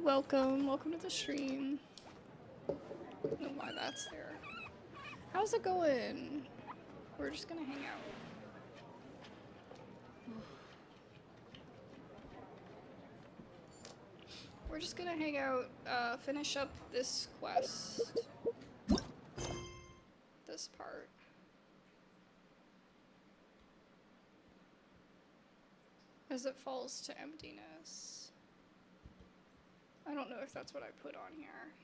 welcome. Welcome to the stream. I don't know why that's there. How's it going? We're just gonna hang out. We're just gonna hang out, finish up this quest. This part. As it falls to emptiness. I don't know if that's what I put on here.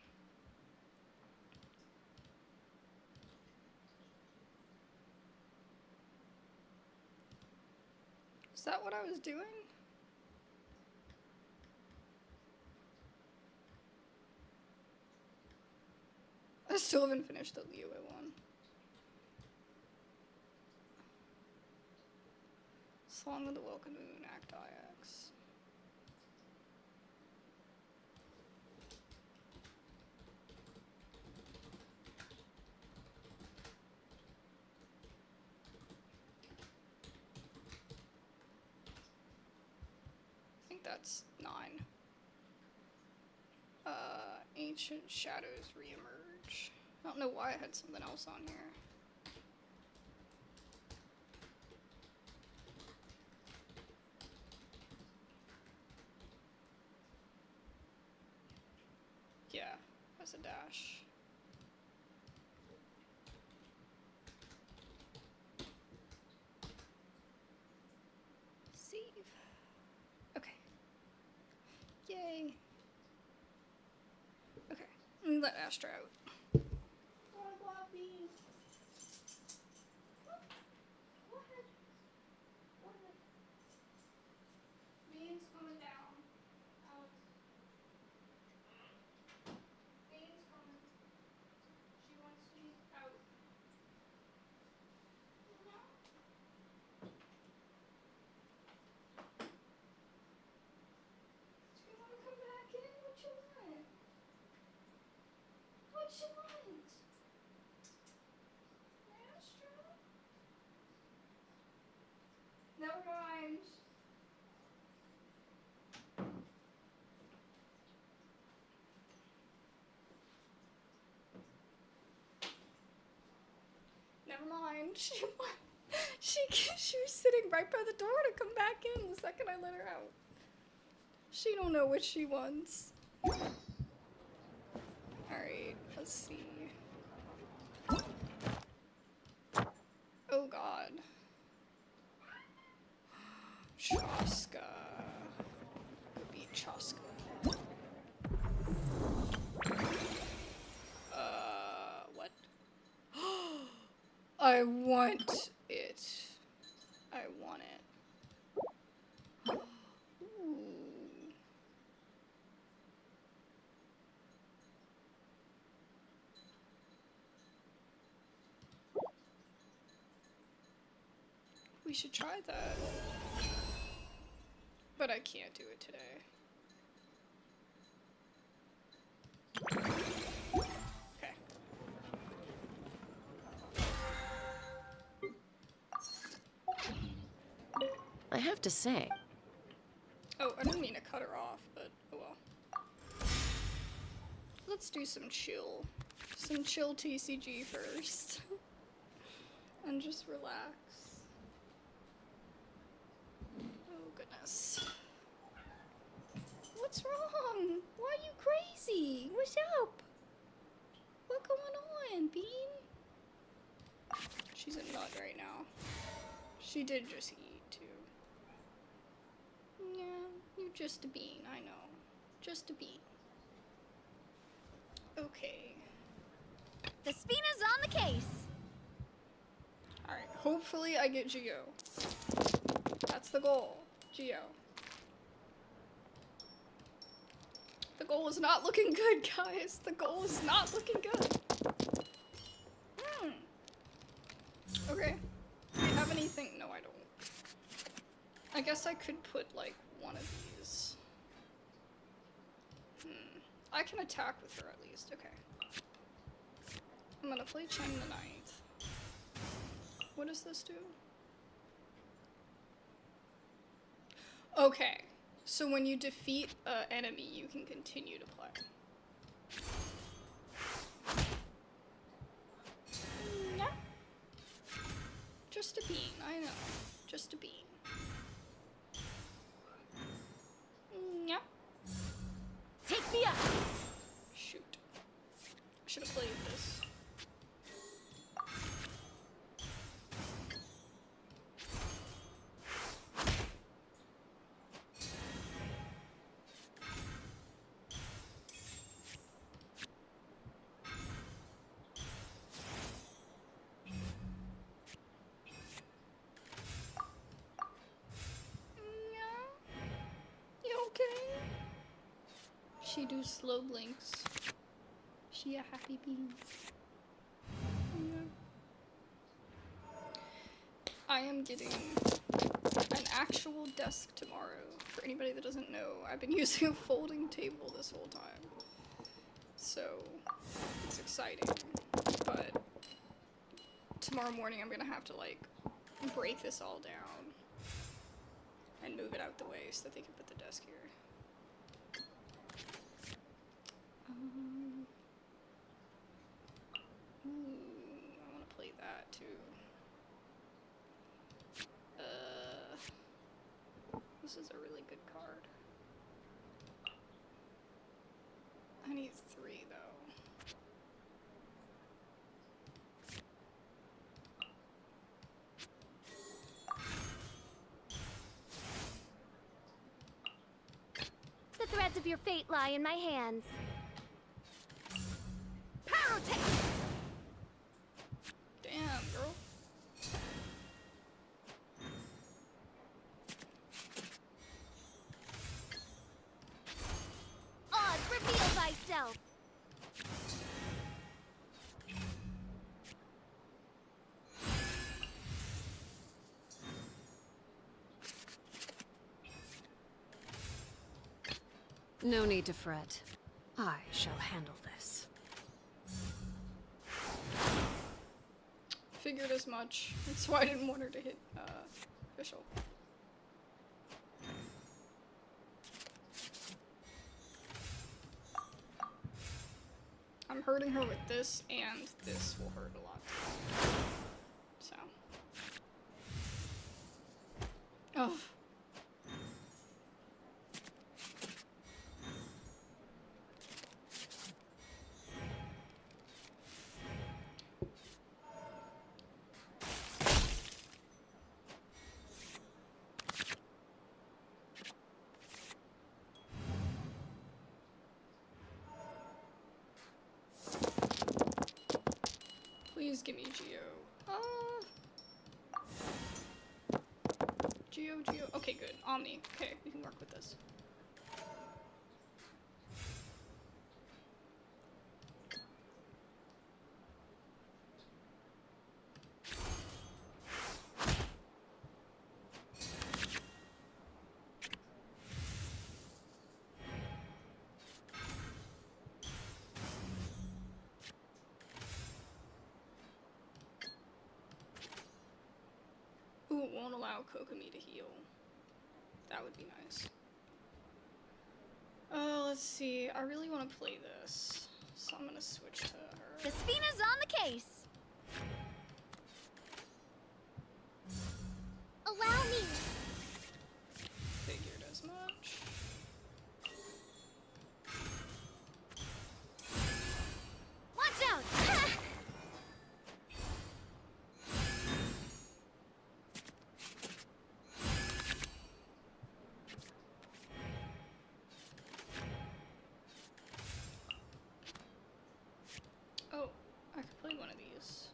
Is that what I was doing? I still haven't finished the Liyue one. Song of the Welkin Moon, Act IX. I think that's 9. Ancient Shadows Reemerge. I don't know why I had something else on here. Yeah, that's a dash. Save. Okay. Yay. Okay, let me let Astra out. Bean's coming down. Alex. Bean's coming. She wants to be out. Do you want to come back in? What you want? What you want? Astra? Never mind. Never mind. She was sitting right by the door to come back in the second I let her out. She don't know what she wants. Alright, let's see. Oh god. Chaska. Could be Chaska. What? I want it. I want it. Ooh. We should try that. But I can't do it today. Okay. I have to say. Oh, I didn't mean to cut her off, but oh well. Let's do some chill. Some chill TCG first. And just relax. Oh goodness. What's wrong? Why are you crazy? What's up? What going on, Bean? She's a nut right now. She did just eat too. Yeah, you're just a bean, I know. Just a bean. Okay. The Spina's on the case. Alright, hopefully I get Geo. That's the goal. Geo. The goal is not looking good, guys. The goal is not looking good. Okay. Do you have anything? No, I don't. I guess I could put, like, one of these. I can attack with her at least. Okay. I'm gonna play Chen the Ninth. What does this do? Okay. So when you defeat an enemy, you can continue to play. Yeah. Just a bean, I know. Just a bean. Yeah. Take me up. Shoot. I should have played this. Okay. She do slow blinks. She a happy bee. Yeah. I am getting an actual desk tomorrow. For anybody that doesn't know, I've been using a folding table this whole time. So, it's exciting. But tomorrow morning I'm gonna have to like break this all down and move it out the way so that they can put the desk here. Ooh, I want to play that too. This is a really good card. I need 3 though. The threads of your fate lie in my hands. Pyrotech! Damn, girl. Odd, reveal thyself. No need to fret. I shall handle this. Figured as much. That's why I didn't want her to hit, official. I'm hurting her with this, and this will hurt a lot. So. Oh. Please give me Geo. Geo. Okay, good. Omni. Okay, we can work with this. Ooh, it won't allow Kokomi to heal. That would be nice. Let's see. I really want to play this, so I'm gonna switch to her. The Spina's on the case. Allow me. Figured as much. Watch out. Oh, I could play one of these.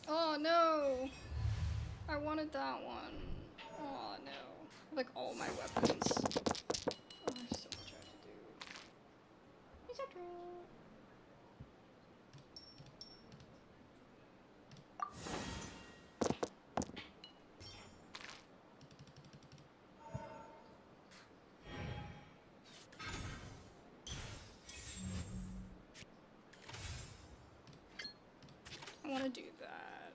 Oh no! I wanted that one. Oh no. Like all my weapons. Oh, there's so much I have to do. want to do that.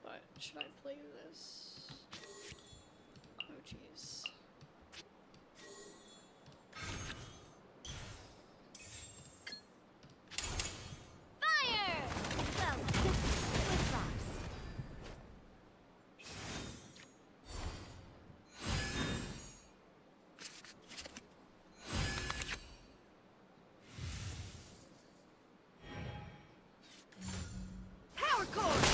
But should I play this? Oh jeez. Fire! Well, with Flux. Power core!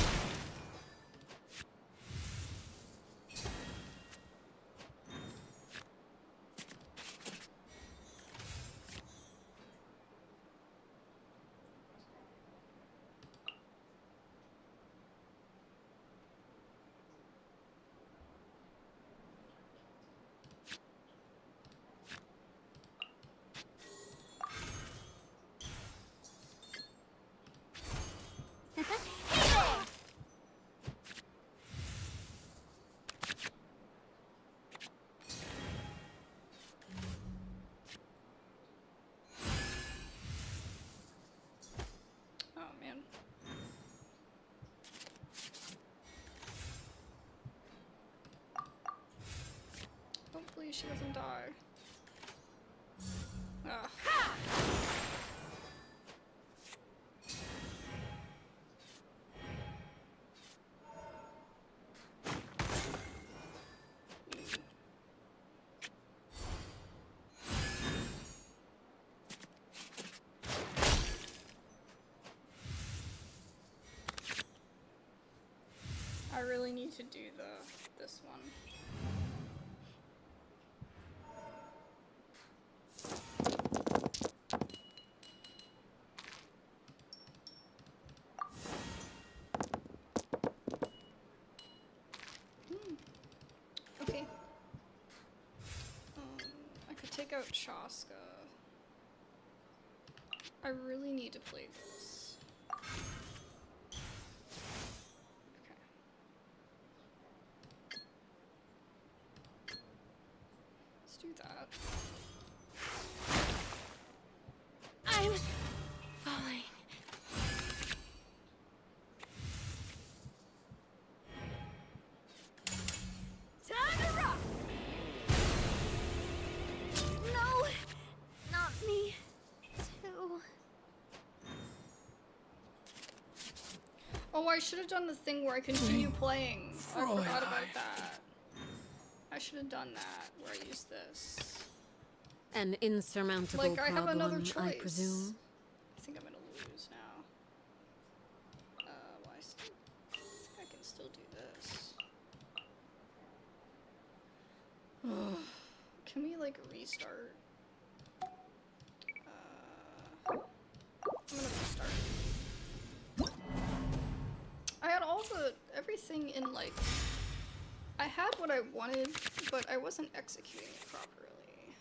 Oh man. Hopefully she doesn't die. Ugh. I really need to do this one. Okay. I could take out Shaska. I really need to play this. Okay. Let's do that. I'm falling. Time to rock! No! Not me. Too. Oh, I should have done the thing where I continue playing. I forgot about that. I should have done that, where I use this. An insurmountable Like, I have problem, another choice. I presume. I think I'm gonna lose now. Well, I think I can still do this. Can we, like, restart? I'm gonna restart. I had everything in, like, I had what I wanted, but I wasn't executing it properly.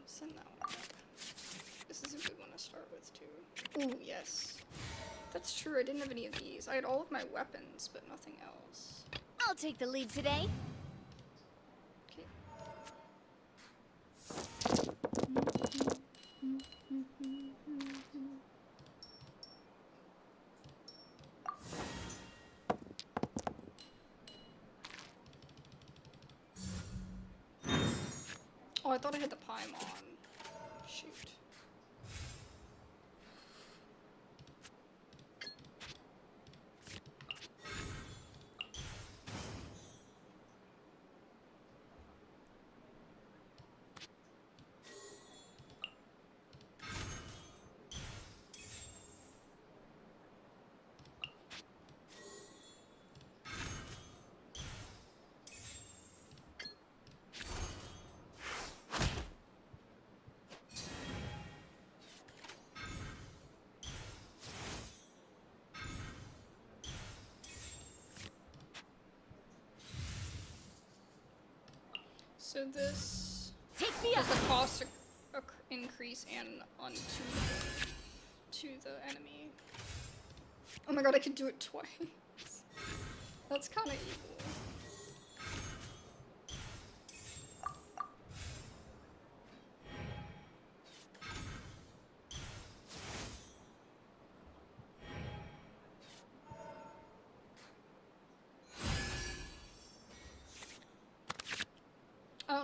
Send that one back. This is a good one to start with, too. Ooh, yes. That's true, I didn't have any of these. I had all of my weapons, but nothing else. I'll take the lead today. Okay. Oh, I thought I had the Paimon. Shoot. So this Take me does up. the cost increase and onto to the enemy. Oh my god, I could do it twice. That's kind of evil.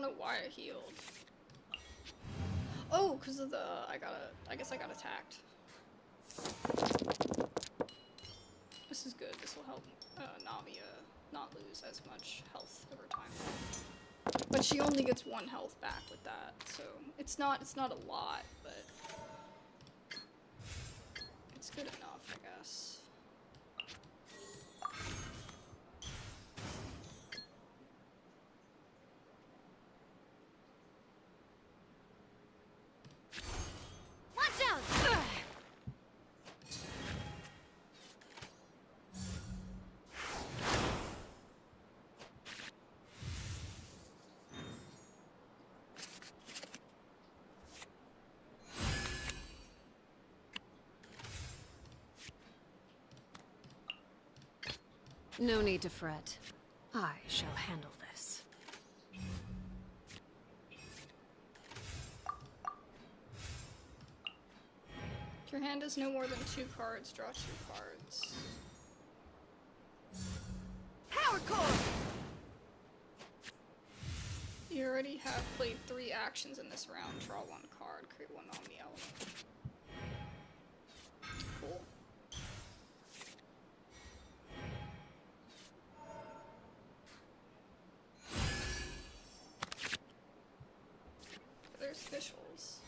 don't know why I healed. Oh, because of the, I guess I got attacked. This is good. This will help Navia not lose as much health over time. But she only gets 1 health back with that, so it's not a lot, but it's good enough, I guess. Watch out! No need to fret. I shall handle this. If your hand has no more than 2 cards, draw 2 cards. Power core! You already have played 3 actions in this round. Draw 1 card, create 1 on the element. Cool. There's officials.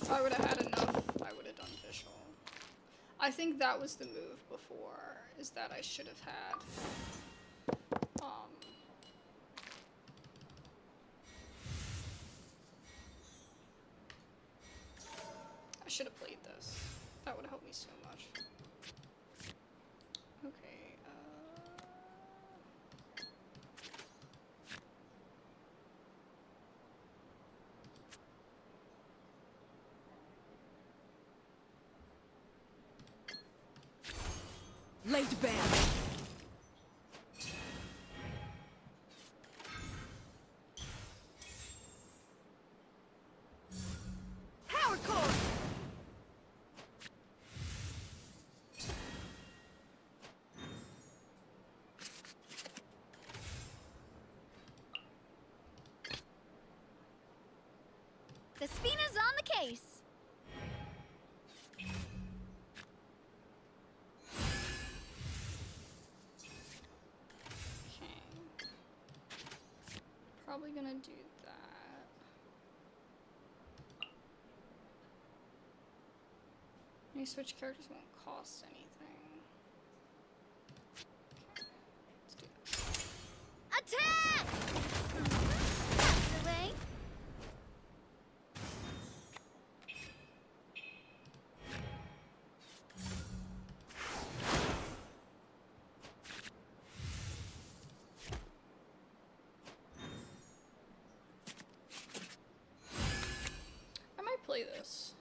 If I would have had enough, I would have done official. I think that was the move before, is that I should have had I should have played this. That would have helped me so much. Okay, Late band. Power core! The Spina's on the case. okay. Probably gonna do that. Any switch characters won't cost anything. Okay, let's do that. Attack! That's the way. I might play this.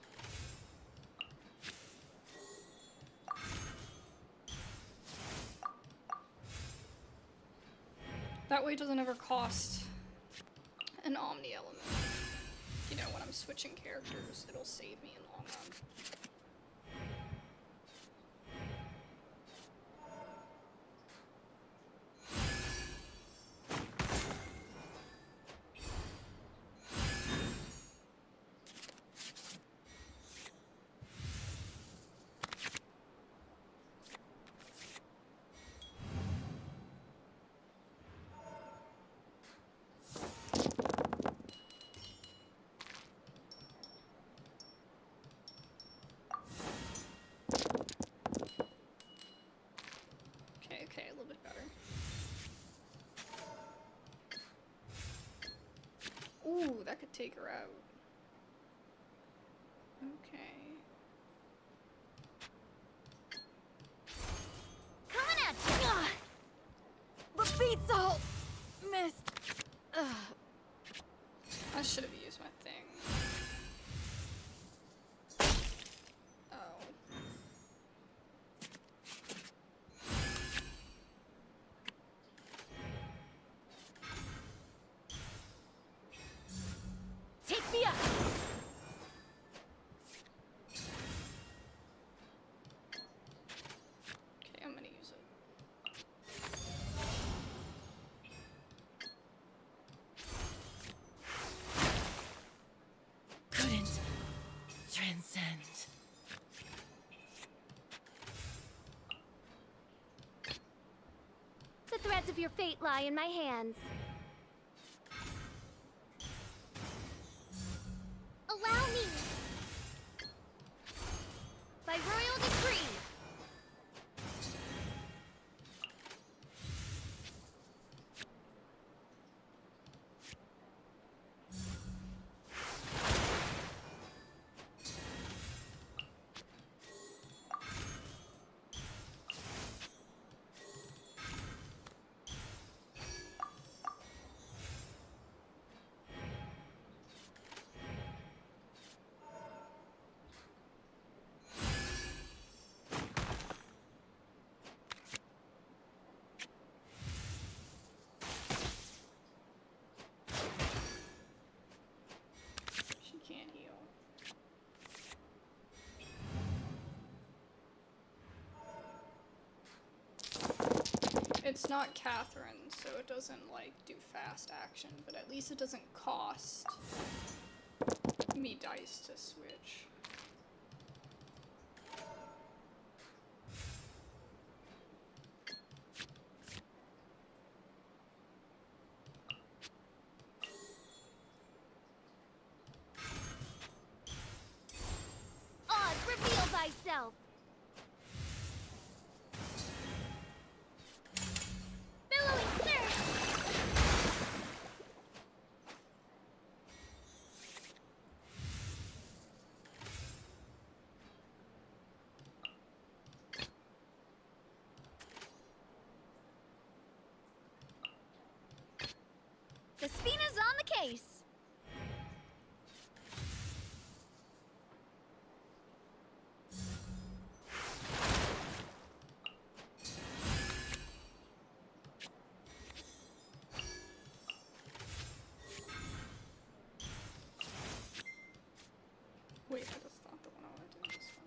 That way it doesn't ever cost an Omni element. You know, when I'm switching characters, it'll save me in the long run. Okay, a little bit better. Ooh, that could take her out. Okay. Coming at you! The beat's all missed. I should have used my thing. Oh. Take me up! Okay, I'm gonna use it. of your fate lie in my hands. Allow me! By royal decree! Can't heal. It's not Catherine, so it doesn't like do fast action, but at least it doesn't cost me dice to switch. Reveal thyself! Billowing surge! The Spina's on the case! Wait, that's not the one I want to do. This one.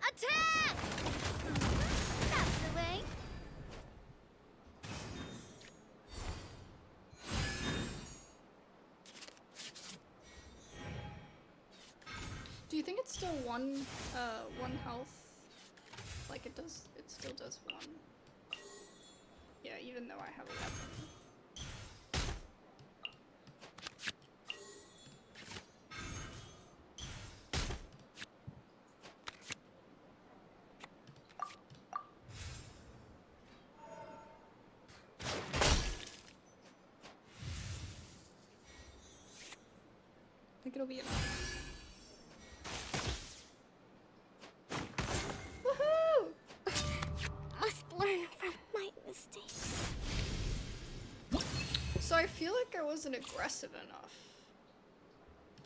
Attack! That's the way. Do you think it's still one health? Like it does, it still does one. Yeah, even though I have 11. I think it'll be enough. Woohoo! Must learn from my mistakes. So I feel like I wasn't aggressive enough.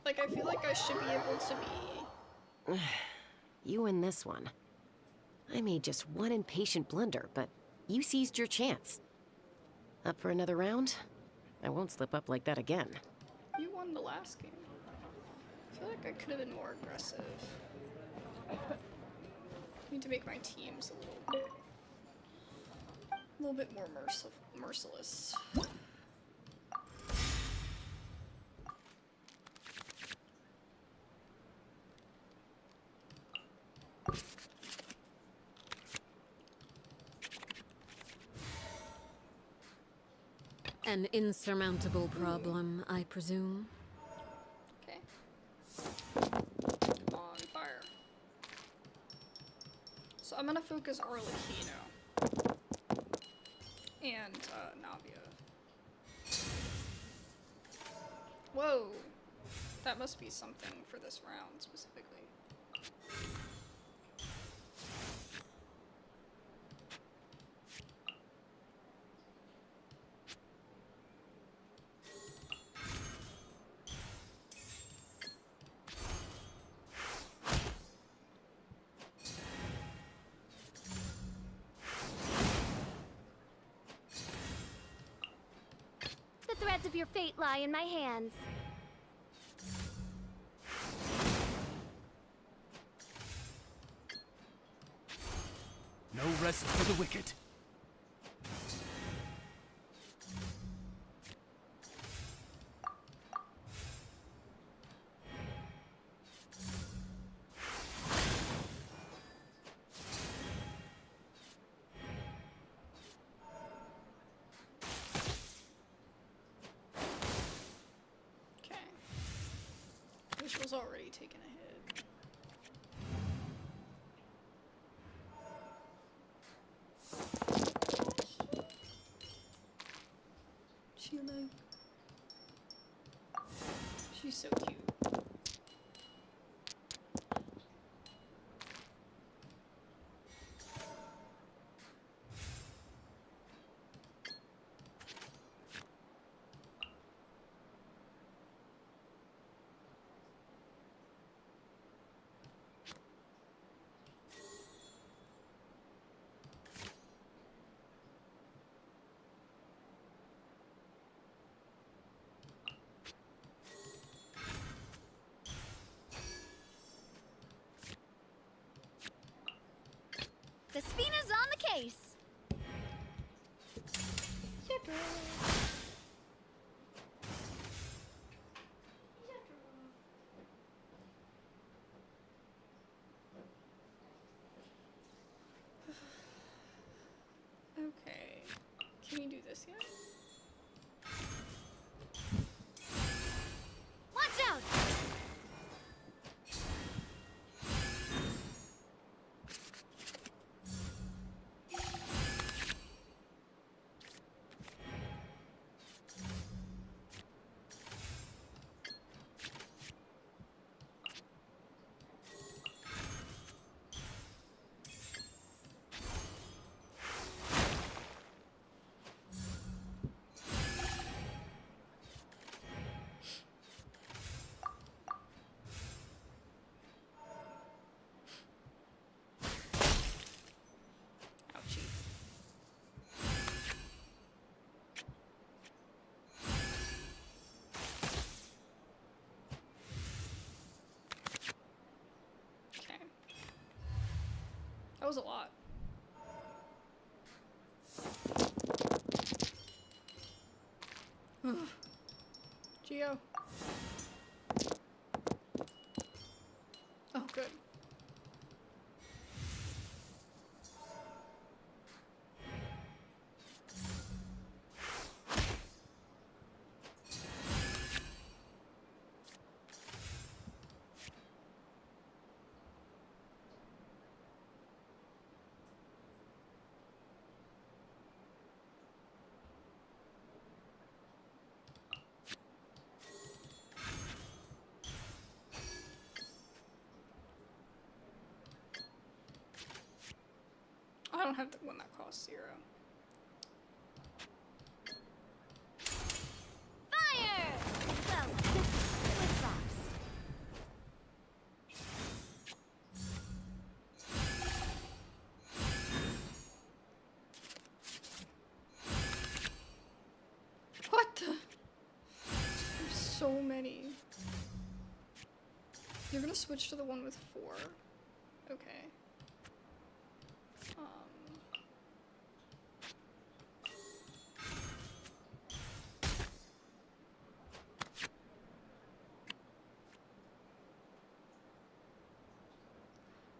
Like I feel like I should be able to be... You and this one. I made just one impatient blunder, but you seized your chance. Up for another round? I won't slip up like that again. You won the last game. I feel like I could have been more aggressive. Need to make my teams a little bit more merciless. An insurmountable problem, I presume. Okay. On fire. So I'm gonna focus Arlecchino and Navia. Whoa! That must be something for this round specifically. The threads of your fate lie in my hands. No rest for the wicked. taken a hit. Sheila. She's so cute. The Spina's on the case. Yeah, girl. Okay. Can we do this yet? Watch out! Ouchie. Okay. That was a lot. Geo. Oh, good. I don't have the one that costs 0. Fire! Well, with Flux. What the? There's so many. You're gonna switch to the one with 4. Okay.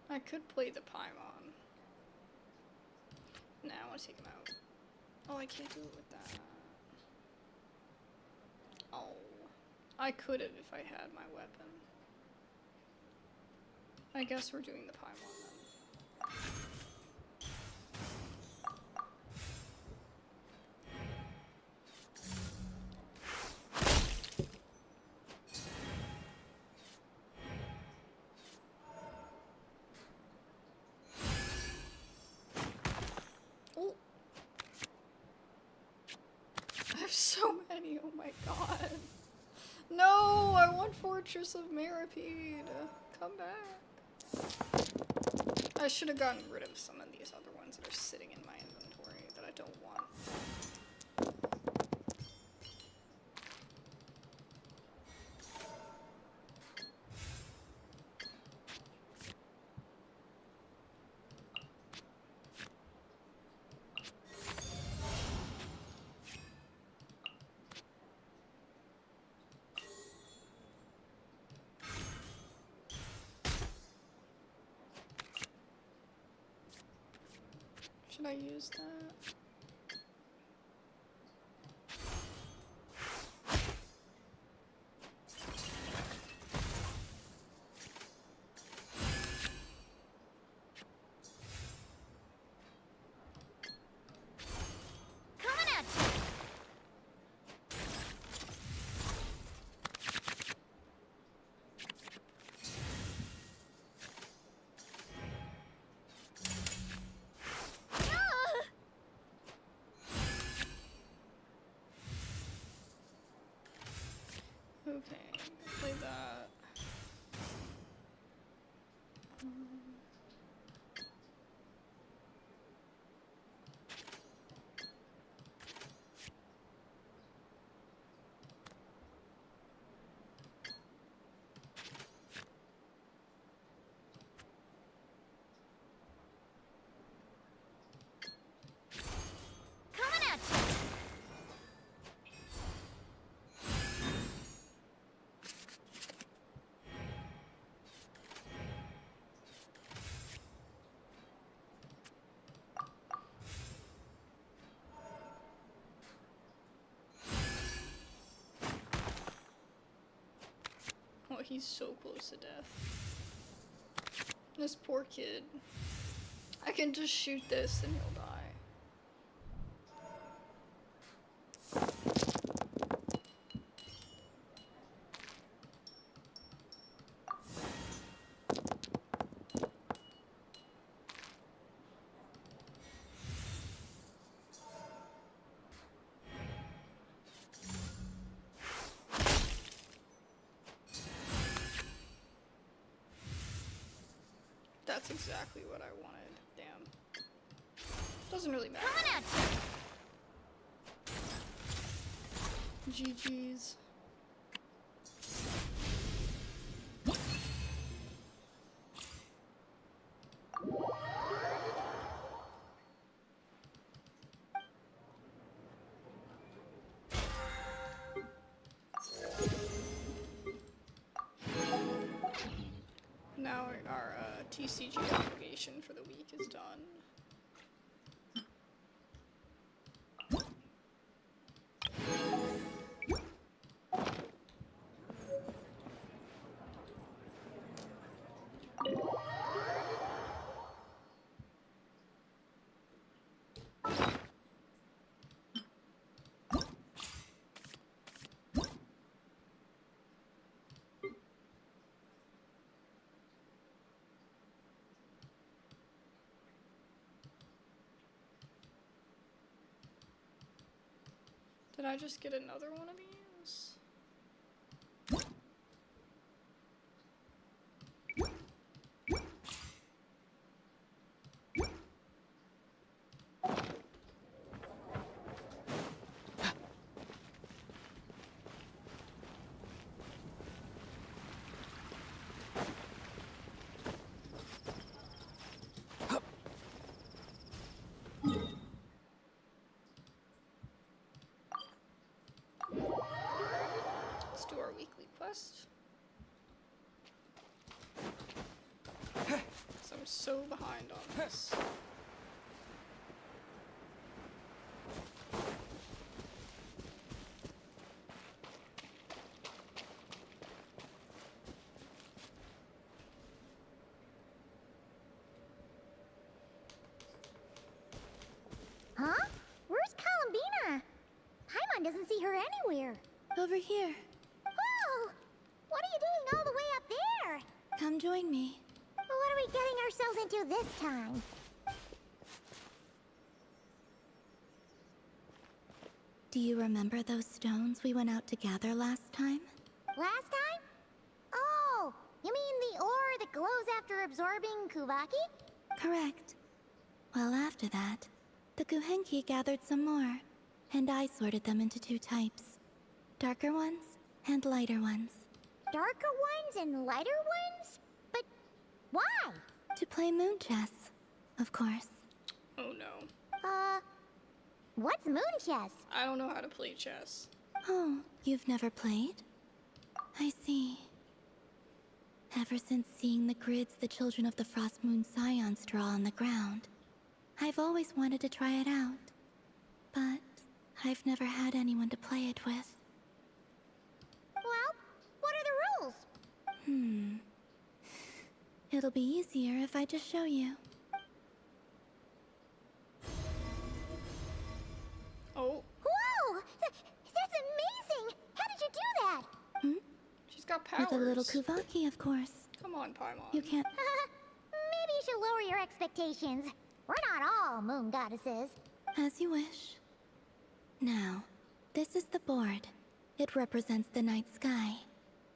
I could play the Paimon. Nah, I want to take him out. Oh, I can't do it with that. Oh. I could have if I had my weapon. I guess we're doing the Paimon then. Oh. I have so many, oh my god. No, I want Fortress of Myriad. Come back. I should have gotten rid of some of these other ones that are sitting in my inventory that I don't want. Should I use that? Okay, play that. Coming at you! Oh, he's so close to death. This poor kid. I can just shoot this and he'll die. That's exactly what I wanted. Damn. Doesn't really matter. Coming at you! GG's. Now our TCG obligation for the week is done. Did I just get another one of these? Let's do our weekly quest. So I'm so behind on this. Huh? Where's Columbina? Paimon doesn't see her anywhere. Over here. Oh! What are you doing all the way up there? Come join me. What are we getting ourselves into this time? Do you remember those stones we went out to gather last time? Last time? Oh, you mean the ore that glows after absorbing Kubaki? Correct. Well, after that, the Guhenki gathered some more, and I sorted them into two types. Darker ones and lighter ones. Darker ones and lighter ones? But why? To play moon chess, of course. Oh no. What's moon chess? I don't know how to play chess. Oh, you've never played? I see. Ever since seeing the grids the children of the Frost Moon Scions draw on the ground, I've always wanted to try it out. But I've never had anyone to play it with. Well, what are the rules? It'll be easier if I just show you. Oh, Whoa! That's amazing! How did you do that? she's got powers. With a little Kuvaki, of course. Come on, Paimon. You can't. Maybe you should lower your expectations. We're not all moon goddesses. As you wish. Now, this is the board. It represents the night sky.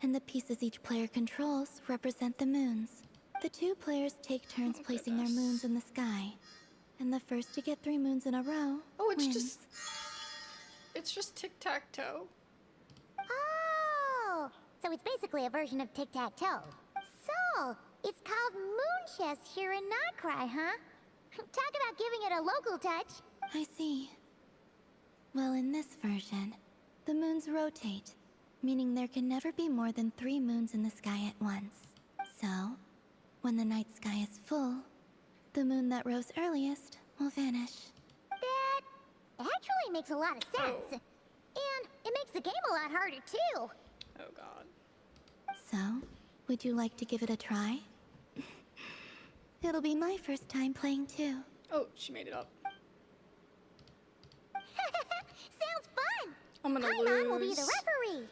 and the pieces each player controls represent the moons. The 2 players take turns Oh, placing their goodness. moons in the sky, and the first to get 3 moons in a row Oh, it's wins. it's just tic-tac-toe. Oh, so it's basically a version of tic-tac-toe. So, it's called Moon Chess here in nod-krai, huh? Talk about giving it a local touch. I see. Well, in this version, the moons rotate, meaning there can never be more than 3 moons in the sky at once. So, when the night sky is full, the moon that rose earliest will vanish. That actually makes a lot of sense. Oh. And it makes the game a lot harder, too. Oh god. So, would you like to give it a try? It'll be my first time playing too. Oh, she made it up. Sounds fun. I'm gonna Paimon will be the lose. referee.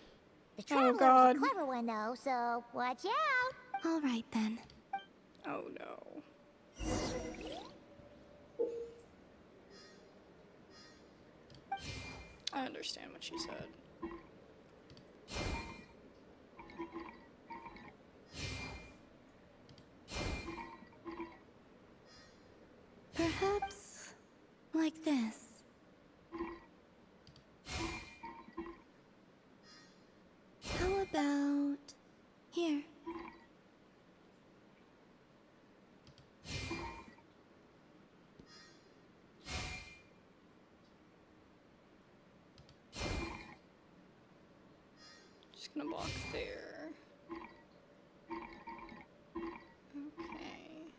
The Oh, Traveler God. is a clever one, though, so watch out. All right then. Oh no. I understand what she said. Perhaps like this. How about here? Just gonna block there. Okay.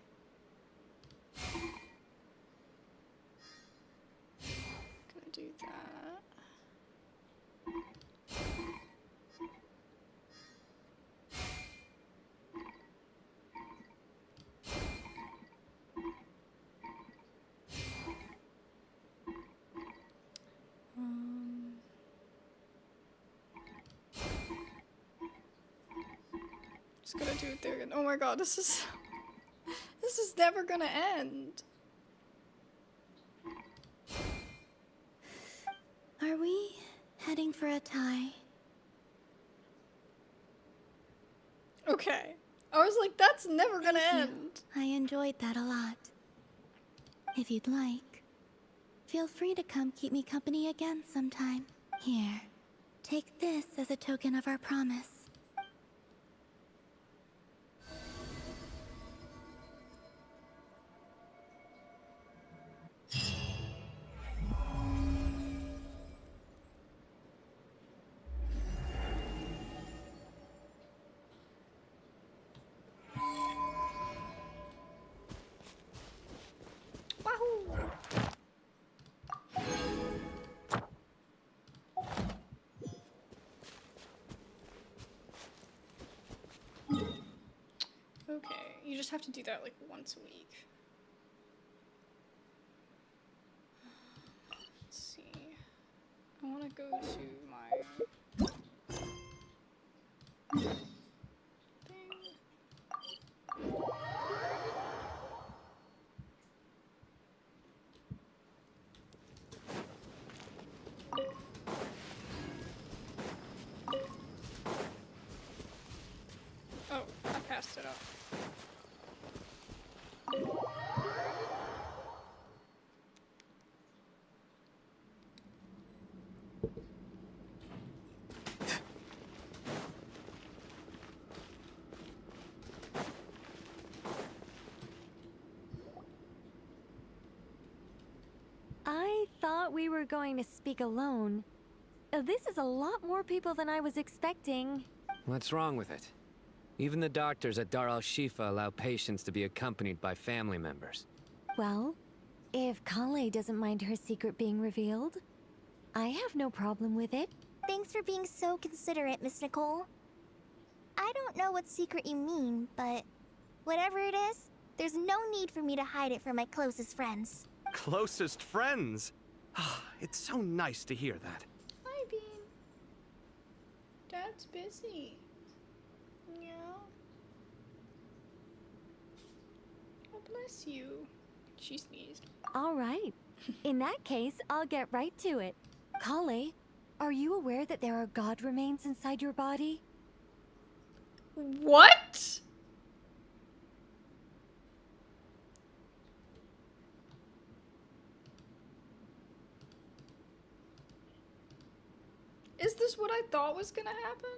Gonna do that. Just gonna do it there again. Oh my god, this is never gonna end. Are we heading for a tie? Okay. I was like, that's never gonna Thank you. end. I enjoyed that a lot. If you'd like, feel free to come keep me company again sometime. Here, take this as a token of our promise. Wahoo! Okay, you just have to do that like once a week. Let's see. I want to go to my thing. Oh, I passed it up. I thought we were going to speak alone. This is a lot more people than I was expecting. What's wrong with it? Even the doctors at Dar al-Shifa allow patients to be accompanied by family members. Well, if Kale doesn't mind her secret being revealed, I have no problem with it. Thanks for being so considerate, Miss Nicole. I don't know what secret you mean, but whatever it is, there's no need for me to hide it from my closest friends. Closest friends? It's so nice to hear that. Hi, Bean. Dad's busy. Yeah. Oh, bless you. She sneezed. All right. In that case, I'll get right to it. Kale, are you aware that there are god remains inside your body? What? Is this what I thought was gonna happen?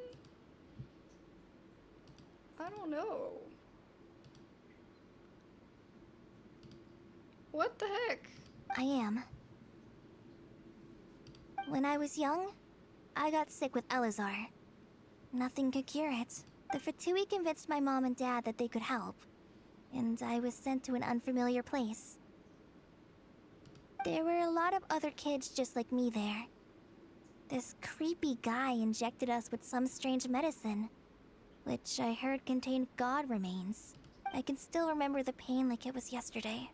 I don't know. What the heck? I am. When I was young, I got sick with Elazar. Nothing could cure it. The Fatui convinced my mom and dad that they could help, and I was sent to an unfamiliar place. There were a lot of other kids just like me there. This creepy guy injected us with some strange medicine, which I heard contained god remains. I can still remember the pain like it was yesterday.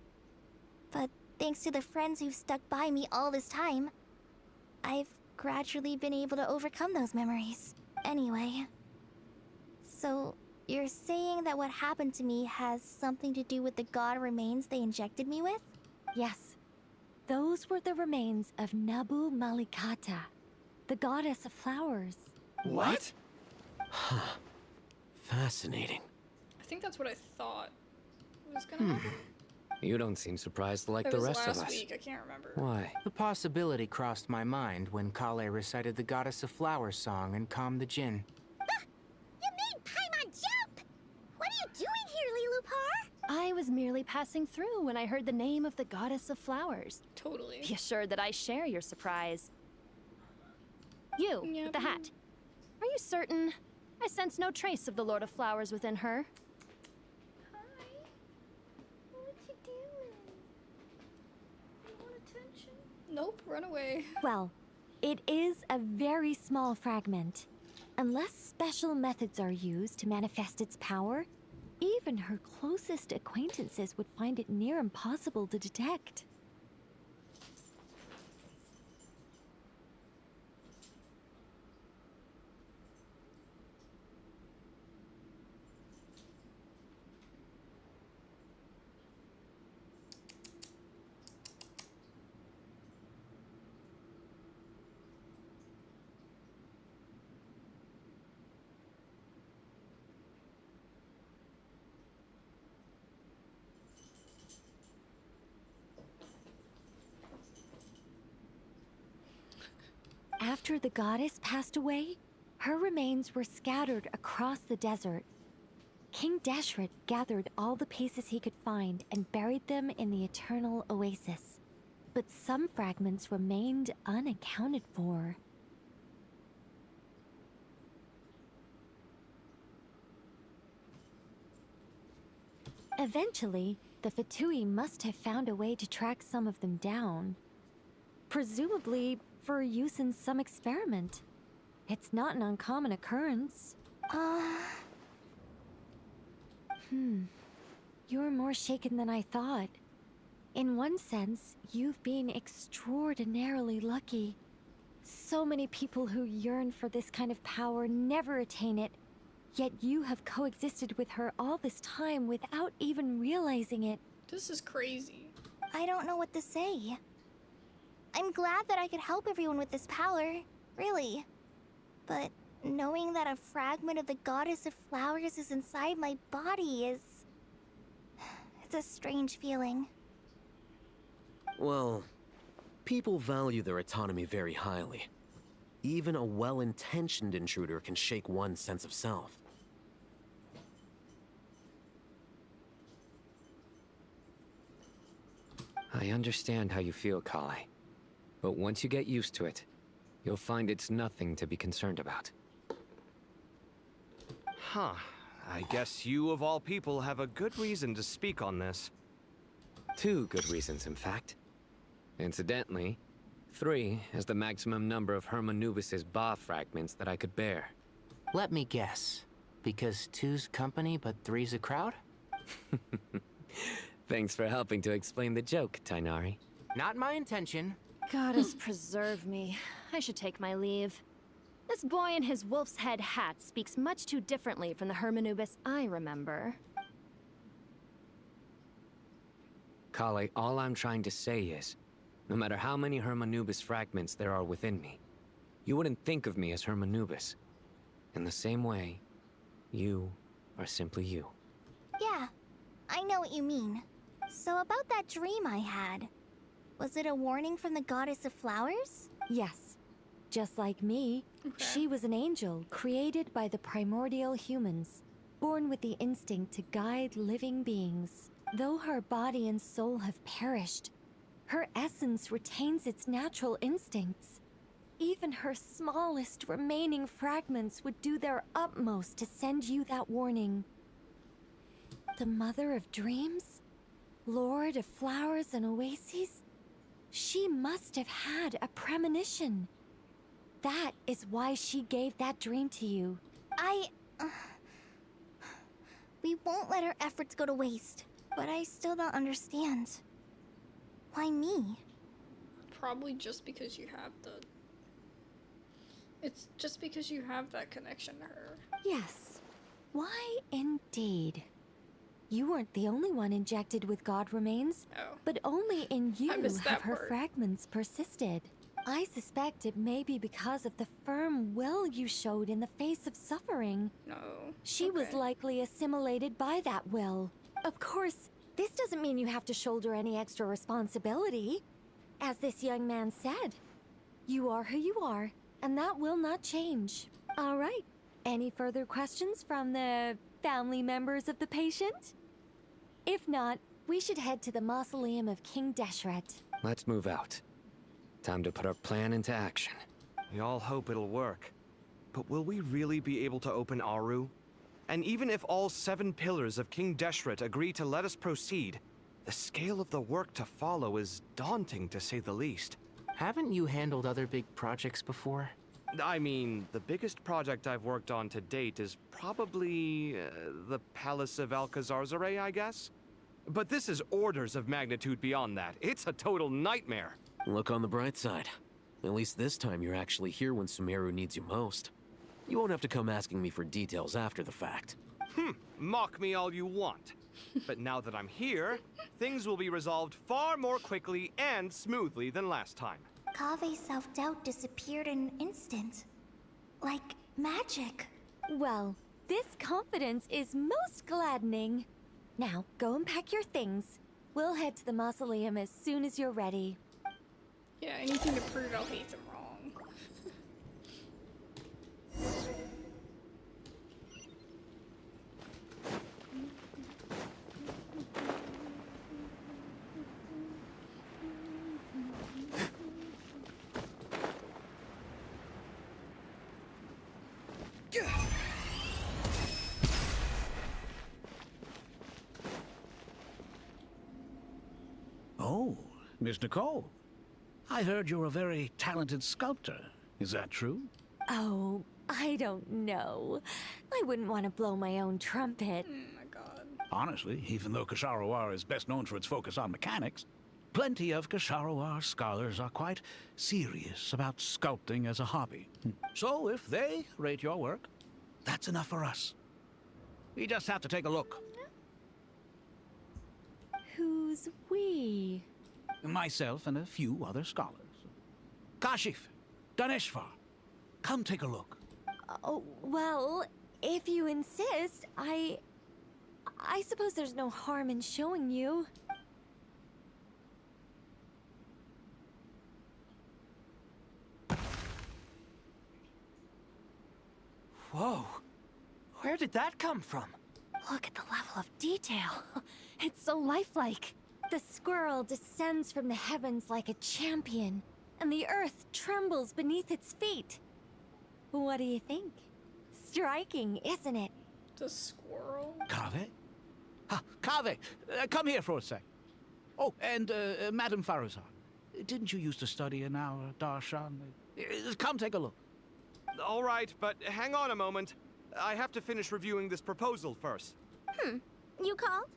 But thanks to the friends who've stuck by me all this time, I've gradually been able to overcome those memories. Anyway, so you're saying that what happened to me has something to do with the god remains they injected me with? Yes. Those were the remains of Nabu Malikata, the goddess of flowers. What? Huh. Fascinating. I think that's what I thought was gonna happen. You don't seem surprised like It the was rest of last us. week, I can't remember. Why? The possibility crossed my mind when Kale recited the Goddess of Flowers song and calmed the Jinn. You made Paimon jump! What are you doing here, Lilupar? I was merely passing through when I heard the name of the Goddess of Flowers. Totally. Be assured that I share your surprise. You, Yeah, with the hat. Are you certain? I sense no trace of the Lord of Flowers within her. Hi. What you doing? You want attention? Nope, run away. Well, it is a very small fragment. Unless special methods are used to manifest its power, even her closest acquaintances would find it near impossible to detect. After the goddess passed away, her remains were scattered across the desert. King Deshret gathered all the pieces he could find and buried them in the eternal oasis. But some fragments remained unaccounted for. Eventually, the Fatui must have found a way to track some of them down. Presumably for use in some experiment. It's not an uncommon occurrence. You're more shaken than I thought. In one sense, you've been extraordinarily lucky. So many people who yearn for this kind of power never attain it, yet you have coexisted with her all this time without even realizing it. This is crazy. I don't know what to say. I'm glad that I could help everyone with this power, really. But knowing that a fragment of the Goddess of Flowers is inside my body is... it's a strange feeling. Well, people value their autonomy very highly. Even a well-intentioned intruder can shake one's sense of self. I understand how you feel, Kale. But once you get used to it, you'll find it's nothing to be concerned about. Huh. I guess you, of all people, have a good reason to speak on this. 2 good reasons, in fact. Incidentally, 3 is the maximum number of Hermanubis's Ba fragments that I could bear. Let me guess. Because 2's company, but 3's a crowd? Thanks for helping to explain the joke, Tainari. Not my intention. Goddess preserve me. I should take my leave. This boy in his wolf's head hat speaks much too differently from the Hermanubis I remember. Kale, all I'm trying to say is, no matter how many Hermanubis fragments there are within me, you wouldn't think of me as Hermanubis. In the same way, You are simply you. Yeah, I know what you mean. So about that dream I had, was it a warning from the goddess of flowers? Yes. Just like me, Okay. she was an angel created by the primordial humans, born with the instinct to guide living beings. Though her body and soul have perished, her essence retains its natural instincts. Even her smallest remaining fragments would do their utmost to send you that warning. The Mother of Dreams? Lord of Flowers and Oases? She must have had a premonition. That is why she gave that dream to you. We won't let our efforts go to waste. But I still don't understand. Why me? Probably just because you have the... It's just because you have that connection to her. Yes. Why indeed? You weren't the only one injected with God remains, Oh. but only in you missed that have her part. fragments persisted. I suspect it may be because of the firm will you showed in the face of suffering. No. She was Okay. likely assimilated by that will. Of course, this doesn't mean you have to shoulder any extra responsibility. As this young man said, you are who you are, and that will not change. All right. Any further questions from the family members of the patient? If not, we should head to the mausoleum of King Deshret. Let's move out. Time to put our plan into action. We all hope it'll work. But will we really be able to open Aru? And even if all 7 pillars of King Deshret agree to let us proceed, the scale of the work to follow is daunting to say the least. Haven't you handled other big projects before? I mean, the biggest project I've worked on to date is probably the Palace of Alcazarzaray, I guess? But this is orders of magnitude beyond that. It's a total nightmare. Look on the bright side. At least this time you're actually here when Sumeru needs you most. You won't have to come asking me for details after the fact. Mock me all you want. But now that I'm here, things will be resolved far more quickly and smoothly than last time. Kave's self-doubt disappeared in an instant. Like magic. Well, this confidence is most gladdening. Now, go and pack your things. We'll head to the mausoleum as soon as you're ready. Yeah, anything to prove I'll hate them wrong. Oh, Miss Nicole. I heard you're a very talented sculptor. Is that true? Oh, I don't know. I wouldn't want to blow my own trumpet. Oh my god. Honestly, even though Kasharawar is best known for its focus on mechanics, plenty of Kasharawar scholars are quite serious about sculpting as a hobby. So if they rate your work, that's enough for us. We just have to take a look. Who's we? Myself and a few other scholars. Kashif, Daneshvar, come take a look. Oh, well, if you insist, I suppose there's no harm in showing you. Whoa. Where did that come from? Look at the level of detail. It's so lifelike. The squirrel descends from the heavens like a champion, and the earth trembles beneath its feet. What do you think? Striking, isn't it? The squirrel? Kave? Kave, come here for a sec. Oh, and Madame Faruzan, didn't you used to study in our darshan? Come take a look. All right, but hang on a moment. I have to finish reviewing this proposal first. You called?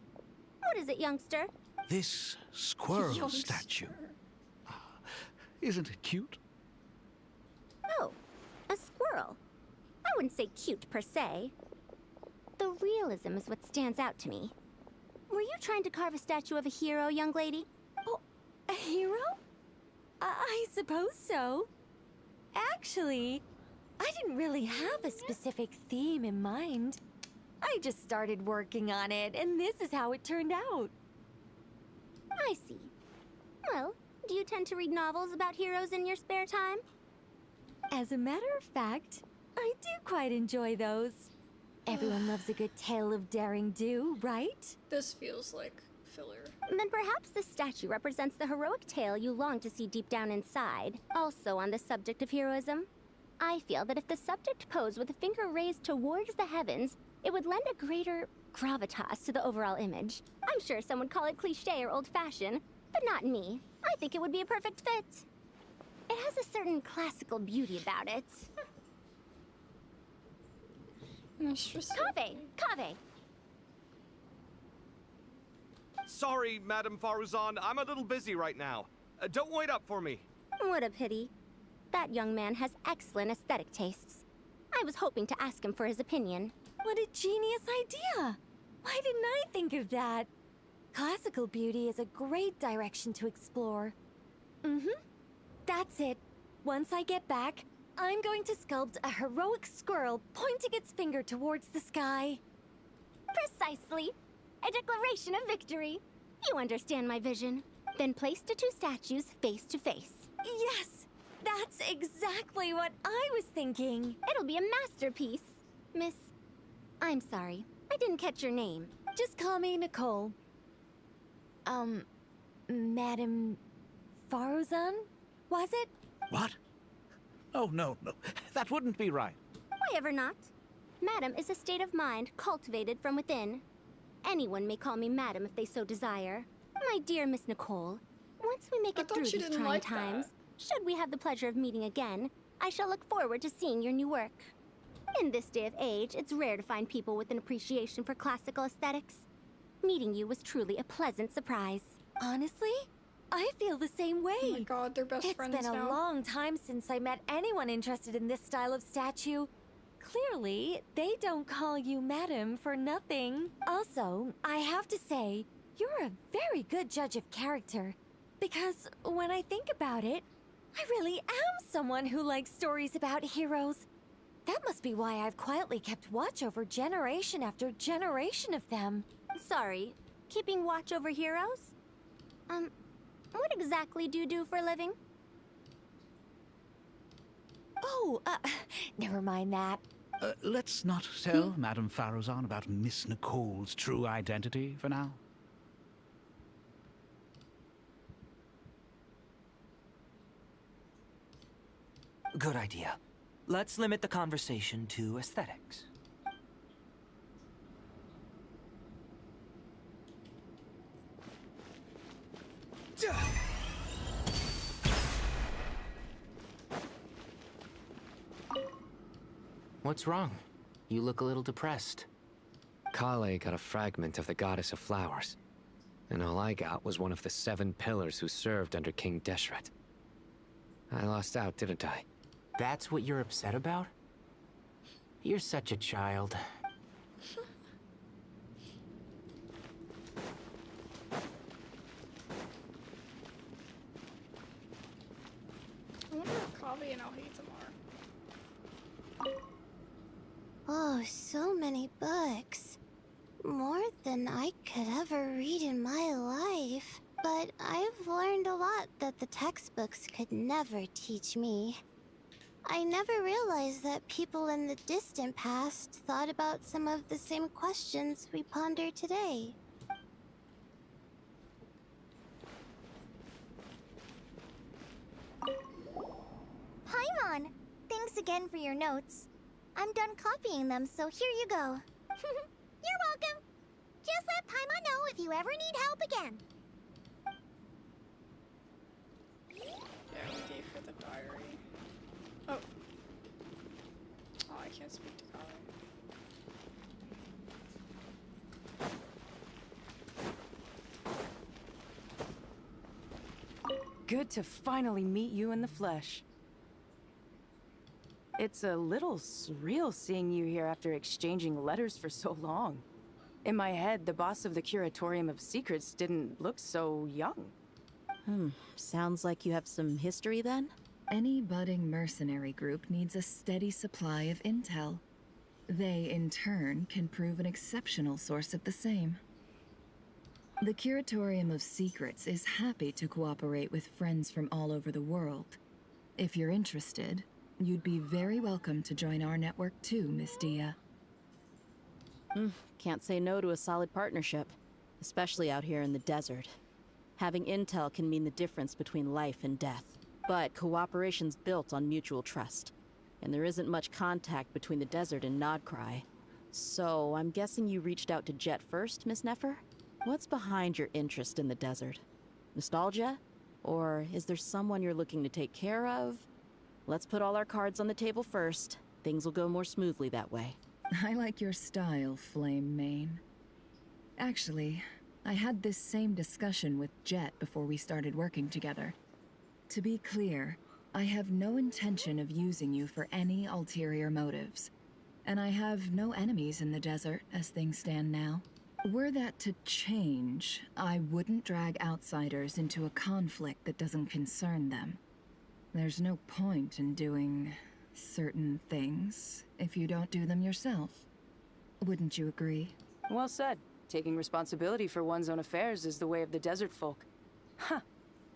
What is it, youngster? This squirrel Youngster. statue. Isn't it cute? Oh, a squirrel. I wouldn't say cute per se. The realism is what stands out to me. Were you trying to carve a statue of a hero, young lady? Oh, a hero? I suppose so. Actually, I didn't really have a specific theme in mind. I just started working on it, and this is how it turned out. I see. Well, do you tend to read novels about heroes in your spare time? As a matter of fact, I do quite enjoy those. Everyone loves a good tale of daring do, right? This feels like filler. Then perhaps this statue represents the heroic tale you long to see deep down inside. Also on the subject of heroism, I feel that if the subject posed with a finger raised towards the heavens, it would lend a greater gravitas to the overall image. I'm sure some would call it cliché or old-fashioned, but not me. I think it would be a perfect fit. It has a certain classical beauty about it. Kaveh! Kaveh! Sorry, Madame Faruzan, I'm a little busy right now. Don't wait up for me. What a pity. That young man has excellent aesthetic tastes. I was hoping to ask him for his opinion. What a genius idea! Why didn't I think of that? Classical beauty is a great direction to explore. That's it. Once I get back, I'm going to sculpt a heroic squirrel pointing its finger towards the sky. Precisely. A declaration of victory. You understand my vision. Then place the two statues face to face. Yes! That's exactly what I was thinking. It'll be a masterpiece. Miss... I'm sorry. I didn't catch your name. Just call me Nicole. Madame Faruzan? Was it? What? Oh, no. That wouldn't be right. Why ever not? Madam is a state of mind cultivated from within. Anyone may call me Madam if they so desire. My dear Miss Nicole, once we make it through these trying times, should we have the pleasure of meeting again, I shall look forward to seeing your new work. In this day of age, it's rare to find people with an appreciation for classical aesthetics. Meeting you was truly a pleasant surprise. Honestly, I feel the same way. Oh my god, they're best friends now. It's been a long time since I met anyone interested in this style of statue. Clearly, they don't call you Madam for nothing. Also, I have to say, you're a very good judge of character. Because when I think about it, I really am someone who likes stories about heroes. That must be why I've quietly kept watch over generation after generation of them. Sorry, keeping watch over heroes? What exactly do you do for a living? Oh, never mind that. Let's not tell Madame Faruzan about Miss Nicole's true identity for now. Good idea. Let's limit the conversation to aesthetics. What's wrong? You look a little depressed. Kale got a fragment of the Goddess of Flowers, and all I got was one of the 7 pillars who served under King Deshret. I lost out, didn't I? That's what you're upset about? You're such a child. I wonder if Kaveh and Alhaitham are. Oh, so many books. More than I could ever read in my life. But I've learned a lot that the textbooks could never teach me. I never realized that people in the distant past thought about some of the same questions we ponder today. Paimon! Thanks again for your notes. I'm done copying them, so here you go. You're welcome! Just let Paimon know if you ever need help again. Yeah, we gave her the diary. Oh. Oh, I can't speak to Kaveh. Good to finally meet you in the flesh. It's a little surreal seeing you here after exchanging letters for so long. In my head, the boss of the Curatorium of Secrets didn't look so young. Sounds like you have some history then? Any budding mercenary group needs a steady supply of intel. They, in turn, can prove an exceptional source of the same. The Curatorium of Secrets is happy to cooperate with friends from all over the world. If you're interested, you'd be very welcome to join our network too, Miss Dia. Can't say no to a solid partnership, especially out here in the desert. Having intel can mean the difference between life and death. But cooperation's built on mutual trust, and there isn't much contact between the desert and nod-krai. So, I'm guessing you reached out to Jet first, Miss Nefer? What's behind your interest in the desert? Nostalgia? Or is there someone you're looking to take care of? Let's put all our cards on the table first. Things will go more smoothly that way. I like your style, Flame Mane. Actually, I had this same discussion with Jet before we started working together. To be clear, I have no intention of using you for any ulterior motives. And I have no enemies in the desert as things stand now. Were that to change, I wouldn't drag outsiders into a conflict that doesn't concern them. There's no point in doing certain things if you don't do them yourself. Wouldn't you agree? Well said. Taking responsibility for one's own affairs is the way of the desert folk. Huh.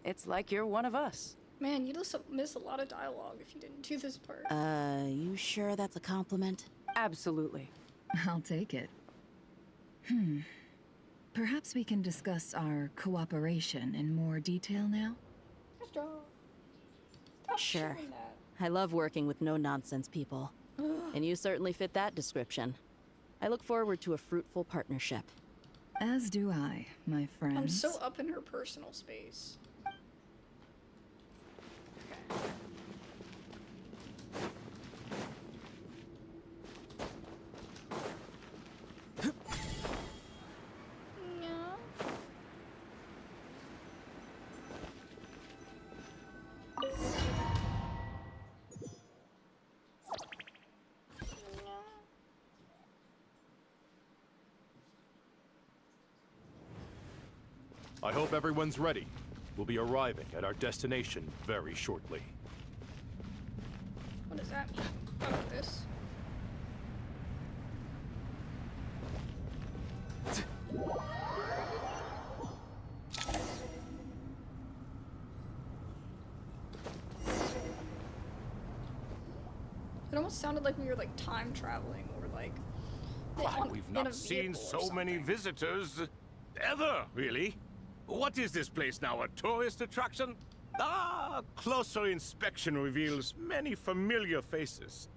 It's like you're one of us. Man, you'd miss a lot of dialogue if you didn't do this part. You sure that's a compliment? Absolutely. I'll take it. Perhaps we can discuss our cooperation in more detail now? Sure. I love working with no-nonsense people. And you certainly fit that description. I look forward to a fruitful partnership. As do I, my friends. I'm so up in her personal space. I hope everyone's ready. We'll be arriving at our destination very shortly. What does that mean? Oh, this. It almost sounded like we were like time traveling or like. Why, we've not seen so many visitors ever, really. What is this place now, a tourist attraction? Ah, closer inspection reveals many familiar faces.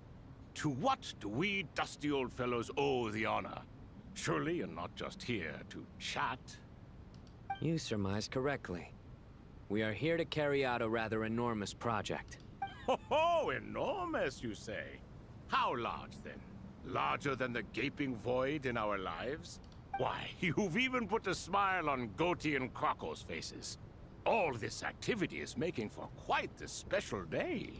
To what do we dusty old fellows owe the honor? Surely you're not just here to chat. You surmise correctly. We are here to carry out a rather enormous project. Ho, enormous, you say? How large, then? Larger than the gaping void in our lives? Why, you've even put a smile on Goatee and Krako's faces. All this activity is making for quite the special day.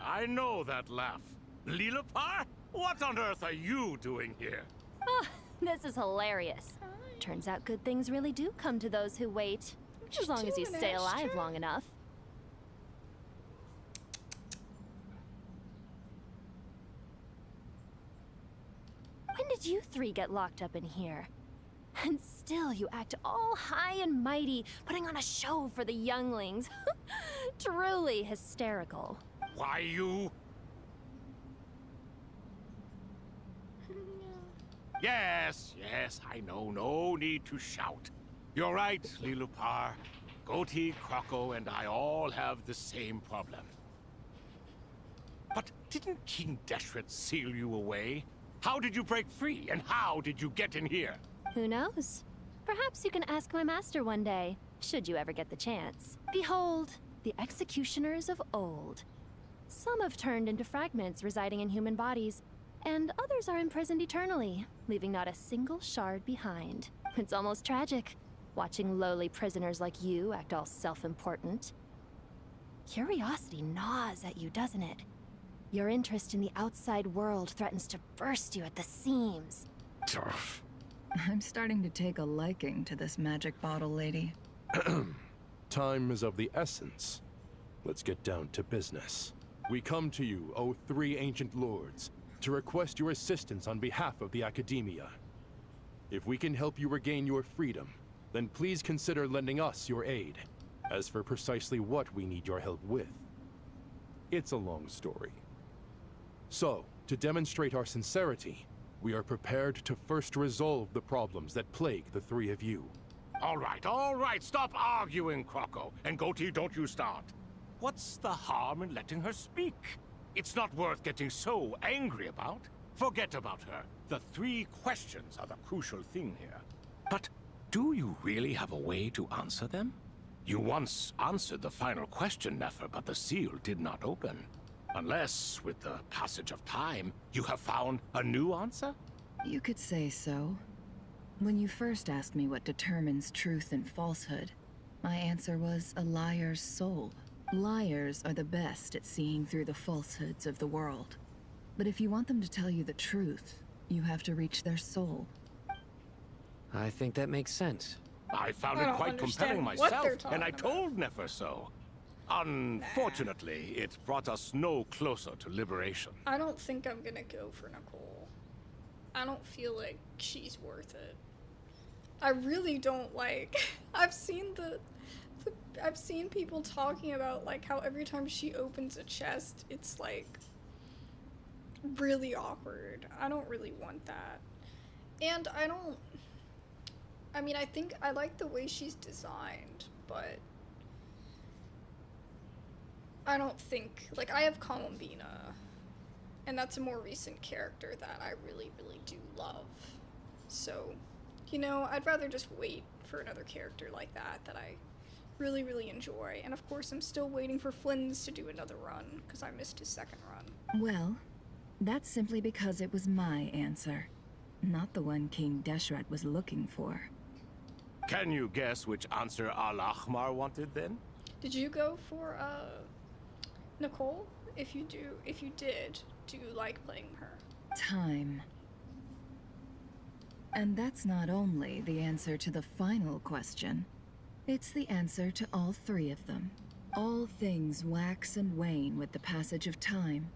I know that laugh. Lilipar? What on earth are you doing here? Oh, this is hilarious. Turns out good things really do come to those who wait. As long as you stay alive long enough. When did you three get locked up in here? And still you act all high and mighty, putting on a show for the younglings. Truly hysterical. Why, you... Yes, I know. No need to shout. You're right, Lilipar. Goatee, Krako, and I all have the same problem. But didn't King Deshret seal you away? How did you break free, and how did you get in here? Who knows? Perhaps you can ask my master one day, should you ever get the chance. Behold, the executioners of old. Some have turned into fragments residing in human bodies, and others are imprisoned eternally, leaving not a single shard behind. It's almost tragic, watching lowly prisoners like you act all self-important. Curiosity gnaws at you, doesn't it? Your interest in the outside world threatens to burst you at the seams. I'm starting to take a liking to this magic bottle lady. Time is of the essence. Let's get down to business. We come to you, O three ancient lords, to request your assistance on behalf of the Academia. If we can help you regain your freedom, then please consider lending us your aid. As for precisely what we need your help with, it's a long story. So, to demonstrate our sincerity, we are prepared to first resolve the problems that plague the three of you. All right, stop arguing, Croco. And Goatee, don't you start. What's the harm in letting her speak? It's not worth getting so angry about. Forget about her. The three questions are the crucial thing here. But do you really have a way to answer them? You once answered the final question, Nefer, but the seal did not open. Unless, with the passage of time, you have found a new answer? You could say so. When you first asked me what determines truth and falsehood, my answer was a liar's soul. Liars are the best at seeing through the falsehoods of the world. But if you want them to tell you the truth, you have to reach their soul. I think that makes sense. I found it quite compelling myself, and I told Nefer so. Unfortunately, it brought us no closer to liberation. I don't think I'm gonna go for Nicole. I don't feel like she's worth it. I really don't like. I've seen I've seen people talking about like how every time she opens a chest, it's like really awkward. I don't really want that. And I mean, I think I like the way she's designed, but I don't think, like, I have Columbina, and that's a more recent character that I really, really do love. So, you know, I'd rather just wait for another character like that I really, really enjoy. And of course, I'm still waiting for Flynn's to do another run, because I missed his second run. Well, that's simply because it was my answer, not the one King Deshret was looking for. Can you guess which answer Al-Ahmar wanted then? Did you go for, Nicole? If you did, do you like playing her? Time. And that's not only the answer to the final question, it's the answer to all three of them. All things wax and wane with the passage of time.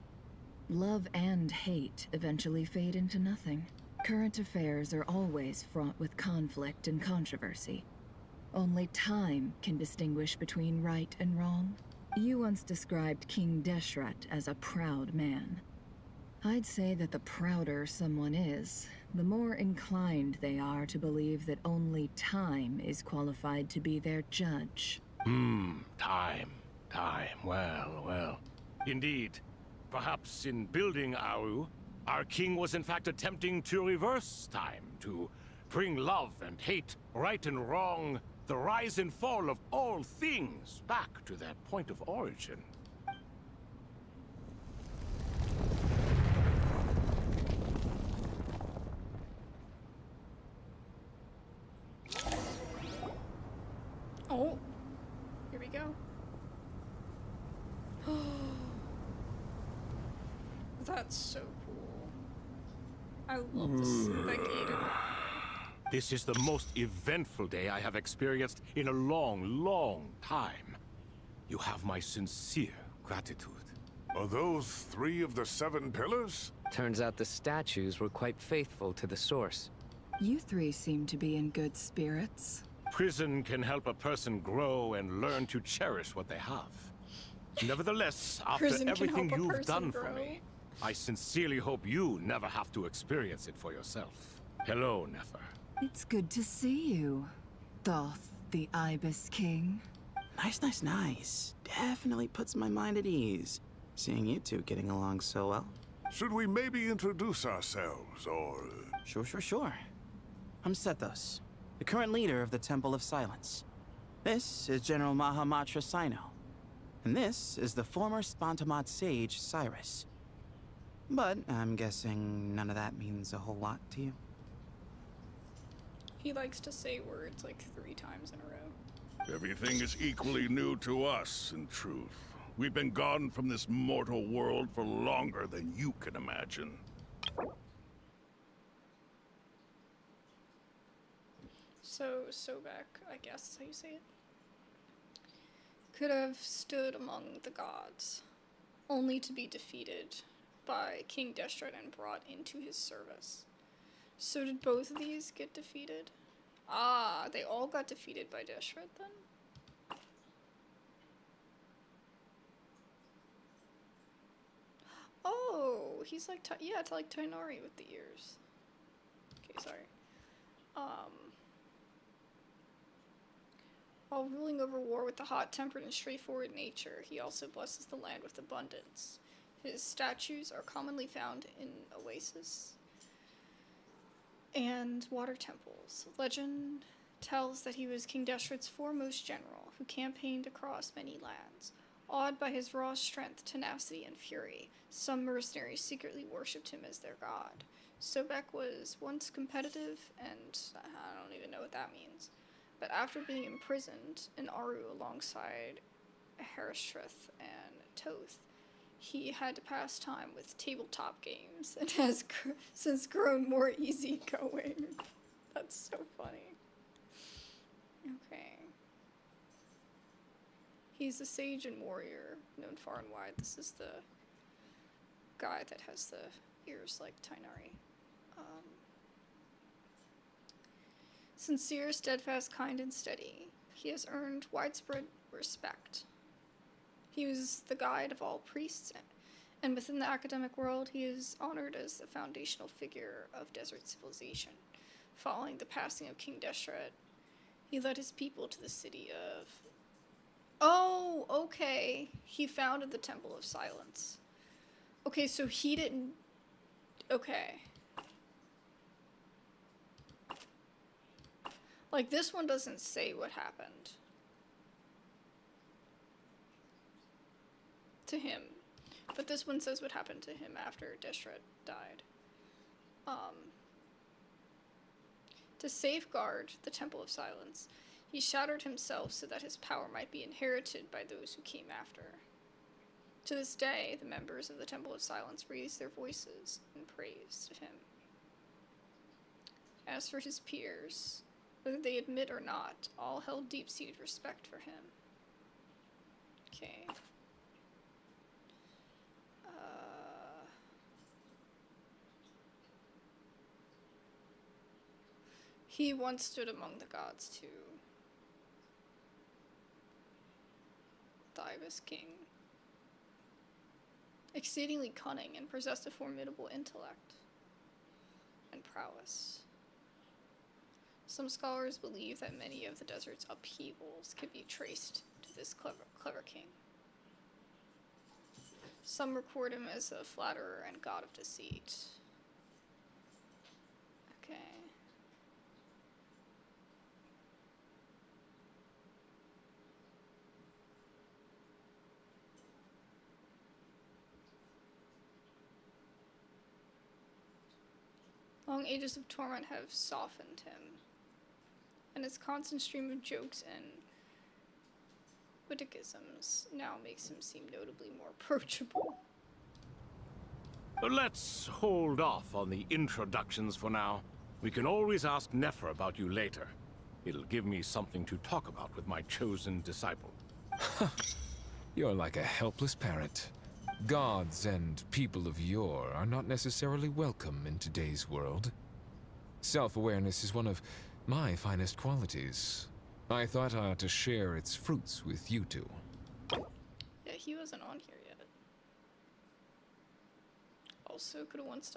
Love and hate eventually fade into nothing. Current affairs are always fraught with conflict and controversy. Only time can distinguish between right and wrong. You once described King Deshret as a proud man. I'd say that the prouder someone is, the more inclined they are to believe that only time is qualified to be their judge. Time. Well. Indeed. Perhaps in building Aru, our king was in fact attempting to reverse time, to bring love and hate, right and wrong, the rise and fall of all things back to their point of origin. Oh, here we go. That's so cool. I love that gator. This is the most eventful day I have experienced in a long time. You have my sincere gratitude. Are those 3 of the 7 pillars? Turns out the statues were quite faithful to the source. You three seem to be in good spirits. Prison can help a person grow and learn to cherish what they have. Nevertheless, after everything you've done for me, I sincerely hope you never have to experience it for yourself. Hello, Nefer. It's good to see you, Thoth, the Ibis King. Nice. Definitely puts my mind at ease, seeing you two getting along so well. Should we maybe introduce ourselves, or... Sure. I'm Sethos, the current leader of the Temple of Silence. This is General Mahamatra Sino, and this is the former Spantamot sage, Cyrus. But I'm guessing none of that means a whole lot to you. He likes to say words like 3 times in a row. Everything is equally new to us, in truth. We've been gone from this mortal world for longer than you can imagine. So Sobek, I guess is how you say it, could have stood among the gods. only to be defeated by King Deshret and brought into his service. So did both of these get defeated? Ah, they all got defeated by Deshret then? Oh, he's like, yeah, it's like Tainari with the ears. Okay, sorry. While ruling over war with a hot-tempered and straightforward nature, he also blesses the land with abundance. His statues are commonly found in oases and water temples. Legend tells that he was King Deshret's foremost general, who campaigned across many lands. Awed by his raw strength, tenacity, and fury, some mercenaries secretly worshipped him as their god. Sobek was once competitive, and I don't even know what that means. But after being imprisoned in Aru alongside Heristreth and Toth, he had to pass time with tabletop games and has since grown more easygoing. That's so funny. Okay. He's a sage and warrior, known far and wide. This is the guy that has the ears like Tainari. Sincere, steadfast, kind, and steady, he has earned widespread respect. He was the guide of all priests, and within the academic world, he is honored as the foundational figure of desert civilization. Following the passing of King Deshret, he led his people to the city of... Oh, okay. He founded the Temple of Silence. Okay, so he didn't... Okay. Like, this one doesn't say what happened to him, but this one says what happened to him after Deshret died. To safeguard the Temple of Silence, he shattered himself so that his power might be inherited by those who came after. To this day, the members of the Temple of Silence raise their voices in praise to him. As for his peers, whether they admit or not, all held deep-seated respect for him. Okay. He once stood among the gods too. The Ibis King. Exceedingly cunning and possessed a formidable intellect and prowess. Some scholars believe that many of the desert's upheavals could be traced to this clever king. Some record him as a flatterer and god of deceit. Okay. Long ages of torment have softened him, and his constant stream of jokes and witticisms now makes him seem notably more approachable. Let's hold off on the introductions for now. We can always ask Nefer about you later. It'll give me something to talk about with my chosen disciple. You're like a helpless parrot. Gods and people of yore are not necessarily welcome in today's world. Self-awareness is one of my finest qualities. I thought I ought to share its fruits with you two. Yeah, he wasn't on here yet. Also, could have once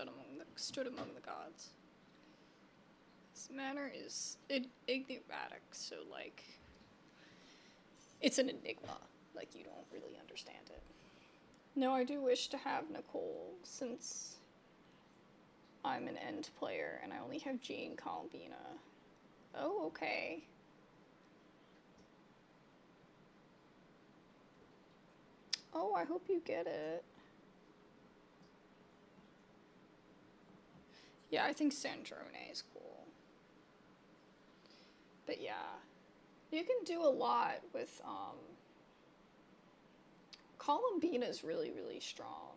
stood among the gods. His manner is enigmatic, so like, it's an enigma. Like, you don't really understand it. No, I do wish to have Nicole, since I'm an end player and I only have Jane Columbina. Oh, okay. Oh, I hope you get it. Yeah, I think Sandrone is cool. But yeah, you can do a lot with, Columbina is really, really strong.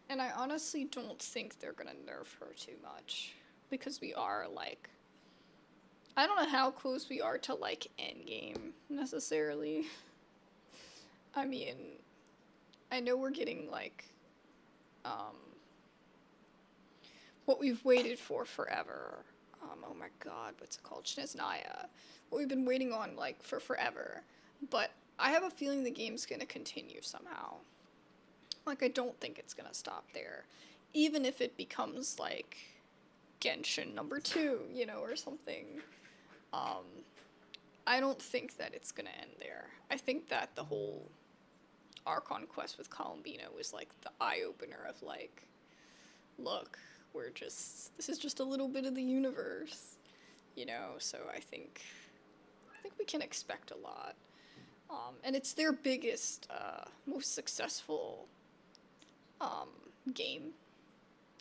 And I honestly don't think they're gonna nerf her too much. Because we are, like... I don't know how close we are to, like, endgame, necessarily. I mean, I know we're getting, like, what we've waited for forever. Oh my god, what's it called? Shnesnaya. What we've been waiting on, like, for forever. But I have a feeling the game's gonna continue somehow. Like, I don't think it's gonna stop there. Even if it becomes, like, Genshin #2, you know, or something. I don't think that it's gonna end there. I think that the whole Archon quest with Columbina was, like, the eye-opener of, like, look, this is just a little bit of the universe, you know, so I think we can expect a lot. And it's their biggest, most successful, game.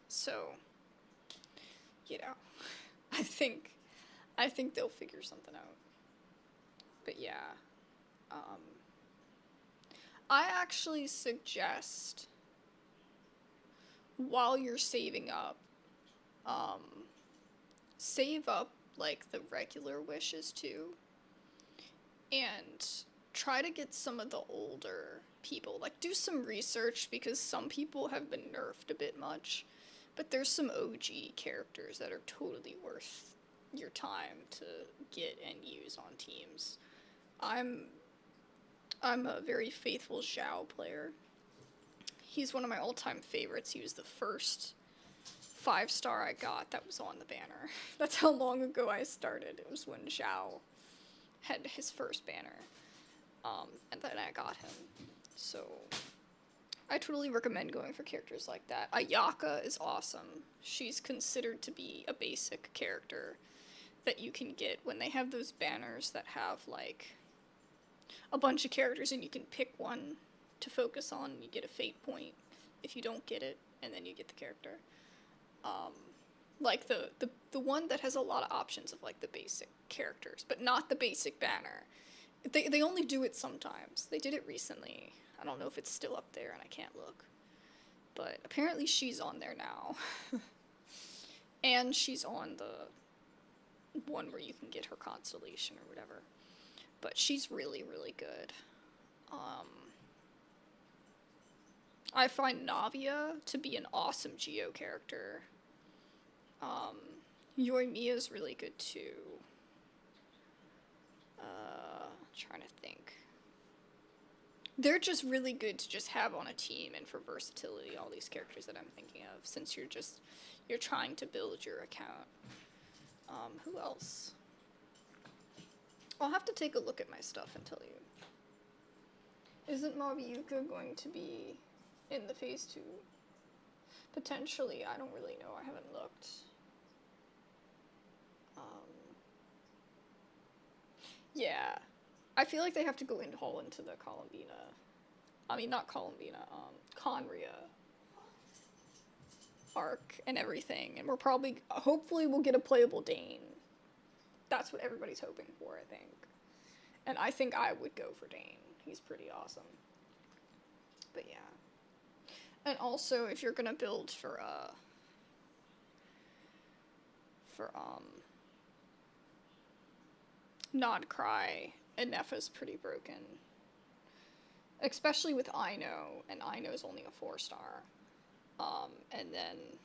So, you know, I think they'll figure something out. But yeah, I actually suggest, while you're saving up, save up, like, the regular wishes too, and try to get some of the older people, like, do some research, because some people have been nerfed a bit much, but there's some OG characters that are totally worth your time to get and use on teams. I'm a very faithful Zhao player. He's one of my all-time favorites. He was the first 5-star I got that was on the banner. That's how long ago I started. It was when Zhao had his first banner. And then I got him. So I totally recommend going for characters like that. Ayaka is awesome. She's considered to be a basic character that you can get when they have those banners that have, like, a bunch of characters and you can pick one to focus on. You get a fate point if you don't get it, and then you get the character. Like the one that has a lot of options of, like, the basic characters, but not the basic banner. They only do it sometimes. They did it recently. I don't know if it's still up there and I can't look. But apparently she's on there now. And she's on the one where you can get her constellation or whatever. But she's really, really good. I find Navia to be an awesome Geo character. Yoimiya's really good too. Trying to think. They're just really good to just have on a team and for versatility, all these characters that I'm thinking of, since you're trying to build your account. Who else? I'll have to take a look at my stuff and tell you. Isn't Mabiuka going to be in the Phase 2? Potentially, I don't really know, I haven't looked. Yeah. I feel like they have to go in haul into the Columbina. I mean, not Columbina, Conria arc and everything. And we're probably, hopefully we'll get a playable Dane. That's what everybody's hoping for, I think. And I think I would go for Dane. He's pretty awesome. But yeah. And also, if you're gonna build for nod-krai, Enefa's pretty broken. Especially with Aino, and Aino's only a 4-star. And then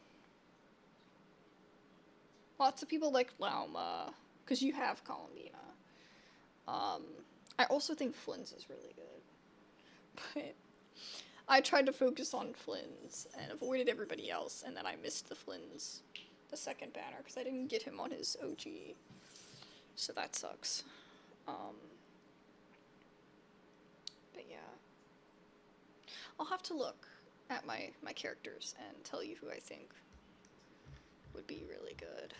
lots of people like Lauma, because you have Columbina. I also think Flynn's is really good. But I tried to focus on Flynn's and avoided everybody else, and then I missed the Flynn's, the second banner, because I didn't get him on his OG. So that sucks. But yeah. I'll have to look at my characters and tell you who I think would be really good.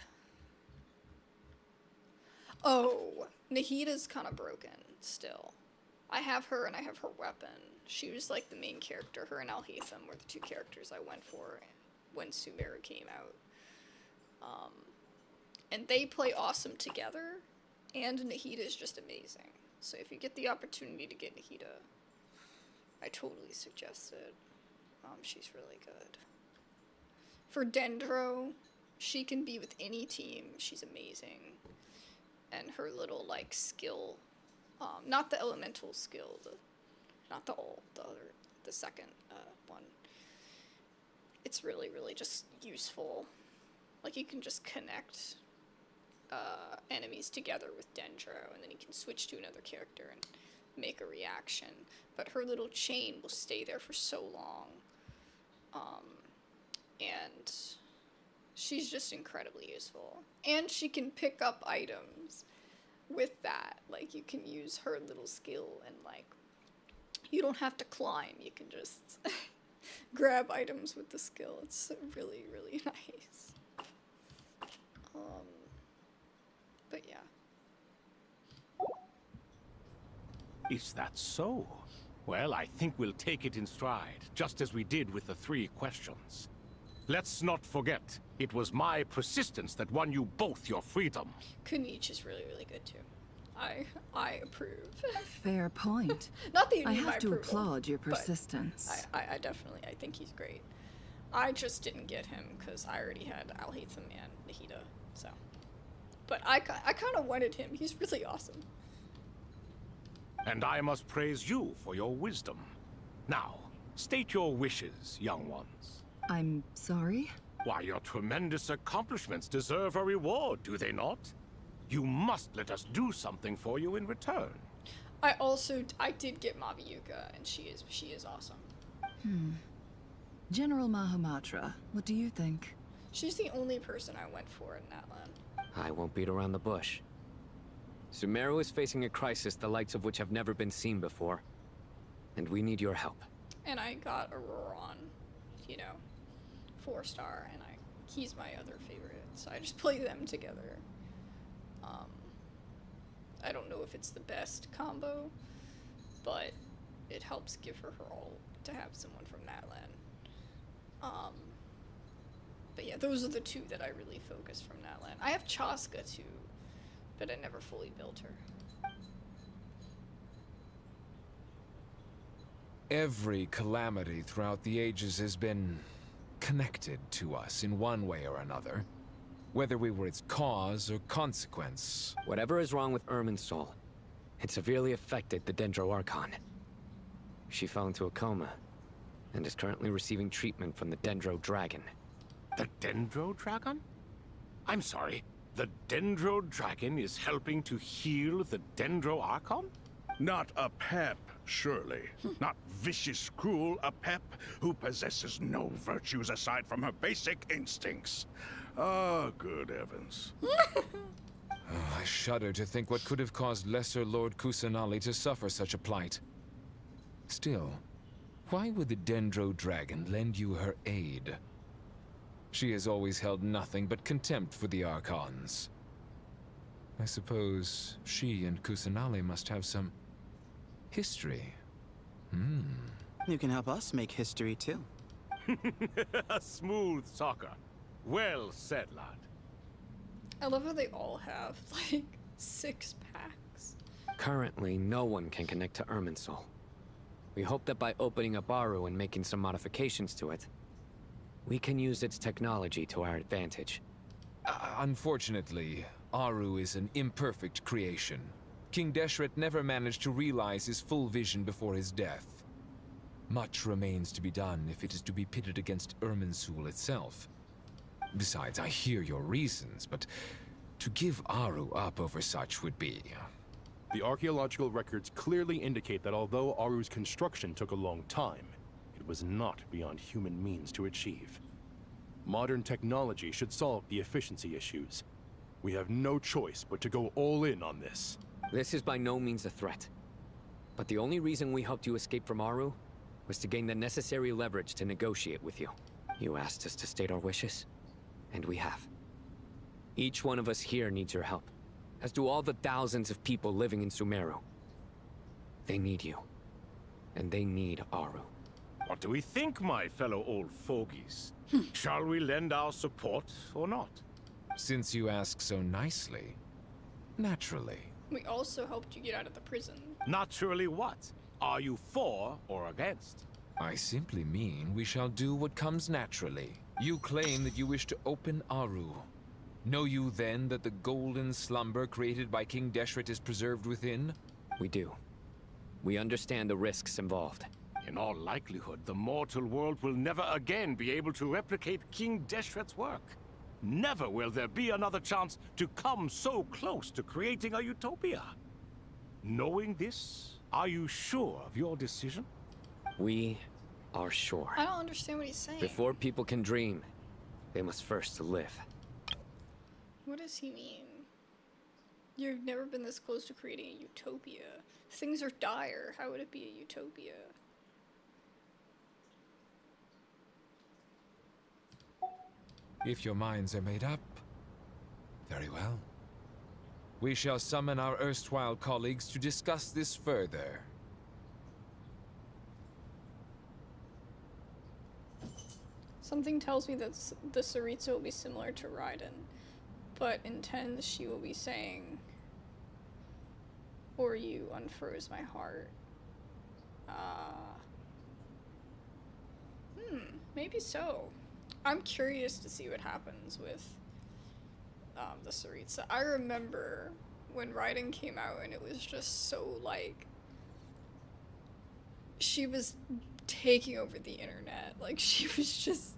Oh, Nahida's kind of broken still. I have her and I have her weapon. She was like the main character. Her and Alhaitham were the two characters I went for when Sumeru came out. And they play awesome together, and Nahida is just amazing. So if you get the opportunity to get Nahida, I totally suggest it. She's really good. For Dendro, she can be with any team. She's amazing. And her little, like, skill, not the elemental skill, not the ult, the other, the second one. It's really, really just useful. Like, you can just connect enemies together with Dendro, and then you can switch to another character and make a reaction. But her little chain will stay there for so long. And she's just incredibly useful. And she can pick up items with that. Like, you can use her little skill and, like, you don't have to climb. You can just grab items with the skill. It's really, really nice. But yeah. Is that so? Well, I think we'll take it in stride, just as we did with the 3 questions. Let's not forget, it was my persistence that won you both your freedom. Kunich is really, really good too. I approve. Fair point. Not that you I need my have to approval, applaud your but persistence. I definitely, I think he's great. I just didn't get him because I already had Alhaitham and Nahida, so. But I kind of wanted him. He's really awesome. And I must praise you for your wisdom. Now, state your wishes, young ones. I'm sorry? Why, your tremendous accomplishments deserve a reward, do they not? You must let us do something for you in return. I did get Maviyuka, and she is awesome. General Mahamatra, what do you think? She's the only person I went for in that land. I won't beat around the bush. Sumeru is facing a crisis the likes of which have never been seen before. And we need your help. And I got Auroron, 4-star, and he's my other favorite, so I just play them together. I don't know if it's the best combo, but it helps give her all to have someone from that land. But yeah, those are the 2 that I really focus from that land. I have Chaska too, but I never fully built her. Every calamity throughout the ages has been connected to us in one way or another. Whether we were its cause or consequence. Whatever is wrong with Irminsul, it severely affected the Dendro Archon. She fell into a coma, and is currently receiving treatment from the Dendro Dragon. The Dendro Dragon? I'm sorry, the Dendro Dragon is helping to heal the Dendro Archon? Not a pep, surely. Not vicious, cruel, a pep who possesses no virtues aside from her basic instincts. Ah, good heavens. I shudder to think what could have caused Lesser Lord Kusanali to suffer such a plight. Still, why would the Dendro Dragon lend you her aid? She has always held nothing but contempt for the Archons. I suppose she and Kusanali must have some history. You can help us make history too. A smooth talker. Well said, lad. I love how they all have, 6 packs. Currently, no one can connect to Irminsul. We hope that by opening up Aru and making some modifications to it, we can use its technology to our advantage. Unfortunately, Aru is an imperfect creation. King Deshret never managed to realize his full vision before his death. Much remains to be done if it is to be pitted against Irminsul itself. Besides, I hear your reasons, but to give Aru up over such would be... The archaeological records clearly indicate that although Aru's construction took a long time, it was not beyond human means to achieve. Modern technology should solve the efficiency issues. We have no choice but to go all in on this. This is by no means a threat. But the only reason we helped you escape from Aru was to gain the necessary leverage to negotiate with you. You asked us to state our wishes, and we have. Each one of us here needs your help, as do all the thousands of people living in Sumeru. They need you, and they need Aru. What do we think, my fellow old fogies? Shall we lend our support or not? Since you ask so nicely, naturally. We also helped you get out of the prison. Naturally what? Are you for or against? I simply mean we shall do what comes naturally. You claim that you wish to open Aru. Know you then that the golden slumber created by King Deshret is preserved within? We do. We understand the risks involved. In all likelihood, the mortal world will never again be able to replicate King Deshret's work. Never will there be another chance to come so close to creating a utopia. Knowing this, are you sure of your decision? We are sure. I don't understand what he's saying. Before people can dream, they must first live. What does he mean? You've never been this close to creating a utopia. Things are dire. How would it be a utopia? If your minds are made up, very well. We shall summon our erstwhile colleagues to discuss this further. Something tells me that the Tsaritsa will be similar to Raiden, but in 10 she will be saying, "Or you unfroze my heart." Maybe so. I'm curious to see what happens with the Tsaritsa. I remember when Raiden came out and it was just so like, she was taking over the internet. Like, she was just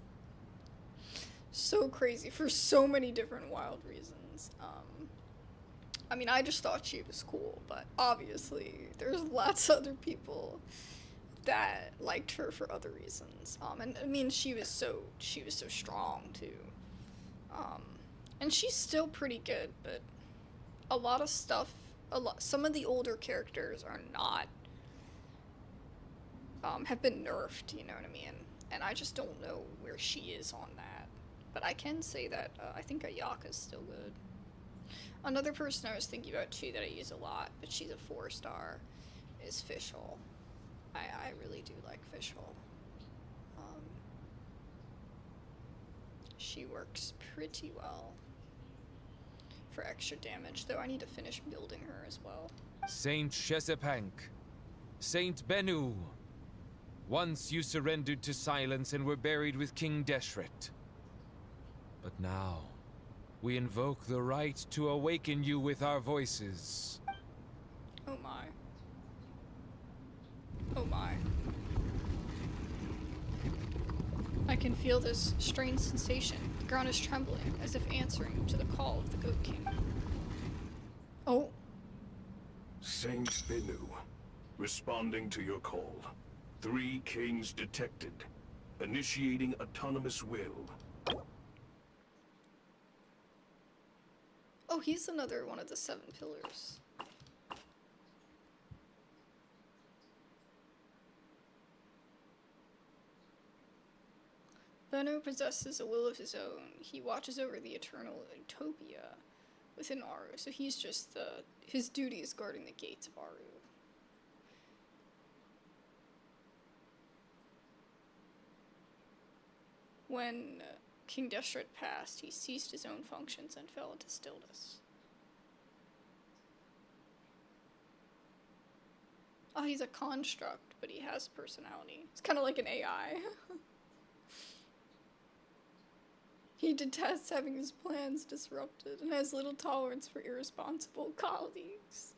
so crazy for so many different wild reasons. I mean, I just thought she was cool, but obviously there's lots of other people that liked her for other reasons. And I mean, she was so strong too. And she's still pretty good, but a lot of stuff, some of the older characters are not, have been nerfed, you know what I mean? And I just don't know where she is on that. But I can say that I think Ayaka's still good. Another person I was thinking about too that I use a lot, but she's a 4-star, is Fischl. I really do like Fischl. She works pretty well for extra damage, though I need to finish building her as well. Saint Shezepank, Saint Bennu, once you surrendered to silence and were buried with King Deshret. But now, we invoke the right to awaken you with our voices. Oh my. Oh my. I can feel this strange sensation. The ground is trembling, as if answering to the call of the Goat King. Oh. Saint Bennu, responding to your call. 3 kings detected. Initiating autonomous will. Oh, he's another one of the 7 pillars. Bennu possesses a will of his own. He watches over the eternal utopia within Aru, so he's just his duty is guarding the gates of Aru. When King Deshret passed, he ceased his own functions and fell into stillness. Oh, he's a construct, but he has personality. It's kind of like an AI. He detests having his plans disrupted and has little tolerance for irresponsible colleagues.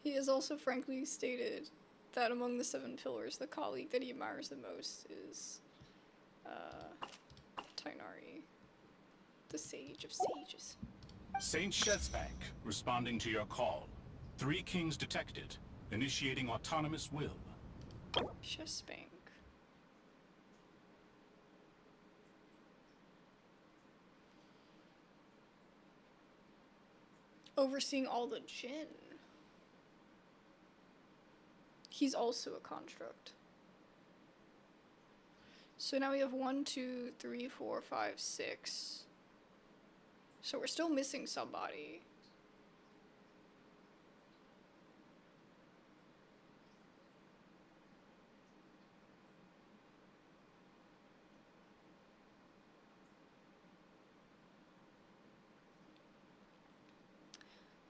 He has also frankly stated that among the 7 pillars, the colleague that he admires the most is Tainari, the sage of sages. Saint Shezepank, responding to your call. 3 kings detected. Initiating autonomous will. Shezepank. Overseeing all the Jinn. He's also a construct. So now we have 1, 2, 3, 4, 5, 6. So we're still missing somebody.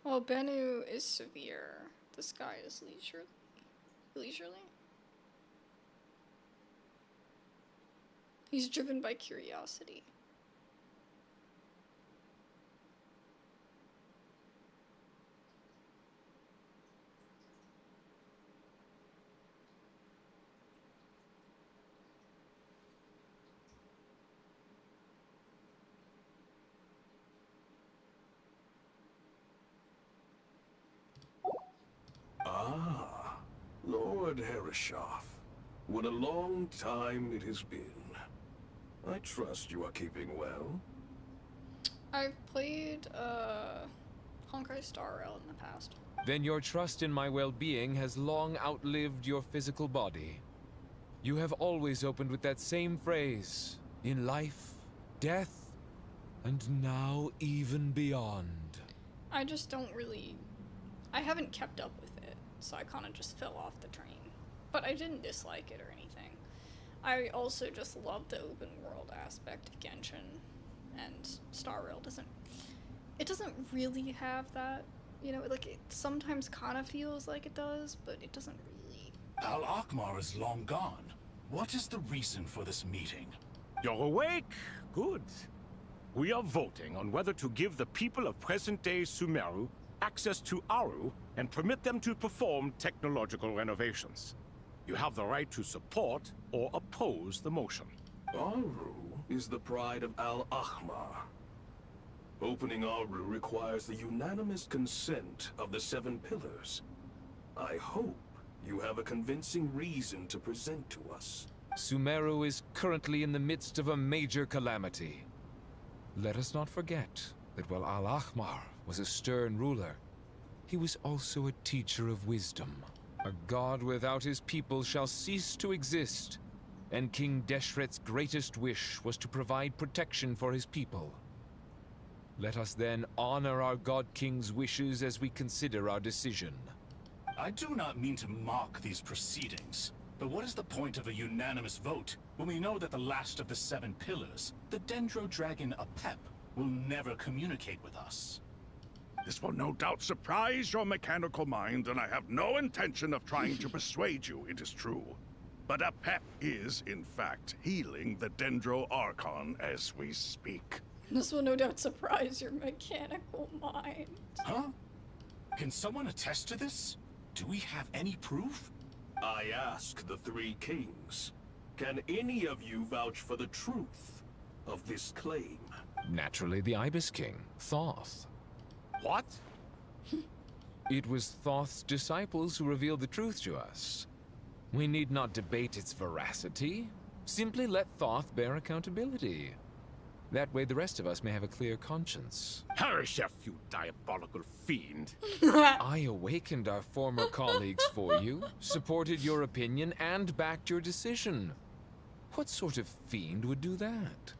Well, Bennu is severe. This guy is leisurely. He's driven by curiosity. Lord Herreshoff, what a long time it has been. I trust you are keeping well. I've played Honkai Star Rail in the past. Then your trust in my well-being has long outlived your physical body. You have always opened with that same phrase, in life, death, and now even beyond. I just don't really... I haven't kept up with it, so I kind of just fell off the train. But I didn't dislike it or anything. I also just love the open world aspect of Genshin, and Star Rail doesn't... It doesn't really have that, you know, like, it sometimes kind of feels like it does, but it doesn't really. Al-Akhmar is long gone. What is the reason for this meeting? You're awake? Good. We are voting on whether to give the people of present-day Sumeru access to Aru and permit them to perform technological renovations. You have the right to support or oppose the motion. Aru is the pride of Al-Akhmar. Opening Aru requires the unanimous consent of the 7 pillars. I hope you have a convincing reason to present to us. Sumeru is currently in the midst of a major calamity. Let us not forget that while Al-Akhmar was a stern ruler, he was also a teacher of wisdom. A god without his people shall cease to exist, and King Deshret's greatest wish was to provide protection for his people. Let us then honor our God King's wishes as we consider our decision. I do not mean to mock these proceedings, but what is the point of a unanimous vote when we know that the last of the 7 pillars, the Dendro Dragon Apep, will never communicate with us? This will no doubt surprise your mechanical mind, and I have no intention of trying to persuade you it is true. But Apep is, in fact, healing the Dendro Archon as we speak. This will no doubt surprise your mechanical mind. Huh? Can someone attest to this? Do we have any proof? I ask the 3 kings. Can any of you vouch for the truth of this claim? Naturally, the Ibis King, Thoth. What? It was Thoth's disciples who revealed the truth to us. We need not debate its veracity. Simply let Thoth bear accountability. That way the rest of us may have a clear conscience. Herreshoff, you diabolical fiend. I awakened our former colleagues for you, supported your opinion, and backed your decision. What sort of fiend would do that?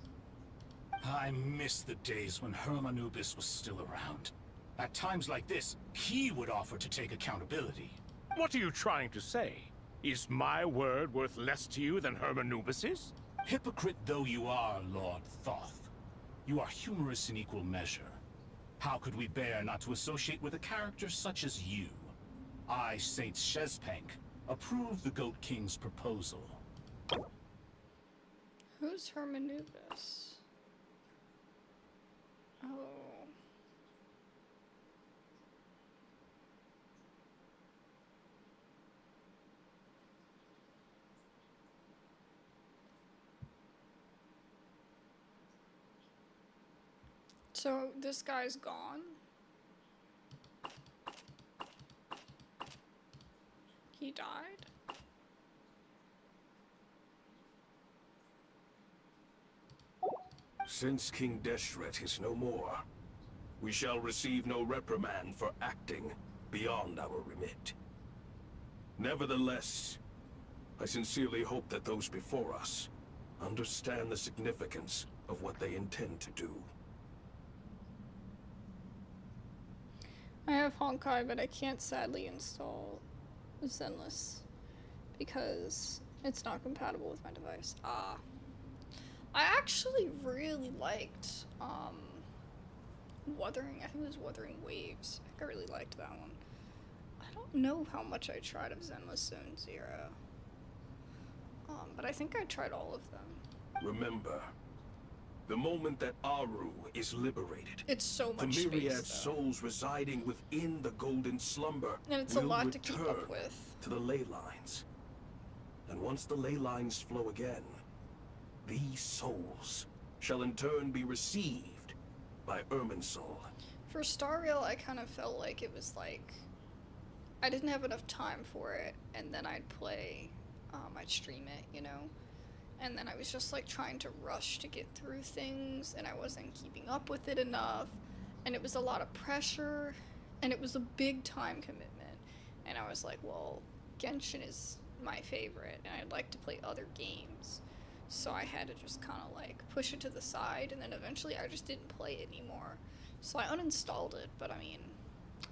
I miss the days when Hermanubis was still around. At times like this, he would offer to take accountability. What are you trying to say? Is my word worth less to you than Hermanubis's? Hypocrite though you are, Lord Thoth, you are humorous in equal measure. How could we bear not to associate with a character such as you? I, Saint Shezpank, approve the Goat King's proposal. Who's Hermanubis? Oh. So this guy's gone? He died? Since King Deshret is no more, we shall receive no reprimand for acting beyond our remit. Nevertheless, I sincerely hope that those before us understand the significance of what they intend to do. I have Honkai, but I can't sadly install Zenless because it's not compatible with my device. Ah. I actually really liked Wuthering. I think it was Wuthering Waves. I think I really liked that one. I don't know how much I tried of Zenless Zone Zero. But I think I tried all of them. Remember, the moment that Aru is liberated, it's so much the myriad space, souls residing within the golden slumber and it's will a lot to keep up return with. to the ley lines. And once the ley lines flow again, these souls shall in turn be received by Irminsul. For Star Rail, I kind of felt like it was like I didn't have enough time for it, and then I'd play, I'd stream it, you know? And then I was just like trying to rush to get through things, and I wasn't keeping up with it enough, and it was a lot of pressure, and it was a big time commitment. And I was like, well, Genshin is my favorite, and I'd like to play other games. So I had to just kind of like push it to the side, and then eventually I just didn't play it anymore. So I uninstalled it, but I mean,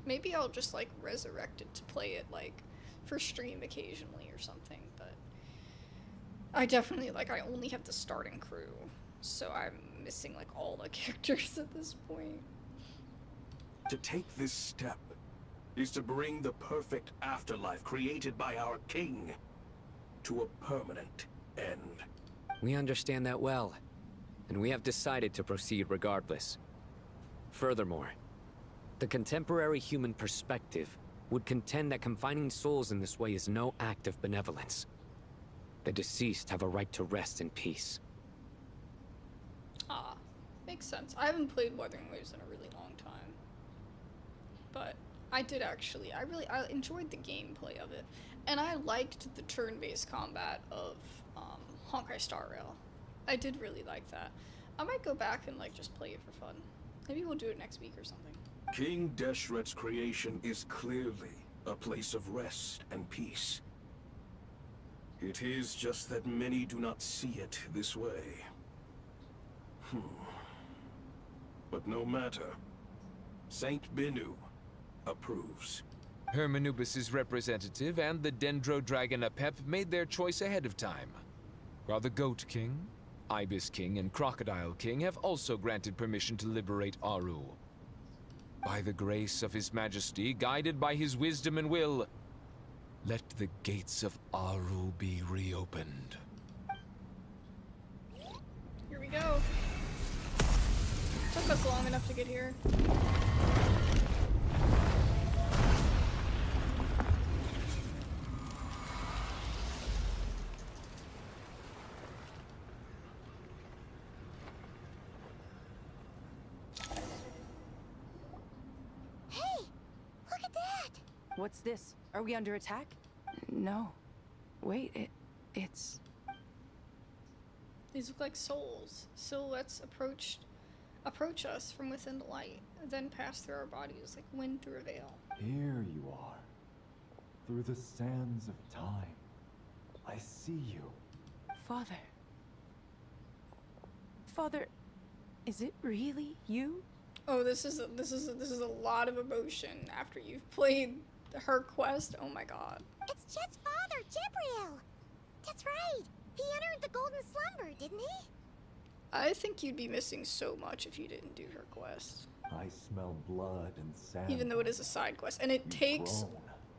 maybe I'll just like resurrect it to play it like for stream occasionally or something, but I definitely like, I only have the starting crew, so I'm missing like all the characters at this point. To take this step is to bring the perfect afterlife created by our king to a permanent end. We understand that well, and we have decided to proceed regardless. Furthermore, the contemporary human perspective would contend that confining souls in this way is no act of benevolence. The deceased have a right to rest in peace. Ah, makes sense. I haven't played Wuthering Waves in a really long time. But I did actually, I enjoyed the gameplay of it. And I liked the turn-based combat of Honkai Star Rail. I did really like that. I might go back and like just play it for fun. Maybe we'll do it next week or something. King Deshret's creation is clearly a place of rest and peace. It is just that many do not see it this way. But no matter. Saint Binu approves. Hermanubis' representative and the Dendro Dragon Apep made their choice ahead of time, while the Goat King, Ibis King, and Crocodile King have also granted permission to liberate Aru. By the grace of His Majesty, guided by his wisdom and will, let the gates of Aru be reopened. Here we go. Took us long enough to get here. What's this? Are we under attack? No. Wait, it's... These look like souls. Silhouettes approach us from within the light, then pass through our bodies like wind through a veil. Here you are. Through the sands of time. I see you. Father. Father, is it really you? Oh, this is a lot of emotion after you've played her quest. Oh my god. It's Jet's father, Jibriel. That's right. He entered the golden slumber, didn't he? I think you'd be missing so much if you didn't do her quest. I smell blood and sand. Even though it is a side quest, and it takes.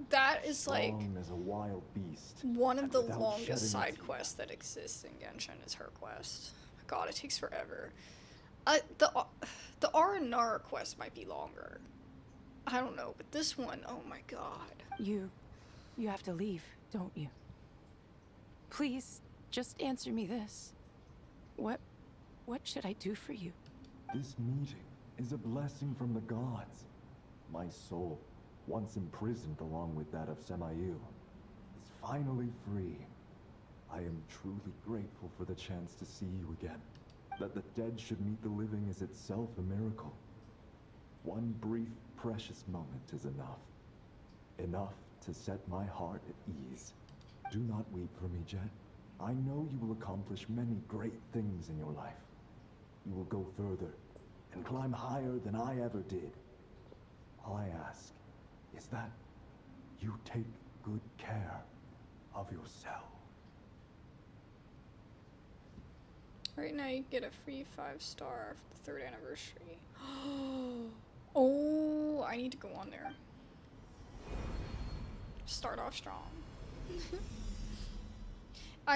That is like as a wild beast. One of the longest side quests that exists in Genshin is her quest. God, it takes forever. The R&R quest might be longer. I don't know, but this one, oh my god. You have to leave, don't you? Please, just answer me this. What should I do for you? This meeting is a blessing from the gods. My soul, once imprisoned along with that of Semayu, is finally free. I am truly grateful for the chance to see you again. That the dead should meet the living is itself a miracle. One brief, precious moment is enough. Enough to set my heart at ease. Do not weep for me, Jet. I know you will accomplish many great things in your life. You will go further and climb higher than I ever did. All I ask is that you take good care of yourself. Right now you get a free 5-star for the 3rd anniversary. Oh, I need to go on there. Start off strong.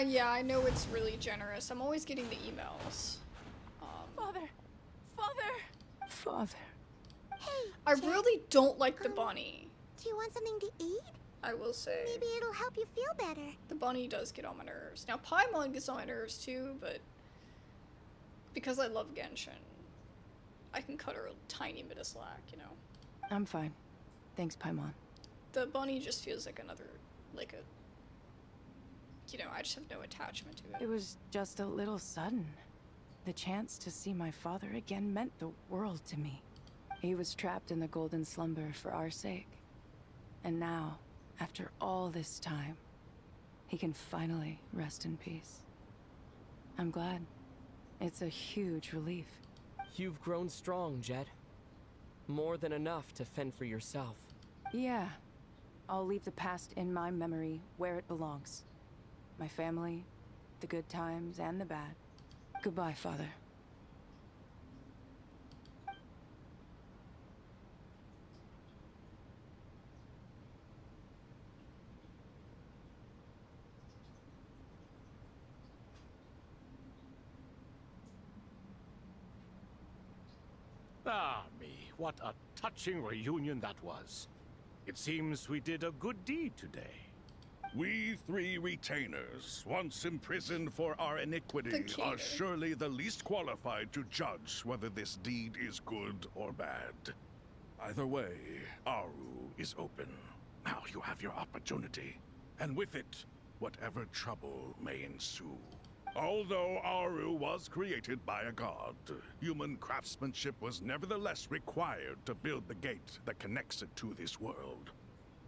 Yeah, I know it's really generous. I'm always getting the emails. Father. Hey, I really don't like the bunny. Do you want something to eat? I will say. Maybe it'll help you feel better. The bunny does get on my nerves. Now, Paimon gets on my nerves too, but because I love Genshin, I can cut her a tiny bit of slack, you know? I'm fine. Thanks, Paimon. The bunny just feels like another, like a, you know, I just have no attachment to it. It was just a little sudden. The chance to see my father again meant the world to me. He was trapped in the golden slumber for our sake. And now, after all this time, he can finally rest in peace. I'm glad. It's a huge relief. You've grown strong, Jet. More than enough to fend for yourself. Yeah. I'll leave the past in my memory where it belongs. My family, the good times and the bad. Goodbye, Father. Ah, me, what a touching reunion that was. It seems we did a good deed today. We three retainers, once imprisoned for our iniquity, are surely the least qualified to judge whether this deed is good or bad. Either way, Aru is open. Now you have your opportunity, and with it, whatever trouble may ensue. Although Aru was created by a god, human craftsmanship was nevertheless required to build the gate that connects it to this world.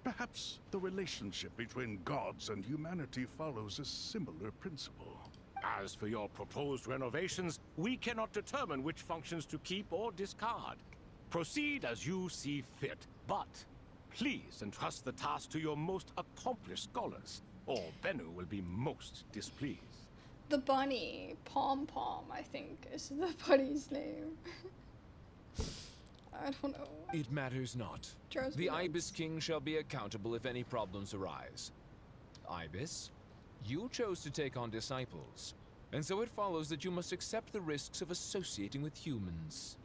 Perhaps the relationship between gods and humanity follows a similar principle. As for your proposed renovations, we cannot determine which functions to keep or discard. Proceed as you see fit, but please entrust the task to your most accomplished scholars, or Bennu will be most displeased. The bunny, Pom Pom, I think, is the bunny's name. I don't know. It matters not. The Ibis King shall be accountable if any problems arise. Ibis, you chose to take on disciples, and so it follows that you must accept the risks of associating with humans.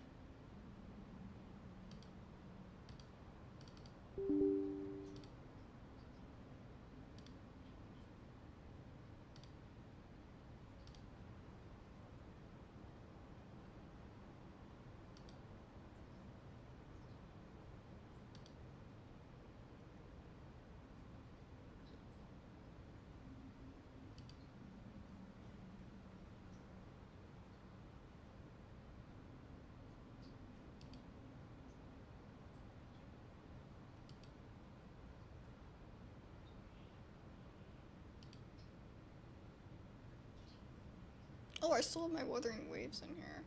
Oh, I still have my Wuthering Waves in here.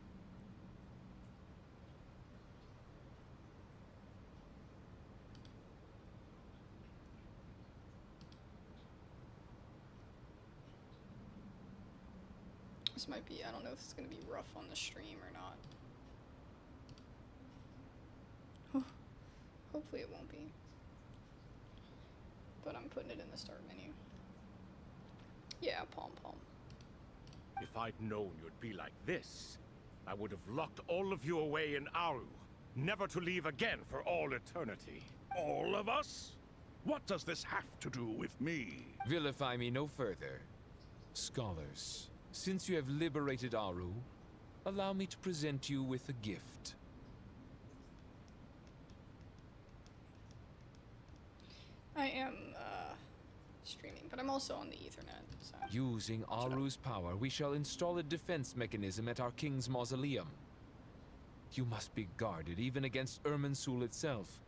This might be, I don't know if it's gonna be rough on the stream or not. Hopefully it won't be. But I'm putting it in the start menu. Yeah, Pom Pom. If I'd known you'd be like this, I would have locked all of you away in Aru, never to leave again for all eternity. All of us? What does this have to do with me? Vilify me no further. Scholars, since you have liberated Aru, allow me to present you with a gift. I am, streaming, but I'm also on the Ethernet, so... Using Aru's power, we shall install a defense mechanism at our king's mausoleum. You must be guarded even against Irminsul itself.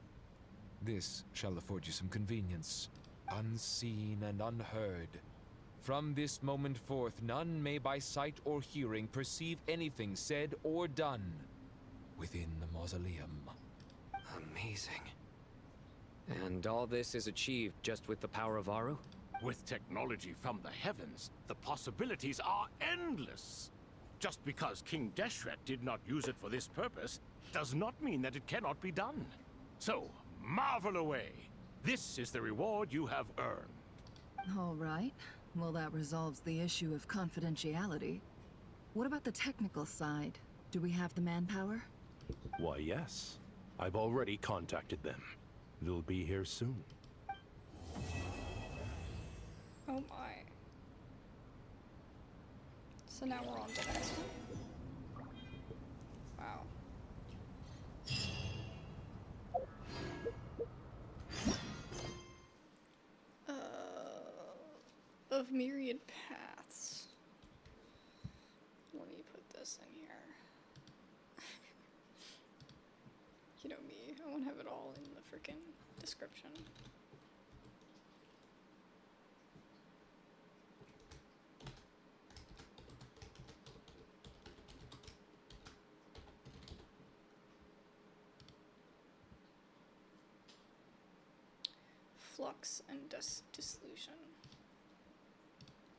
This shall afford you some convenience. Unseen and unheard. From this moment forth, none may by sight or hearing perceive anything said or done within the mausoleum. Amazing. And all this is achieved just with the power of Aru? With technology from the heavens, the possibilities are endless. Just because King Deshret did not use it for this purpose, does not mean that it cannot be done. So, marvel away. This is the reward you have earned. All right. Well, that resolves the issue of confidentiality. What about the technical side? Do we have the manpower? Why, yes. I've already contacted them. They'll be here soon. Oh my. So now we're on to the next one. Wow. of myriad paths. Let me put this in here. You know me, I want to have it all in the freaking description. Flux and Dissolution.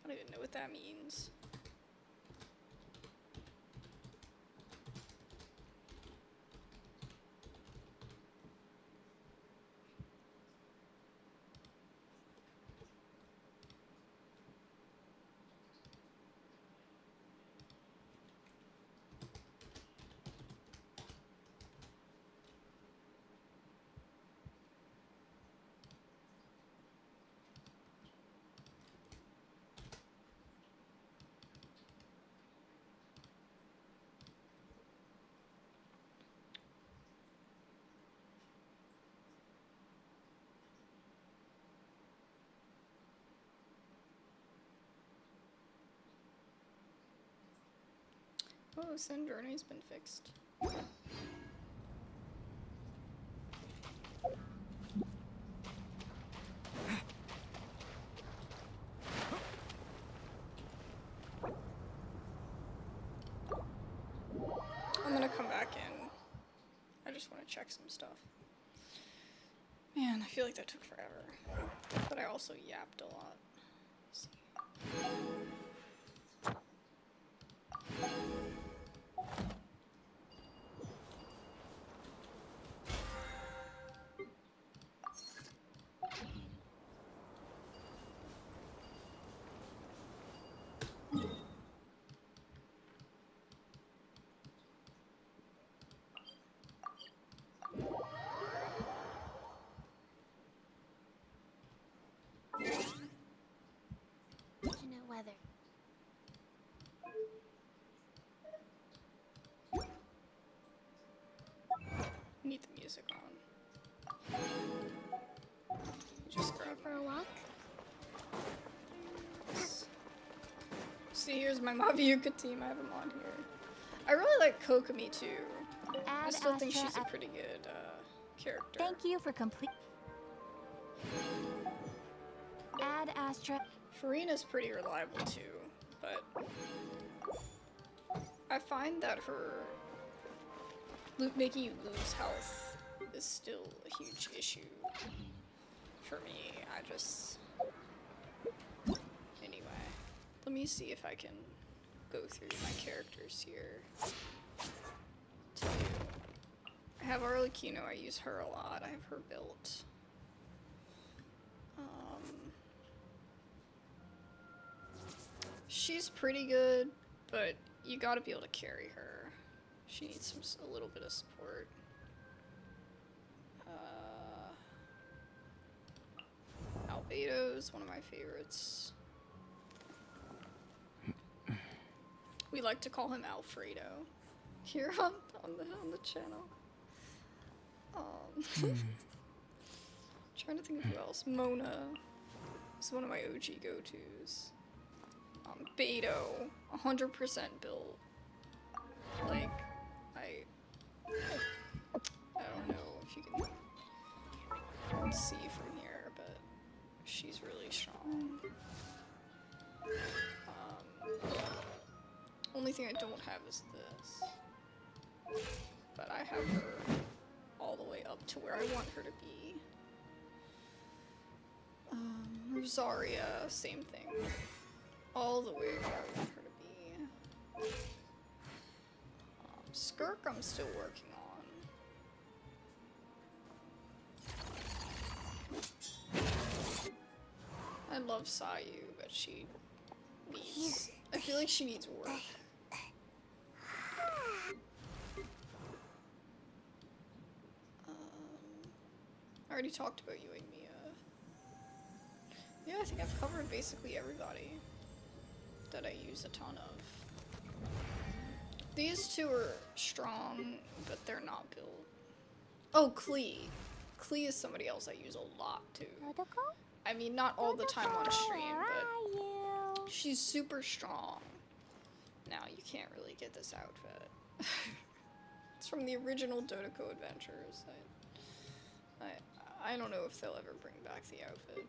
I don't even know what that means. Oh, Send Journey's been fixed. I'm gonna come back in. I just want to check some stuff. Man, I feel like that took forever. But I also yapped a lot. Let's see. Weather. Need the music on. Just grab for a walk. See, here's my Maviuka team. I have them on here. I really like Kokomi too. I still think she's a pretty good character. Thank you for complete. Add Astra. Farina's pretty reliable too, but I find that her making you lose health is still a huge issue for me. Anyway, let me see if I can go through my characters here. Tell you, I have Arlecchino, I use her a lot, I have her built. She's pretty good, but you gotta be able to carry her. She needs a little bit of support. Albedo's one of my favorites. We like to call him Alfredo here on the channel. Trying to think of who else. Mona is one of my OG go-tos. Beto, 100% built. Like, I don't know if you can see from here, but she's really strong. Only thing I don't have is this. But I have her all the way up to where I want her to be. Rosaria, same thing. All the way where I want her to be. Skirk I'm still working on. I love Sayu, but she needs... I feel like she needs work. I already talked about you and Mia. Yeah, I think I've covered basically everybody that I use a ton of. These two are strong, but they're not built. Oh, Klee. Klee is somebody else I use a lot too. I mean, not all the time on stream, but She's super strong. Now, you can't really get this outfit. It's from the original Dotoko Adventures. I don't know if they'll ever bring back the outfit.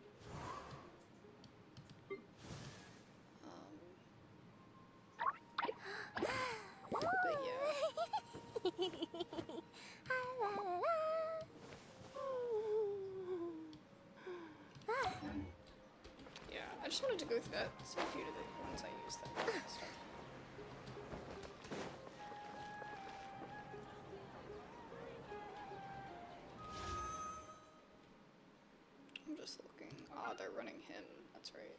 But yeah. Yeah, I just wanted to go through that, see a few of the ones I used that stuff. I'm just looking. Ah, they're running him. That's right.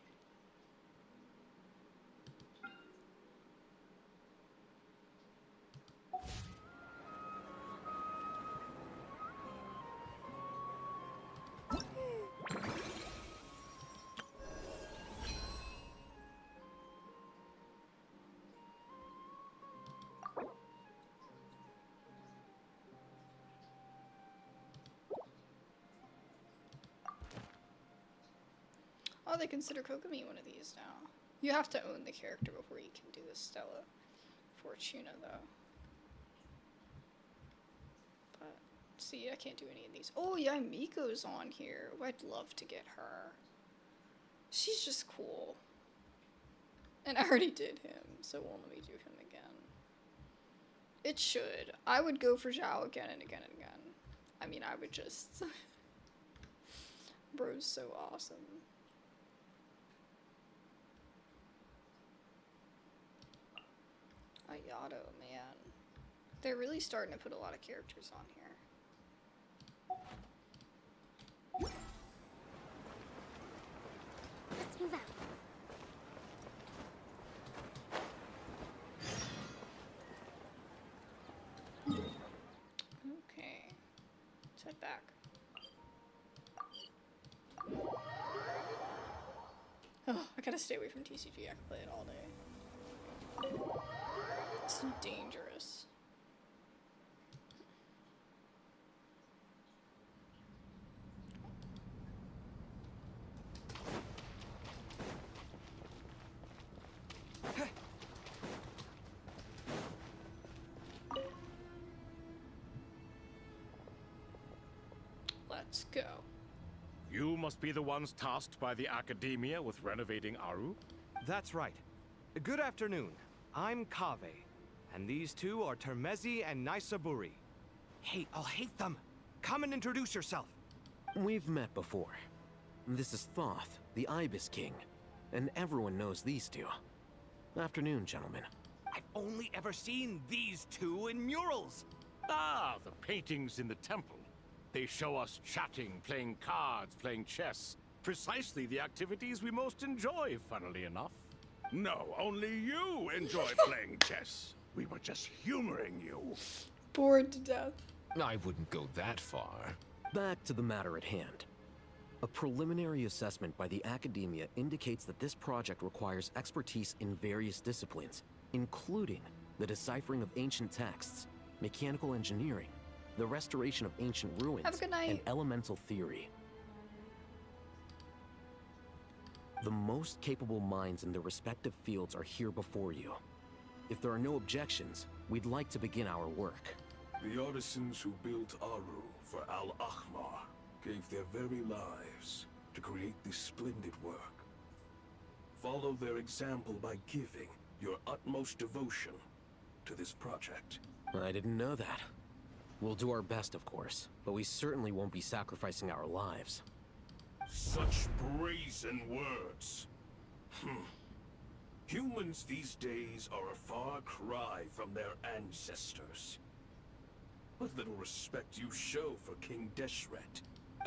Oh, they consider Kokomi one of these now. You have to own the character before you can do the Stella Fortuna, though. But, see, I can't do any of these. Oh, yeah, Miko's on here. Oh, I'd love to get her. She's just cool. And I already did him, so won't let me do him again. It should. I would go for Zhao again and again and again. I mean, I would just... Bro's so awesome. Ayato, man. They're really starting to put a lot of characters on here. Let's move out. Okay. Let's head back. Oh, I gotta stay away from TCG. I can play it all day. It's dangerous. Let's go. You must be the ones tasked by the Academia with renovating Aru? That's right. Good afternoon. I'm Kaveh, and these two are Termezi and Naisaburi. Hey, I'll hate them. Come and introduce yourself. We've met before. This is Thoth, the Ibis King, and everyone knows these two. Afternoon, gentlemen. I've only ever seen these two in murals. Ah, the paintings in the temple. They show us chatting, playing cards, playing chess. Precisely the activities we most enjoy, funnily enough. No, only you enjoy playing chess. We were just humoring you. Bored to death. I wouldn't go that far. Back to the matter at hand. A preliminary assessment by the Academia indicates that this project requires expertise in various disciplines, including the deciphering of ancient texts, mechanical engineering, the restoration of ancient ruins, Have a good night. and elemental theory. The most capable minds in their respective fields are here before you. If there are no objections, we'd like to begin our work. The artisans who built Aru for Al-Ahmar gave their very lives to create this splendid work. Follow their example by giving your utmost devotion to this project. I didn't know that. We'll do our best, of course, but we certainly won't be sacrificing our lives. Such brazen words. Humans these days are a far cry from their ancestors. What little respect you show for King Deshret.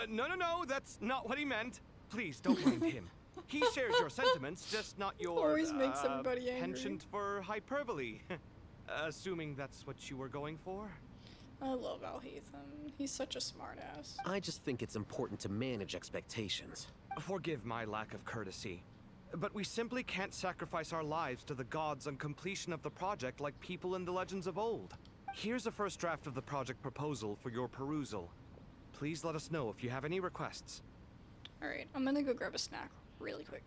No, that's not what he meant. Please, don't mind him. He shares your sentiments, just not your Always makes everybody angry. penchant for hyperbole. Assuming that's what you were going for? I love Alhaitham. He's such a smartass. I just think it's important to manage expectations. Forgive my lack of courtesy, but we simply can't sacrifice our lives to the gods on completion of the project like people in the legends of old. Here's a first draft of the project proposal for your perusal. Please let us know if you have any requests. Alright, I'm gonna go grab a snack really quick.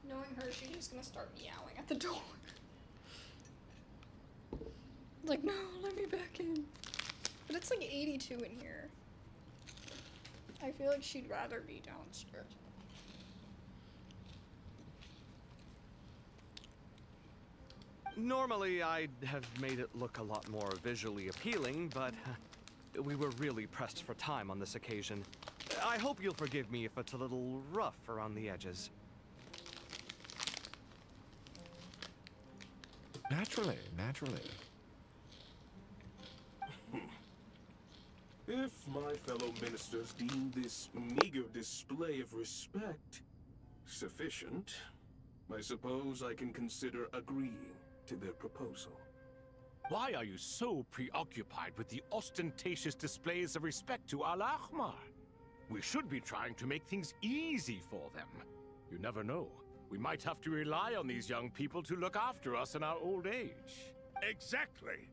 Knowing her, she's just gonna start meowing at the door. Like, no, let me back in. But it's like 82 in here. I feel like she'd rather be downstairs. Normally, I'd have made it look a lot more visually appealing, but we were really pressed for time on this occasion. I hope you'll forgive me if it's a little rough around the edges. Naturally, naturally. If my fellow ministers deem this meager display of respect sufficient, I suppose I can consider agreeing to their proposal. Why are you so preoccupied with the ostentatious displays of respect to Al-Ahmar? We should be trying to make things easy for them. You never know. We might have to rely on these young people to look after us in our old age. Exactly.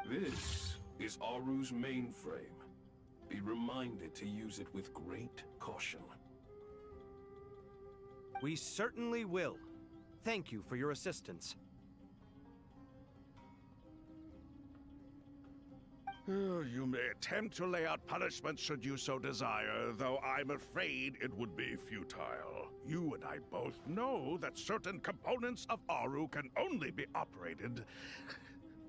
This is Aru's mainframe. Be reminded to use it with great caution. We certainly will. Thank you for your assistance. You may attempt to lay out punishment should you so desire, though I'm afraid it would be futile. You and I both know that certain components of Aru can only be operated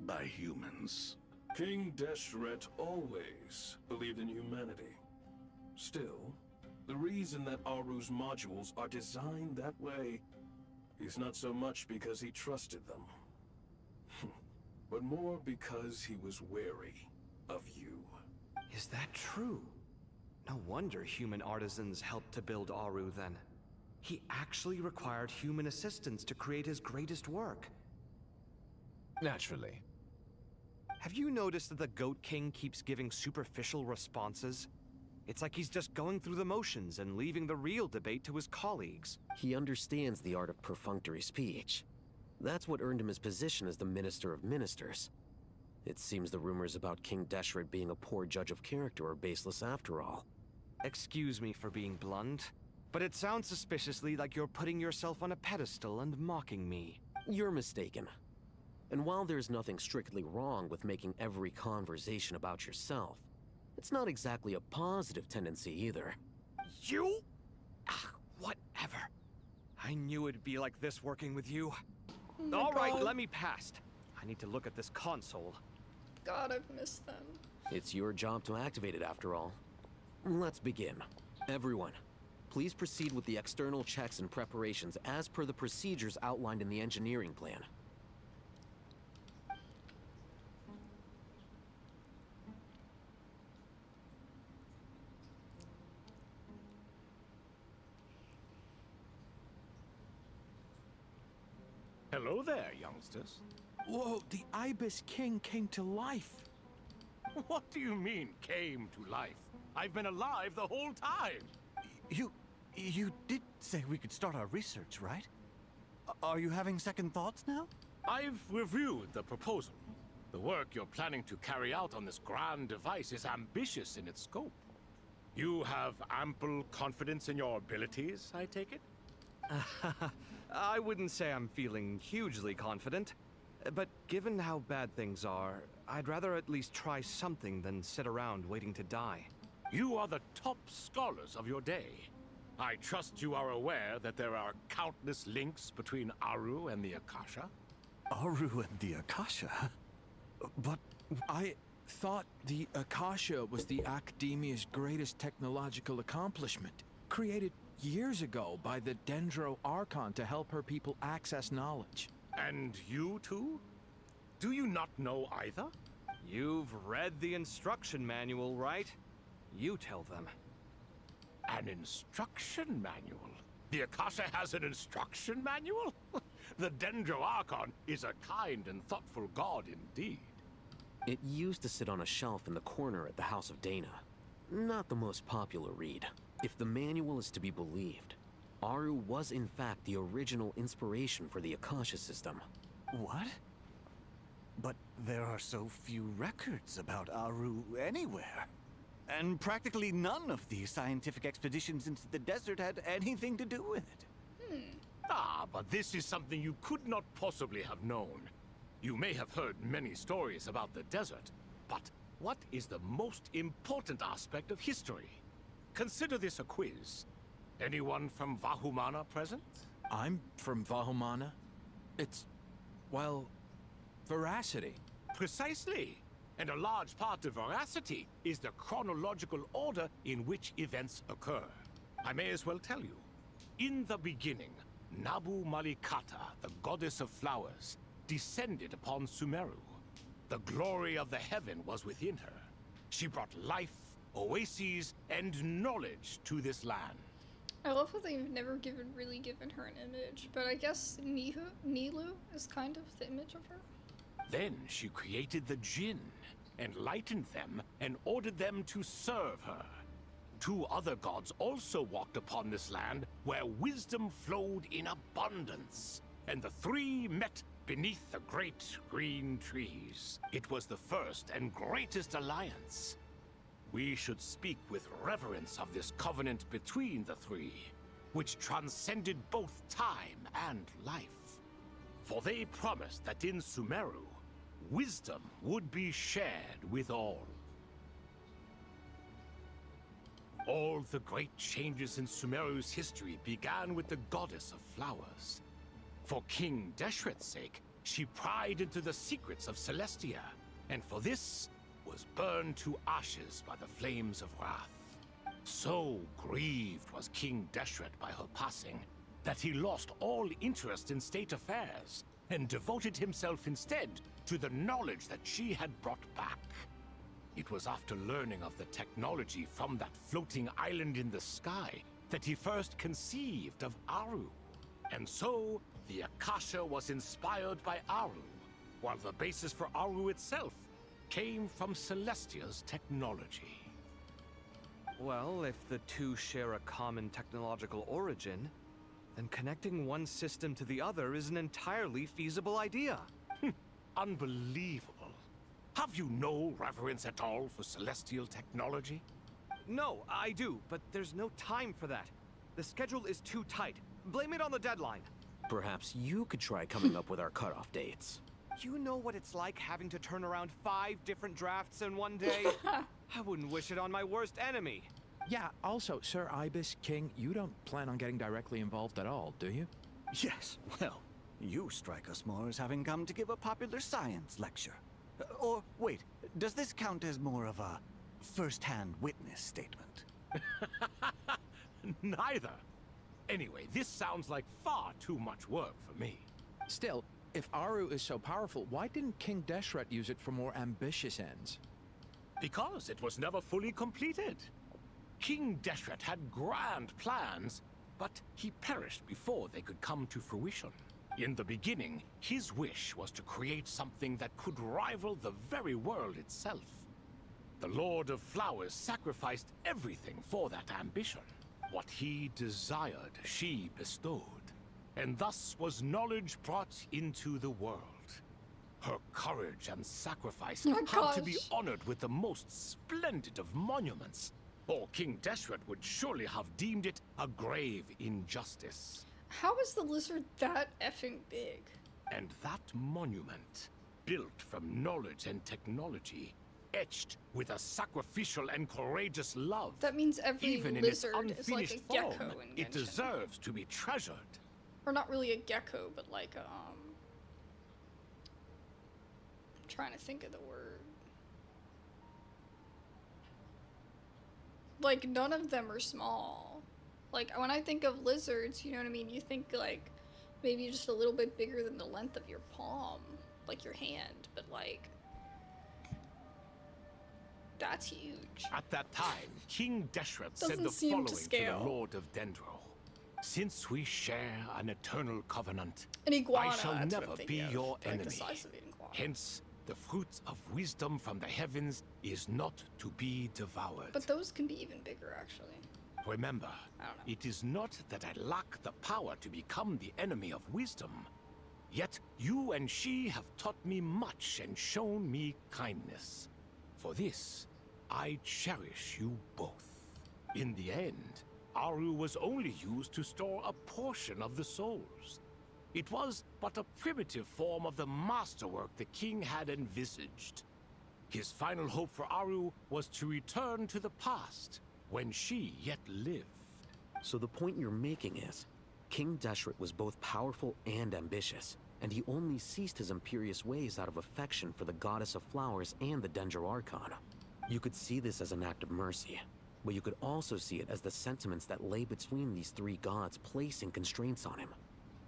by humans. King Deshret always believed in humanity. Still, the reason that Aru's modules are designed that way is not so much because he trusted them, but more because he was wary of you. Is that true? No wonder human artisans helped to build Aru then. He actually required human assistance to create his greatest work. Naturally. Have you noticed that the Goat King keeps giving superficial responses? It's like he's just going through the motions and leaving the real debate to his colleagues. He understands the art of perfunctory speech. That's what earned him his position as the Minister of Ministers. It seems the rumors about King Deshret being a poor judge of character are baseless after all. Excuse me for being blunt, but it sounds suspiciously like you're putting yourself on a pedestal and mocking me. You're mistaken. And while there's nothing strictly wrong with making every conversation about yourself, it's not exactly a positive tendency either. You? Whatever. I knew it'd be like this working with you. Oh All right, God. let me past. I need to look at this console. God, I've missed them. It's your job to activate it after all. Let's begin. Everyone, please proceed with the external checks and preparations as per the procedures outlined in the engineering plan. Hello there, youngsters. Whoa, the Ibis King came to life. What do you mean, came to life? I've been alive the whole time. You did say we could start our research, right? Are you having second thoughts now? I've reviewed the proposal. The work you're planning to carry out on this grand device is ambitious in its scope. You have ample confidence in your abilities, I take it? I wouldn't say I'm feeling hugely confident, but given how bad things are, I'd rather at least try something than sit around waiting to die. You are the top scholars of your day. I trust you are aware that there are countless links between Aru and the Akasha? Aru and the Akasha? But I thought the Akasha was the Academia's greatest technological accomplishment, created years ago by the Dendro Archon to help her people access knowledge. And you too? Do you not know either? You've read the instruction manual, right? You tell them. An instruction manual? The Akasha has an instruction manual? The Dendro Archon is a kind and thoughtful god indeed. It used to sit on a shelf in the corner at the House of Dana. Not the most popular read. If the manual is to be believed, Aru was in fact the original inspiration for the Akasha system. What? But There are so few records about Aru anywhere. And practically none of the scientific expeditions into the desert had anything to do with it. Ah, but this is something you could not possibly have known. You may have heard many stories about the desert, but what is the most important aspect of history? Consider this a quiz. Anyone from Vahumana present? I'm from Vahumana. It's, well, veracity. Precisely. And a large part of veracity is the chronological order in which events occur. I may as well tell you. In the beginning, Nabu Malikata, the goddess of flowers, descended upon Sumeru. The glory of the heaven was within her. She brought life, oases, and knowledge to this land. I love how they've never really given her an image, but I guess Nilu is kind of the image of her. Then she created the Jinn, enlightened them, and ordered them to serve her. 2 other gods also walked upon this land where wisdom flowed in abundance, and the 3 met beneath the great green trees. It was the first and greatest alliance. We should speak with reverence of this covenant between the 3, which transcended both time and life. For they promised that in Sumeru, wisdom would be shared with all. All the great changes in Sumeru's history began with the goddess of flowers. For King Deshret's sake, she pried into the secrets of Celestia, and for this, was burned to ashes by the flames of wrath. So grieved was King Deshret by her passing, that he lost all interest in state affairs, and devoted himself instead to the knowledge that she had brought back. It was after learning of the technology from that floating island in the sky that he first conceived of Aru. And so, the Akasha was inspired by Aru, while the basis for Aru itself came from Celestia's technology. Well, if the 2 share a common technological origin, then connecting one system to the other is an entirely feasible idea. Unbelievable. Have you no reverence at all for celestial technology? No, I do, but there's no time for that. The schedule is too tight. Blame it on the deadline. Perhaps you could try coming up with our cutoff dates. You know what it's like having to turn around 5 different drafts in one day? I wouldn't wish it on my worst enemy. Yeah, also, Sir Ibis, King, you don't plan on getting directly involved at all, do you? Yes, well, you strike us more as having come to give a popular science lecture. Or, wait, does this count as more of a first-hand witness statement? Neither. Anyway, this sounds like far too much work for me. Still, if Aru is so powerful, why didn't King Deshret use it for more ambitious ends? Because it was never fully completed. King Deshret had grand plans, but he perished before they could come to fruition. In the beginning, his wish was to create something that could rival the very world itself. The Lord of Flowers sacrificed everything for that ambition. What he desired, she bestowed. And thus was knowledge brought into the world. Her courage and sacrifice had to be honored with the most splendid of monuments, or King Deshret would surely have deemed it a grave injustice. How is the lizard that effing big? And that monument, built from knowledge and technology, etched with a sacrificial and courageous love. That means every Even lizard in its is like a unfinished gecko form, in it Genshin. deserves to be treasured. Or not really a gecko, but like a, I'm trying to think of the word. Like, none of them are small. Like, when I think of lizards, you know what I mean? You think, like, maybe just a little bit bigger than the length of your palm. Like, your hand. But, like, that's huge. At that time, King Deshret said Doesn't the seem following to to scale. the Lord of Dendro. Since we share an eternal covenant, An iguana, I shall that's what I'm never thinking be of, your like the enemy. size of an iguana. Hence, the fruits of wisdom from the heavens is not to be devoured. But those can be even bigger, actually. Remember, I don't know. it is not that I lack the power to become the enemy of wisdom. Yet you and she have taught me much and shown me kindness. For this, I cherish you both. In the end, Aru was only used to store a portion of the souls. It was but a primitive form of the masterwork the king had envisaged. His final hope for Aru was to return to the past, when she yet lived. So the point you're making is, King Deshret was both powerful and ambitious, and he only ceased his imperious ways out of affection for the goddess of flowers and the Dendro Archon. You could see this as an act of mercy, but you could also see it as the sentiments that lay between these three gods placing constraints on him.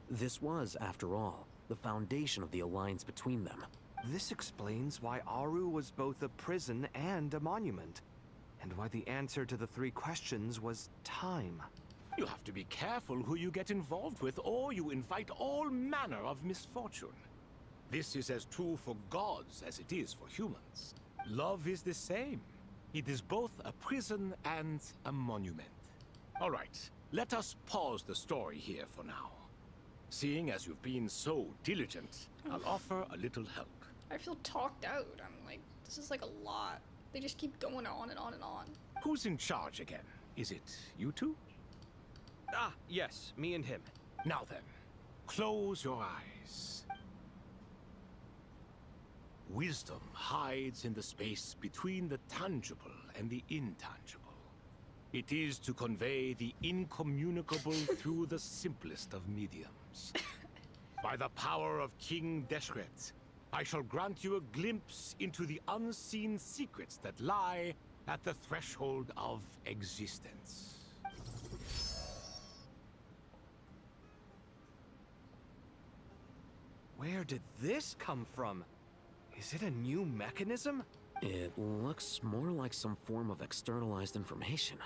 This was, after all, the foundation of the alliance between them. This explains why Aru was both a prison and a monument, and why the answer to the three questions was time. You have to be careful who you get involved with, or you invite all manner of misfortune. This is as true for gods as it is for humans. Love is the same. It is both a prison and a monument. All right, let us pause the story here for now. Seeing as you've been so diligent, I'll offer a little help. I feel talked out. I'm like, this is like a lot. They just keep going on and on and on. Who's in charge again? Is it you two? Ah, yes, me and him. Now then, close your eyes. Wisdom hides in the space between the tangible and the intangible. It is to convey the incommunicable through the simplest of mediums. By the power of King Deshret, I shall grant you a glimpse into the unseen secrets that lie at the threshold of existence. Where did this come from? Is it a new mechanism? It looks more like some form of externalized information.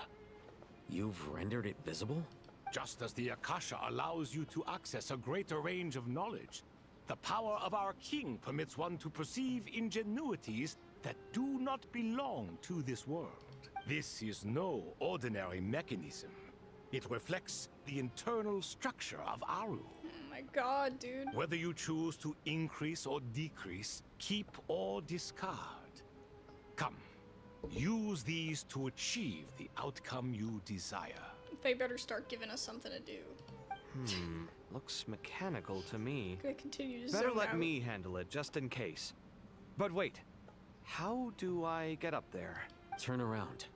You've rendered it visible? Just as the Akasha allows you to access a greater range of knowledge, the power of our king permits one to perceive ingenuities that do not belong to this world. This is no ordinary mechanism. It reflects the internal structure of Aru. Oh my god, dude. Whether you choose to increase or decrease, keep or discard. Come, use these to achieve the outcome you desire. They better start giving us something to do. Looks mechanical to me. Gonna continue to Better zone let out. me handle it, just in case. But wait, how do I get up there? Turn around.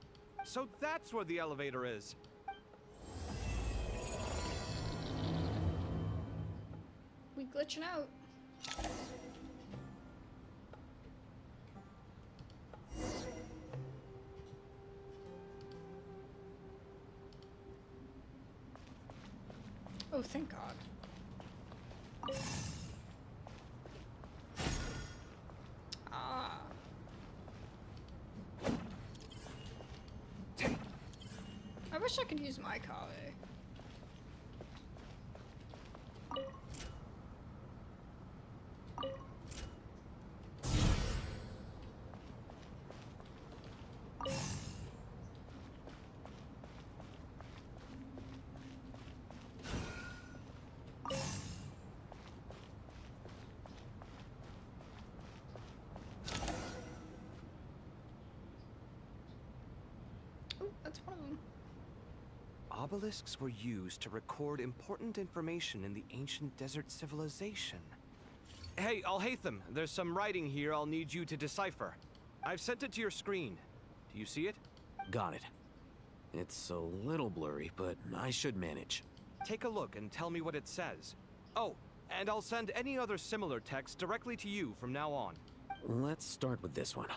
So that's where the elevator is. We glitching out. Oh, thank God. Ah. I wish I could use my kave. That's one of them. Obelisks were used to record important information in the ancient desert civilization. Hey, Alhaitham, there's some writing here I'll need you to decipher. I've sent it to your screen. Do you see it? Got it. It's a little blurry, but I should manage. Take a look and tell me what it says. Oh, and I'll send any other similar text directly to you from now on. Let's start with this one.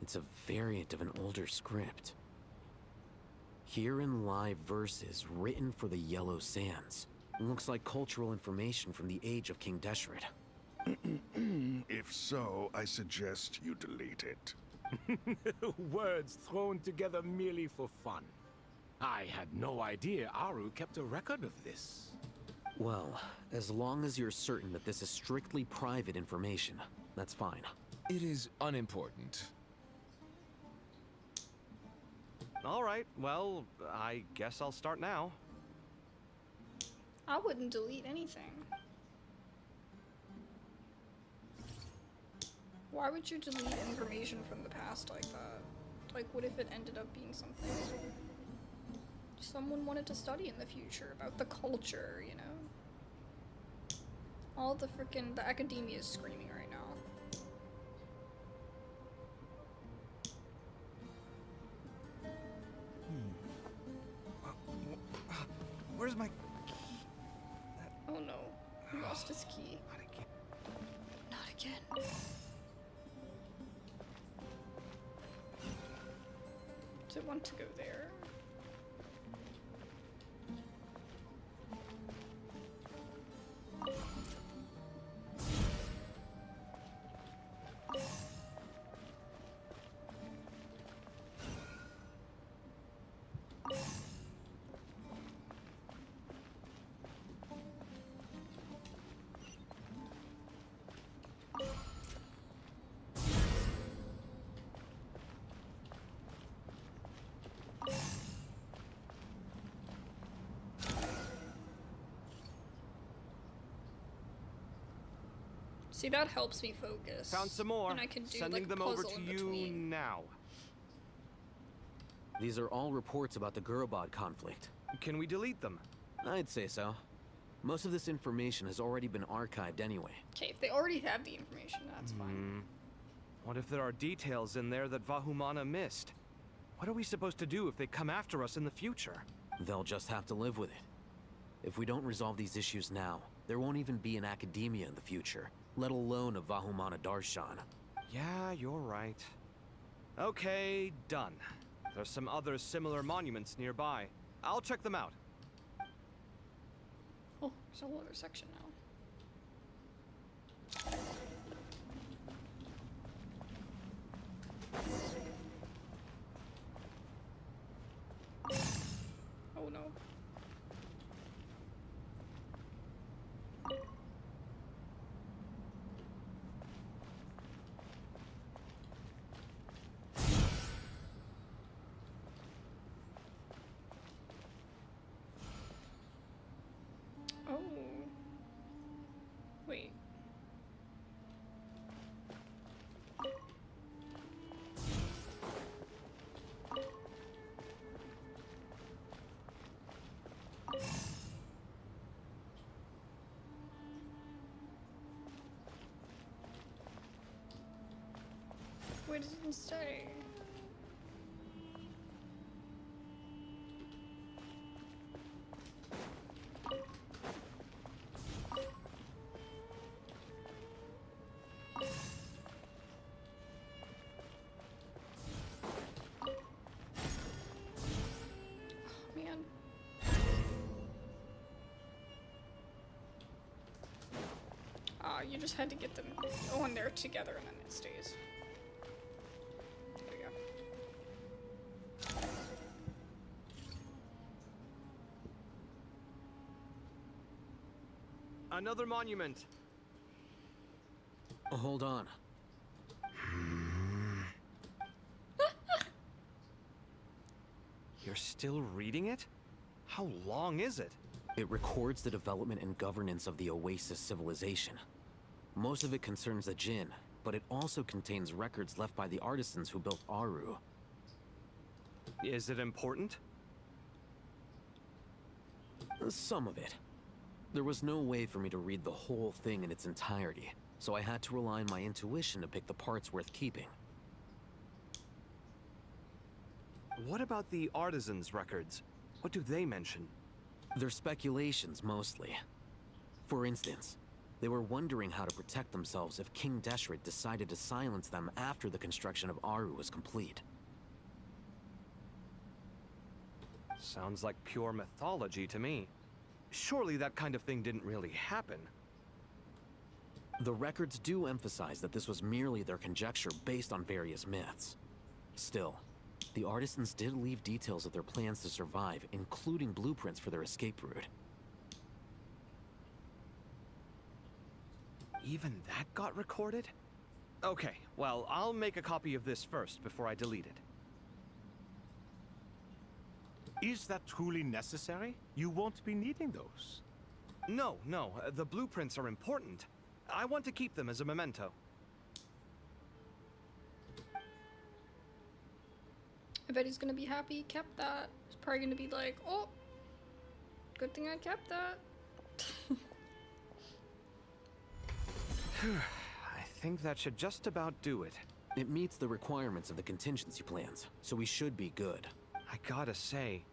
It's a variant of an older script. Herein lie verses written for the Yellow Sands. Looks like cultural information from the age of King Deshret. If so, I suggest you delete it. Words thrown together merely for fun. I had no idea Aru kept a record of this. Well, as long as you're certain that this is strictly private information, that's fine. It is unimportant. All right, well, I guess I'll start now. I wouldn't delete anything. Why would you delete information from the past like that? Like, what if it ended up being something someone wanted to study in the future about the culture, you know? All the academia is screaming right now. Where's my... Oh no, he lost his key. Not again. Not again. Does it want to go there? See, that helps me focus. Found some more. And I can do Sending like them a over puzzle to in you between. now. These are all reports about the Gurubad conflict. Can we delete them? I'd say so. Most of this information has already been archived anyway. Okay, if they already have the information, that's fine. What if there are details in there that Vahumana missed? What are we supposed to do if they come after us in the future? They'll just have to live with it. If we don't resolve these issues now, there won't even be an academia in the future, let alone a Vahumana Darshan. Yeah, you're right. Okay, done. There's some other similar monuments nearby. I'll check them out. Oh, there's a whole other section now. Oh no. Oh. Wait. Where does it say? Man. You just had to get them on there together and then it stays. There we go. Another monument. Hold on. You're still reading it? How long is it? It records the development and governance of the Oasis civilization. Most of it concerns the Jinn, but it also contains records left by the artisans who built Aru. Is it important? Some of it. There was no way for me to read the whole thing in its entirety, so I had to rely on my intuition to pick the parts worth keeping. What about the artisans' records? What do they mention? They're speculations, mostly. For instance, they were wondering how to protect themselves if King Deshret decided to silence them after the construction of Aru was complete. Sounds like pure mythology to me. Surely that kind of thing didn't really happen. The records do emphasize that this was merely their conjecture based on various myths. Still, the artisans did leave details of their plans to survive, including blueprints for their escape route. Even that got recorded? Okay, well, I'll make a copy of this first before I delete it. Is that truly necessary? You won't be needing those. No, the blueprints are important. I want to keep them as a memento. I bet he's gonna be happy he kept that. He's probably gonna be like, oh, good thing I kept that. I think that should just about do it. It meets the requirements of the contingency plans, so we should be good. I gotta say,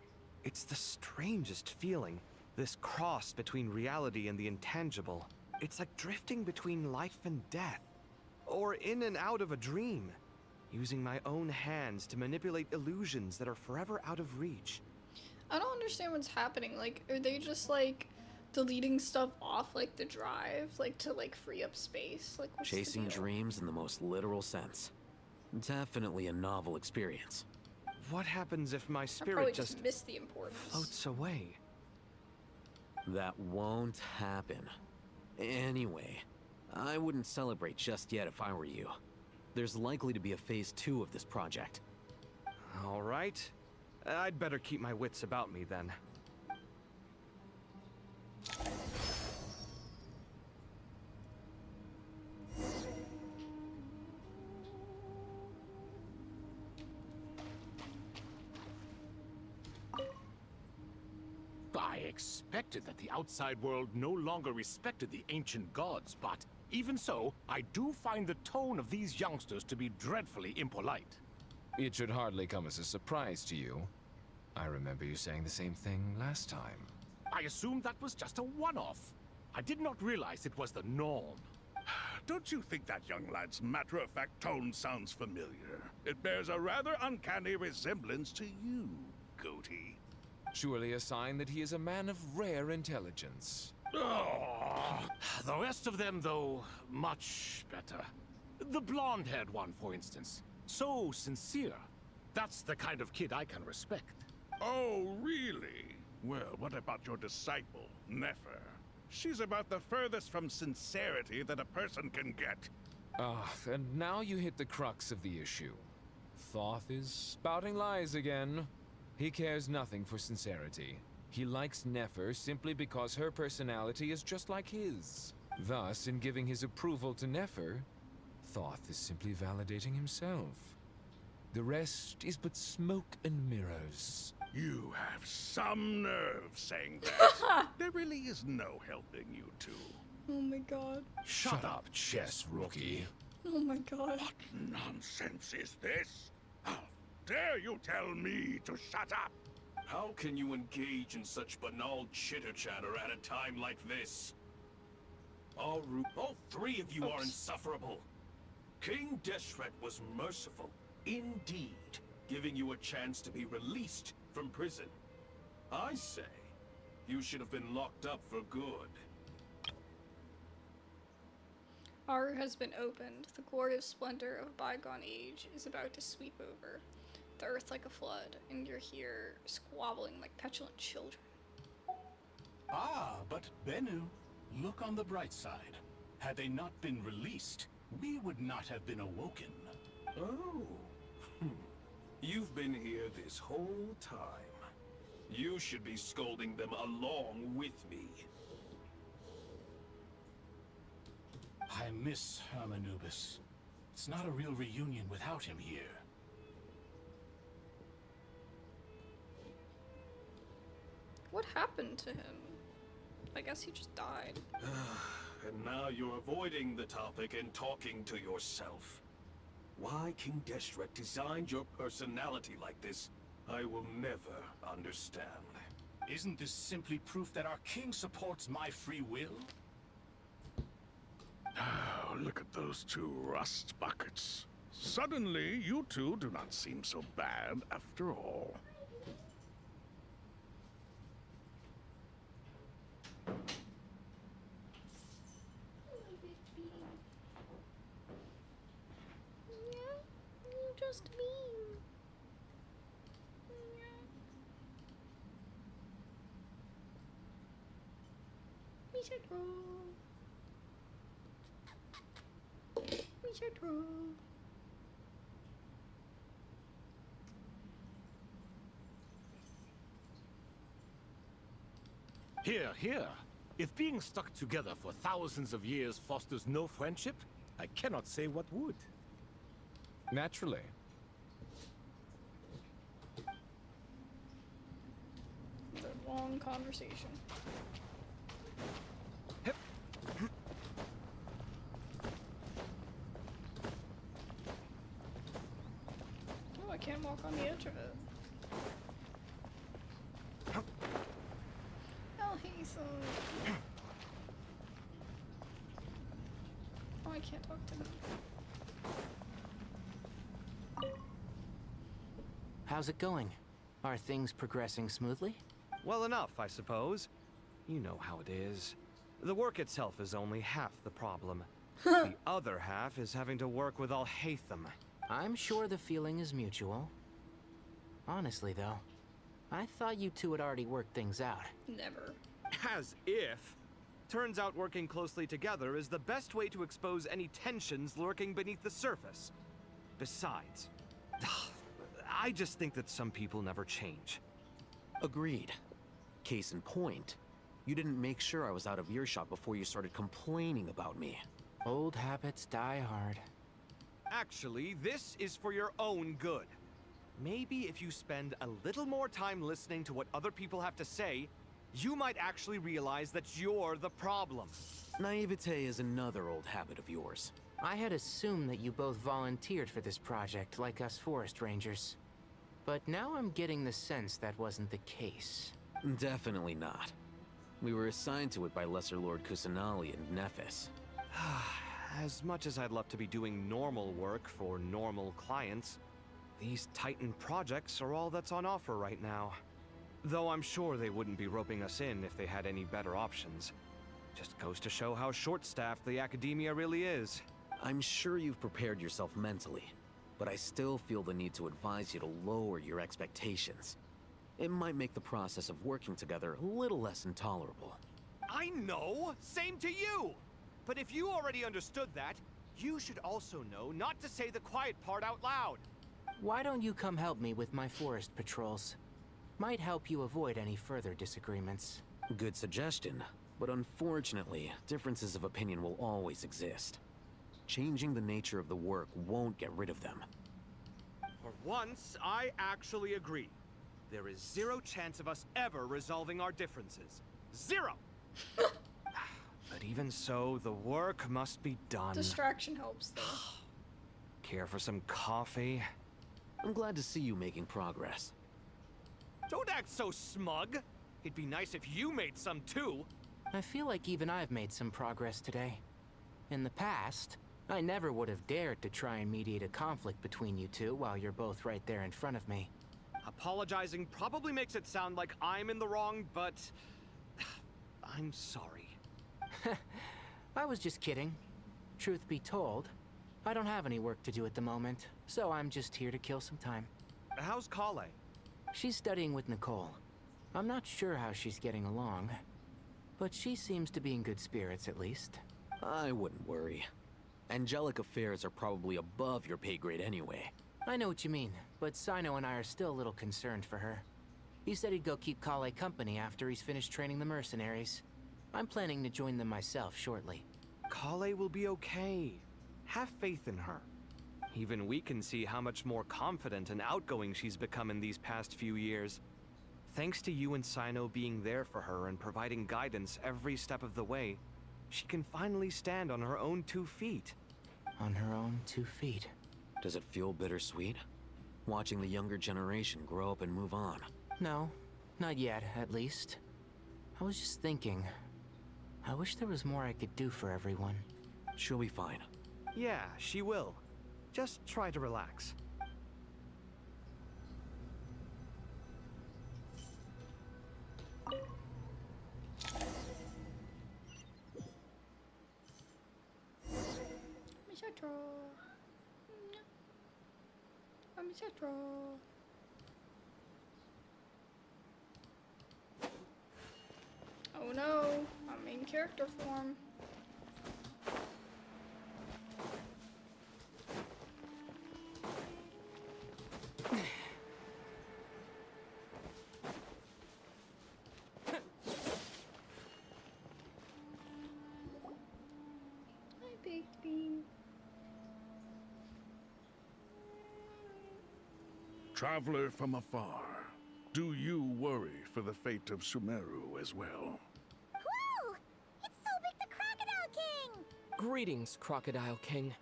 it's the strangest feeling. This cross between reality and the intangible. It's like drifting between life and death. Or in and out of a dream. Using my own hands to manipulate illusions that are forever out of reach. I don't understand what's happening. Like, are they just like deleting stuff off like the drive, like to like free up space? Like, what's Chasing the deal? dreams in the most literal sense. Definitely a novel experience. What happens if my I spirit probably just miss the importance. floats away? That won't happen. Anyway, I wouldn't celebrate just yet if I were you. There's likely to be a phase 2 of this project. All right. I'd better keep my wits about me then. I expected that the outside world no longer respected the ancient gods, but even so, I do find the tone of these youngsters to be dreadfully impolite. It should hardly come as a surprise to you. I remember you saying the same thing last time. I assumed that was just a one-off. I did not realize it was the norm. Don't you think that young lad's matter-of-fact tone sounds familiar? It bears a rather uncanny resemblance to you, Goatee. Surely a sign that he is a man of rare intelligence. Oh, the rest of them, though, much better. The blonde-haired one, for instance. So sincere. That's the kind of kid I can respect. Oh, really? Well, what about your disciple, Nefer? She's about the furthest from sincerity that a person can get. Ah, and now you hit the crux of the issue. Thoth is spouting lies again. He cares nothing for sincerity. He likes Nefer simply because her personality is just like his. Thus, in giving his approval to Nefer, Thoth is simply validating himself. The rest is but smoke and mirrors. You have some nerve saying that. There really is no helping you two. Oh my god. Shut up, chess rookie. Oh my god. What nonsense is this? How dare you tell me to shut up? How can you engage in such banal chitter-chatter at a time like this? All three of you are insufferable. King Deshret was merciful, indeed, giving you a chance to be released from prison. I say, you should have been locked up for good. Aru has been opened. The glorious splendor of a bygone age is about to sweep over the earth like a flood, and you're here squabbling like petulant children. Ah, but Bennu, look on the bright side. Had they not been released, we would not have been awoken. Oh. You've been here this whole time. You should be scolding them along with me. I miss Hermanubis. It's not a real reunion without him here. What happened to him? I guess he just died. And now you're avoiding the topic and talking to yourself. Why King Deshret designed your personality like this, I will never understand. Isn't this simply proof that our king supports my free will? Oh, look at those two rust buckets. Suddenly, you two do not seem so bad after all. Just me. Me should roll. Me should roll. Here, here. If being stuck together for thousands of years fosters no friendship, I cannot say what would. Naturally. The long conversation. Oh, I can't walk on the edge of it. Oh, he's oh, I can't talk to him. How's it going? Are things progressing smoothly? Well enough, I suppose. You know how it is. The work itself is only half the problem. The other half is having to work with Al-Haytham. I'm sure the feeling is mutual. Honestly, though, I thought you two had already worked things out. Never. As if. Turns out working closely together is the best way to expose any tensions lurking beneath the surface. Besides, I just think that some people never change. Agreed. Case in point, you didn't make sure I was out of earshot before you started complaining about me. Old habits die hard. Actually, this is for your own good. Maybe if you spend a little more time listening to what other people have to say, you might actually realize that you're the problem. Naivete is another old habit of yours. I had assumed that you both volunteered for this project, like us forest rangers. But now I'm getting the sense that wasn't the case. Definitely not. We were assigned to it by Lesser Lord Kusanali and Nephis. As much as I'd love to be doing normal work for normal clients, these Titan projects are all that's on offer right now. Though I'm sure they wouldn't be roping us in if they had any better options. Just goes to show how short-staffed the academia really is. I'm sure you've prepared yourself mentally, but I still feel the need to advise you to lower your expectations. It might make the process of working together a little less intolerable. I know! Same to you! But if you already understood that, you should also know not to say the quiet part out loud. Why don't you come help me with my forest patrols? Might help you avoid any further disagreements. Good suggestion, but unfortunately, differences of opinion will always exist. Changing the nature of the work won't get rid of them. For once, I actually agree. There is zero chance of us ever resolving our differences. Zero! But even so, the work must be done. Distraction helps, though. Care for some coffee? I'm glad to see you making progress. Don't act so smug! It'd be nice if you made some too! I feel like even I've made some progress today. In the past, I never would have dared to try and mediate a conflict between you two while you're both right there in front of me. Apologizing probably makes it sound like I'm in the wrong, but... I'm sorry. I was just kidding. Truth be told, I don't have any work to do at the moment, so I'm just here to kill some time. How's Kale? She's studying with Nicole. I'm not sure how she's getting along, but she seems to be in good spirits at least. I wouldn't worry. Angelic affairs are probably above your pay grade anyway. I know what you mean, but Sino and I are still a little concerned for her. He said he'd go keep Kale company after he's finished training the mercenaries. I'm planning to join them myself shortly. Kale will be okay. Have faith in her. Even we can see how much more confident and outgoing she's become in these past few years. Thanks to you and Sino being there for her and providing guidance every step of the way, she can finally stand on her own 2 feet. On her own 2 feet. Does it feel bittersweet? Watching the younger generation grow up and move on? No, not yet, at least. I was just thinking, I wish there was more I could do for everyone. She'll be fine. Yeah, she will. Just try to relax. Oh no, I'm in character form. Traveler from afar, do you worry for the fate of Sumeru as well? Whoa! It's Sobek the Crocodile King! Greetings, Crocodile King.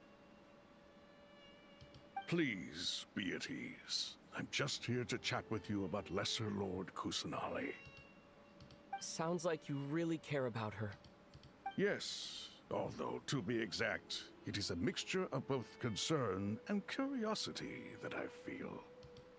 Please be at ease. I'm just here to chat with you about Lesser Lord Kusanali. Sounds like you really care about her. Yes, although to be exact, it is a mixture of both concern and curiosity that I feel.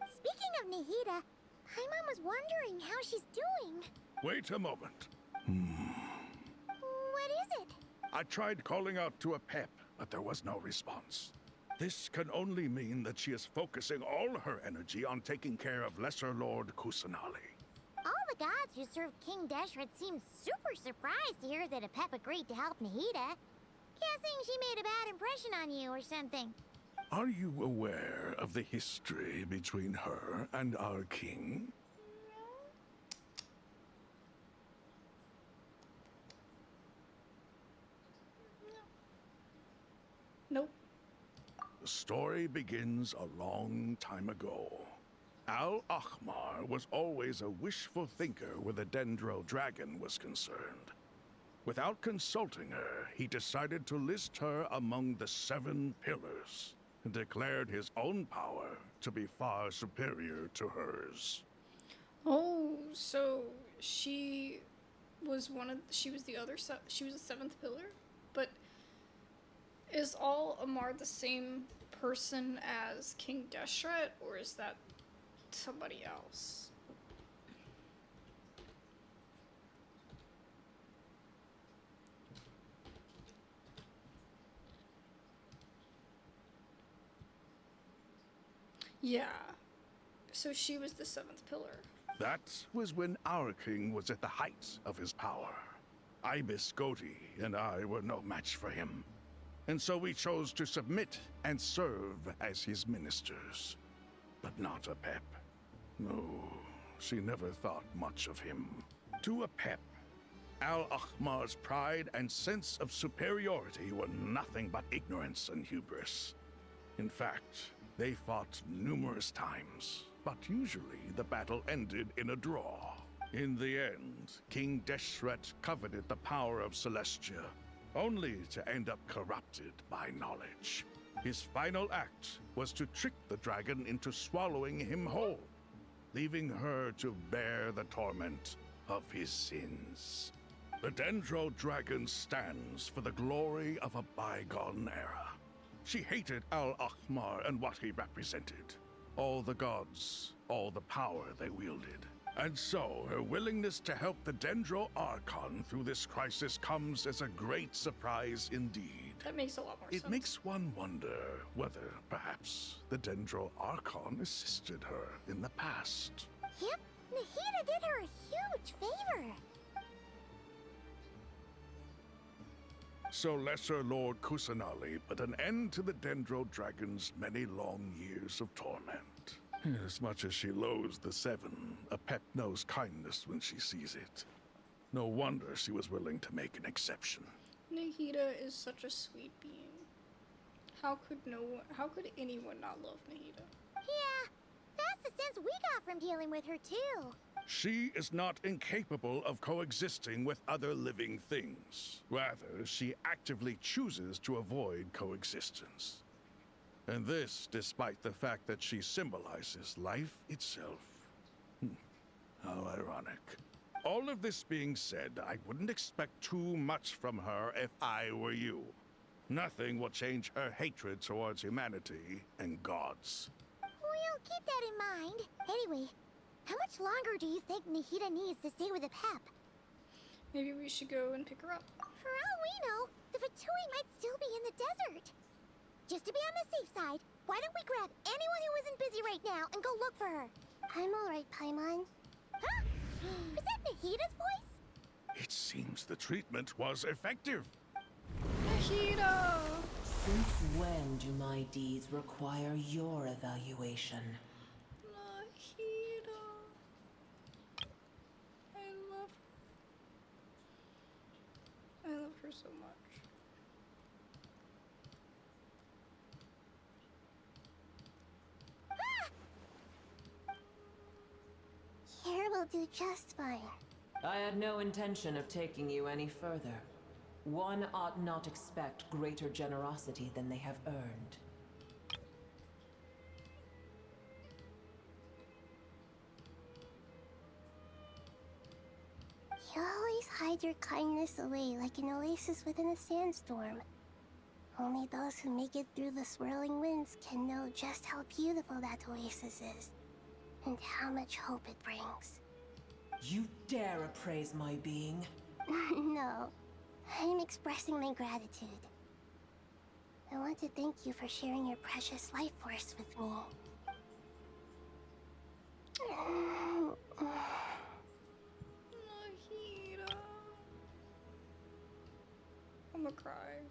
Speaking of Nahida, Paimon was wondering how she's doing. Wait a moment. What is it? I tried calling out to a pep, but there was no response. This can only mean that she is focusing all her energy on taking care of Lesser Lord Kusanali. All the gods who served King Deshret seemed super surprised to hear that a pep agreed to help Nahida. Guessing she made a bad impression on you or something. Are you aware of the history between her and our king? Nope. The story begins a long time ago. Al-Ahmar was always a wishful thinker where the Dendro dragon was concerned. Without consulting her, he decided to list her among the 7 pillars, and declared his own power to be far superior to hers. Oh, so she was she was the 7th pillar? But is all Amar the same person as King Deshret, or is that somebody else? Yeah. So she was the 7th pillar. That was when our king was at the height of his power. Ibis Goti and I were no match for him. And so we chose to submit and serve as his ministers. But not a pep. No, she never thought much of him. To a pep, Al-Ahmar's pride and sense of superiority were nothing but ignorance and hubris. In fact, they fought numerous times, but usually the battle ended in a draw. In the end, King Deshret coveted the power of Celestia, only to end up corrupted by knowledge. His final act was to trick the dragon into swallowing him whole, leaving her to bear the torment of his sins. The Dendro dragon stands for the glory of a bygone era. She hated Al-Ahmar and what he represented. All the gods, all the power they wielded. And so, her willingness to help the Dendro Archon through this crisis comes as a great surprise indeed. That makes a lot more sense. It makes one wonder whether, perhaps, the Dendro Archon assisted her in the past. Yep, Nahida did her a huge favor. So Lesser Lord Kusanali put an end to the Dendro Dragon's many long years of torment. As much as she loathes the 7, a pep knows kindness when she sees it. No wonder she was willing to make an exception. Nahida is such a sweet being. How could anyone not love Nahida? Yeah, that's the sense we got from dealing with her too. She is not incapable of coexisting with other living things. Rather, she actively chooses to avoid coexistence. And this despite the fact that she symbolizes life itself. How ironic. All of this being said, I wouldn't expect too much from her if I were you. Nothing will change her hatred towards humanity and gods. We'll keep that in mind. Anyway, how much longer do you think Nahida needs to stay with the pep? Maybe we should go and pick her up. For all we know, the Fatui might still be in the desert. Just to be on the safe side, why don't we grab anyone who isn't busy right now and go look for her? I'm alright, Paimon. Huh? Is that Nahida's voice? It seems the treatment was effective. Nahida! Since when do my deeds require your evaluation? Nahida. I love her so much. you'll do just fine. I had no intention of taking you any further. One ought not expect greater generosity than they have earned. You always hide your kindness away like an oasis within a sandstorm. Only those who make it through the swirling winds can know just how beautiful that oasis is, and how much hope it brings. You dare appraise my being? No, I'm expressing my gratitude. I want to thank you for sharing your precious life force with me. Nahida. I'm gonna cry.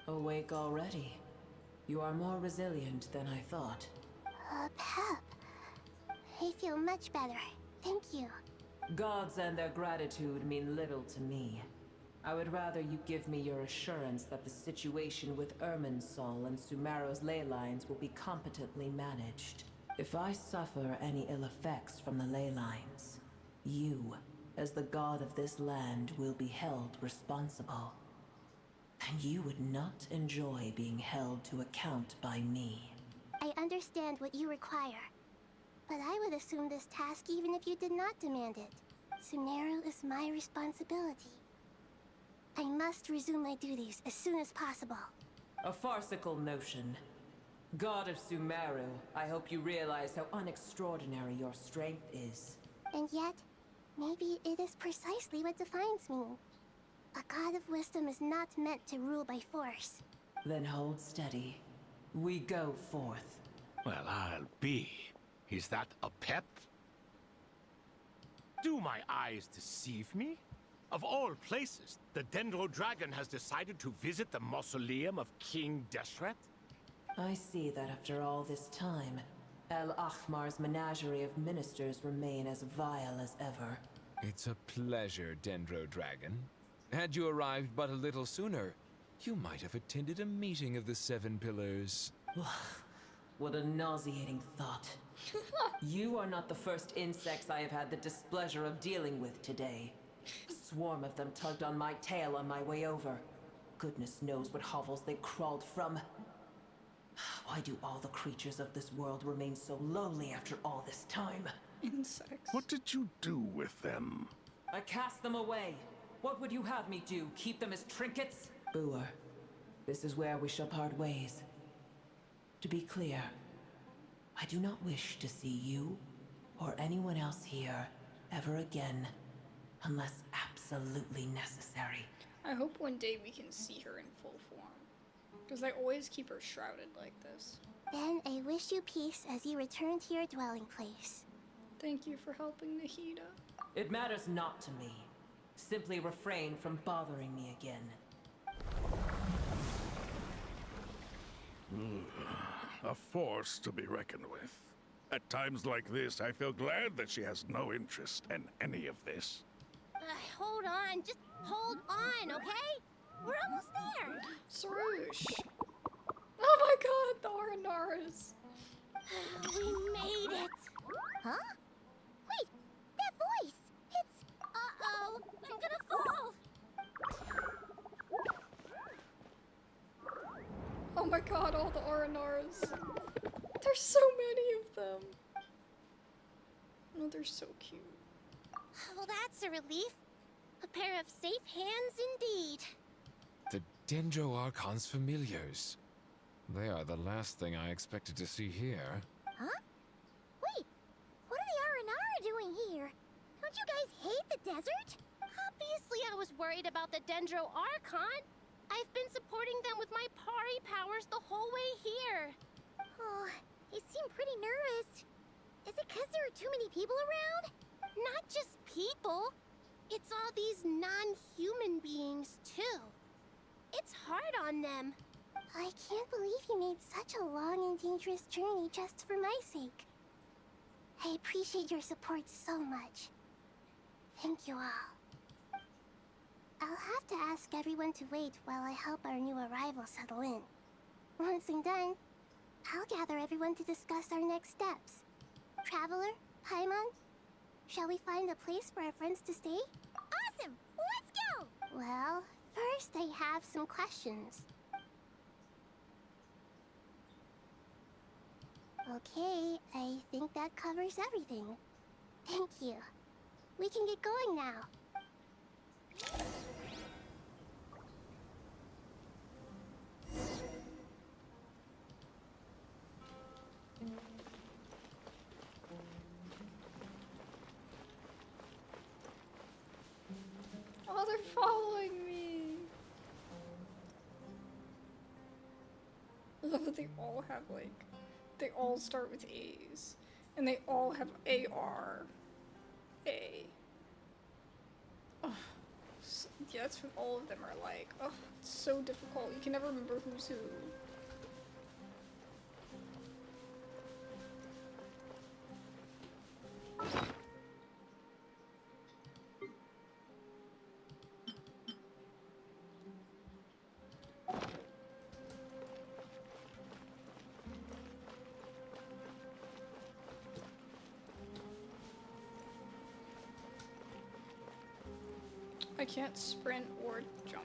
Awake already. You are more resilient than I thought. Pep. I feel much better. Thank you. Gods and their gratitude mean little to me. I would rather you give me your assurance that the situation with Irminsul and Sumeru's ley lines will be competently managed. If I suffer any ill effects from the ley lines, you, as the god of this land, will be held responsible. And you would not enjoy being held to account by me. I understand what you require, but I would assume this task even if you did not demand it. Sumeru is my responsibility. I must resume my duties as soon as possible. A farcical notion. God of Sumeru, I hope you realize how unextraordinary your strength is. And yet, maybe it is precisely what defines me. A god of wisdom is not meant to rule by force. Then hold steady. We go forth. Well, I'll be. Is that a pet? Do my eyes deceive me? Of all places, the Dendro Dragon has decided to visit the mausoleum of King Deshret? I see that after all this time, El Ahmar's menagerie of ministers remain as vile as ever. It's a pleasure, Dendro Dragon. Had you arrived but a little sooner, you might have attended a meeting of the Seven Pillars. What a nauseating thought. You are not the first insects I have had the displeasure of dealing with today. A swarm of them tugged on my tail on my way over. Goodness knows what hovels they crawled from. Why do all the creatures of this world remain so lowly after all this time? Insects. What did you do with them? I cast them away. What would you have me do? Keep them as trinkets? Boer, this is where we shall part ways. To be clear, I do not wish to see you or anyone else here ever again, unless absolutely necessary. I hope one day we can see her in full form, because I always keep her shrouded like this. Then I wish you peace as you return to your dwelling place. Thank you for helping Nahida. It matters not to me. Simply refrain from bothering me again. A force to be reckoned with. At times like this, I feel glad that she has no interest in any of this. Hold on, just hold on, okay? We're almost there. Sarush. Oh my god, the Aranaras. We made it. Huh? Wait, that voice. It's... Uh-oh, I'm gonna fall. Oh my god, all the Aranaras. There's so many of them. Oh, they're so cute. Well, that's a relief. A pair of safe hands indeed. The Dendro Archon's familiars. They are the last thing I expected to see here. Huh? Wait, what are the Aranara doing here? Don't you guys hate the desert? Obviously I was worried about the Dendro Archon. I've been supporting them with my Pari powers the whole way here. Oh, you seem pretty nervous. Is it because there are too many people around? Not just people. It's all these non-human beings, too. It's hard on them. I can't believe you made such a long and dangerous journey just for my sake. I appreciate your support so much. Thank you all. I'll have to ask everyone to wait while I help our new arrival settle in. Once I'm done, I'll gather everyone to discuss our next steps. Traveler, Paimon, shall we find a place for our friends to stay? Awesome! Let's go! Well, first I have some questions. Okay, I think that covers everything. Thank you. We can get going now. Oh, they're following me. I love that they all have, like, they all start with A's. And they all have AR. A. Oh, so, yeah, that's what all of them are like. Oh, it's so difficult. You can never remember who's who. I can't sprint or jump.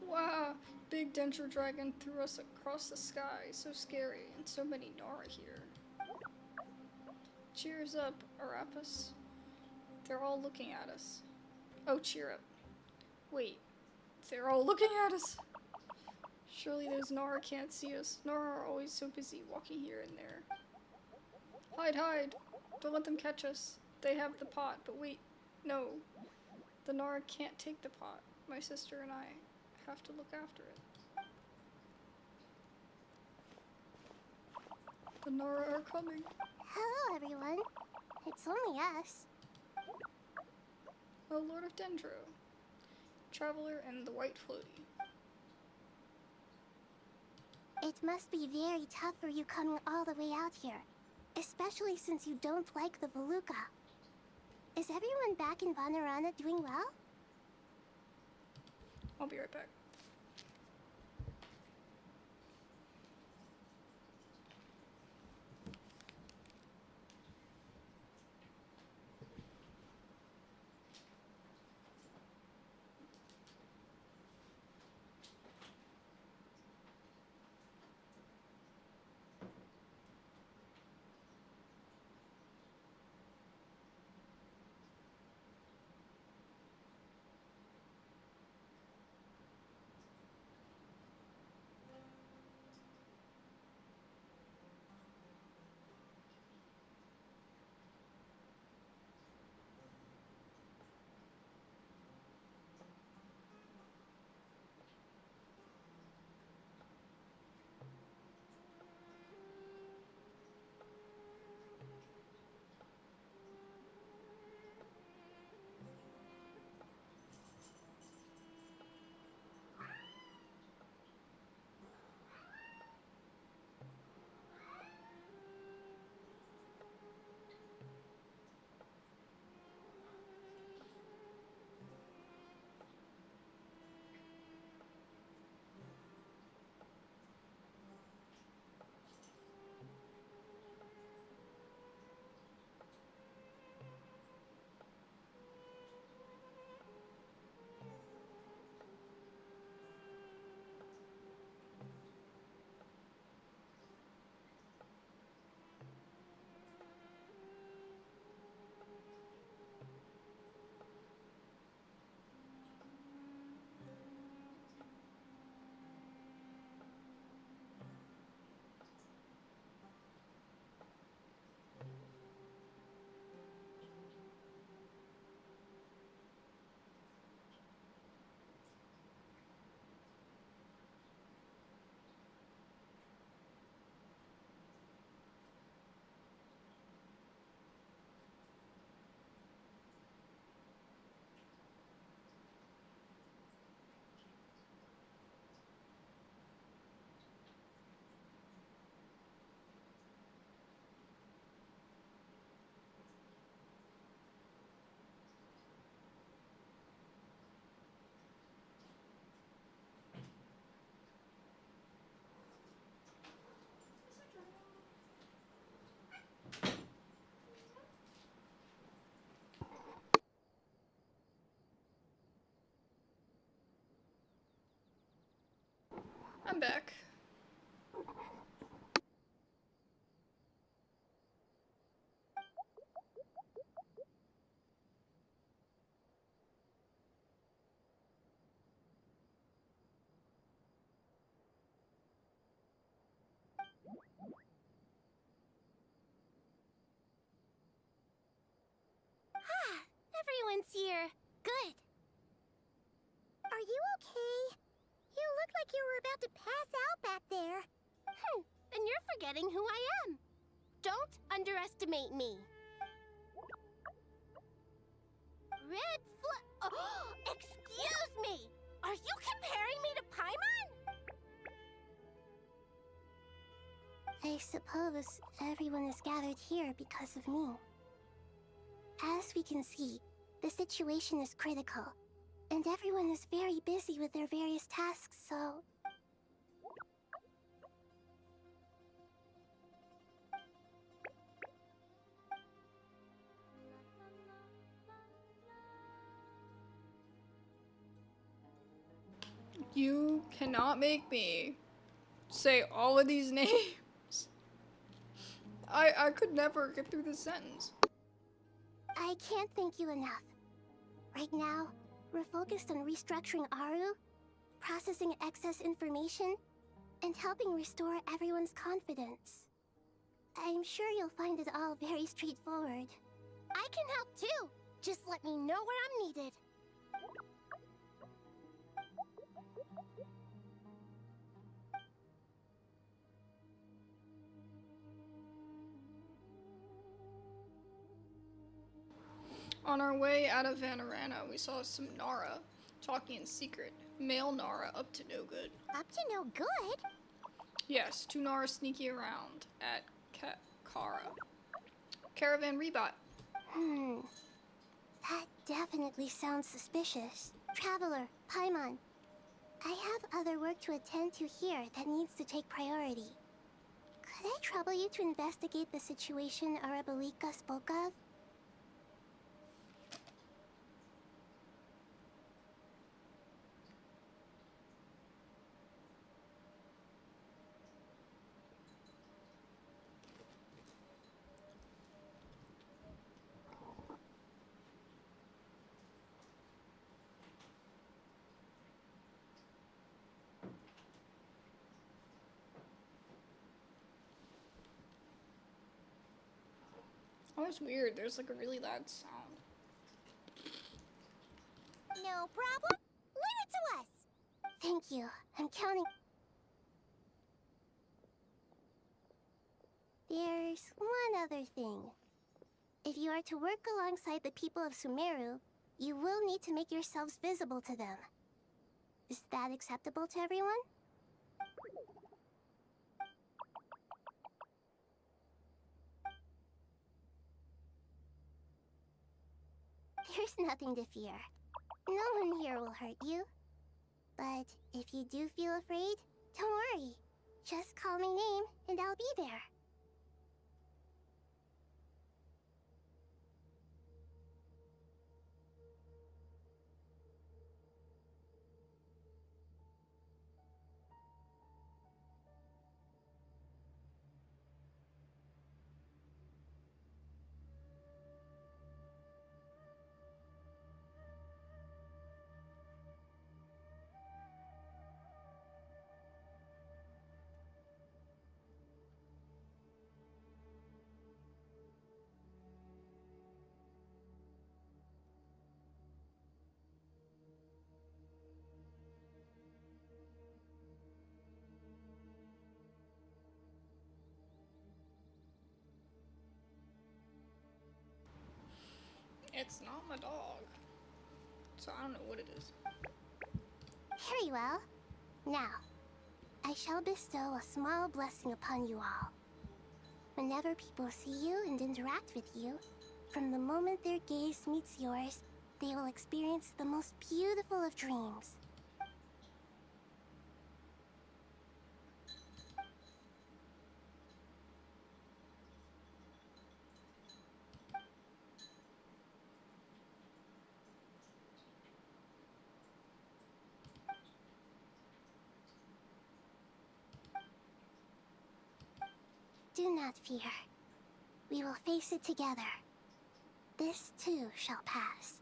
Wow, big dendro dragon threw us across the sky. So scary, and so many Nara here. Cheers up, Arapus. They're all looking at us. Oh, cheer up. Wait, they're all looking at us. Surely those Nara can't see us. Nara are always so busy walking here and there. Hide, hide. Don't let them catch us. They have the pot, but wait, no. The Nara can't take the pot. My sister and I have to look after it. The Nara are coming. Hello, everyone. It's only us. Oh, Lord of Dendro. Traveler and the White Floaty. It must be very tough for you coming all the way out here, especially since you don't like the Veluca. Is everyone back in Vanarana doing well? I'll be right back. I'm back. Everyone's here. Good. Are you okay? You look like you were about to pass out back there. Then you're forgetting who I am. Don't underestimate me. Red Flux. Oh, excuse me. Are you comparing me to Paimon? I suppose everyone is gathered here because of me. As we can see, the situation is critical, and everyone is very busy with their various tasks, so... You cannot make me say all of these names. I could never get through this sentence. I can't thank you enough. Right now, we're focused on restructuring Aru, processing excess information, and helping restore everyone's confidence. I'm sure you'll find it all very straightforward. I can help too! Just let me know where I'm needed. On our way out of Vanarana, we saw some Nara talking in secret. Male Nara up to no good. Up to no good? Yes, 2 Nara sneaky around at Kara. Caravan rebot. That definitely sounds suspicious. Traveler, Paimon, I have other work to attend to here that needs to take priority. Could I trouble you to investigate the situation Arabalika spoke of? Oh, it's weird. There's like a really loud sound. No problem. Leave it to us. Thank you. I'm counting. There's one other thing. If you are to work alongside the people of Sumeru, you will need to make yourselves visible to them. Is that acceptable to everyone? There's nothing to fear. No one here will hurt you. But if you do feel afraid, don't worry. Just call my name and I'll be there. It's not my dog. So I don't know what it is. Very well. Now, I shall bestow a small blessing upon you all. Whenever people see you and interact with you, from the moment their gaze meets yours, they will experience the most beautiful of dreams. not fear. We will face it together. This too shall pass.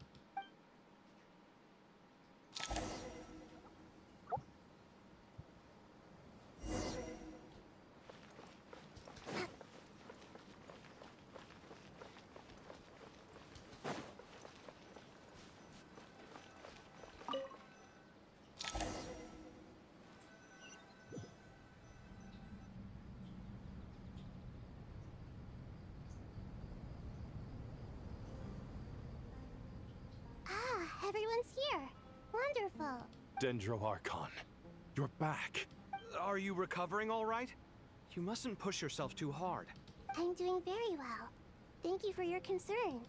Everyone's here. Wonderful. Dendro Archon, you're back. Are you recovering all right? You mustn't push yourself too hard. I'm doing very well. Thank you for your concern.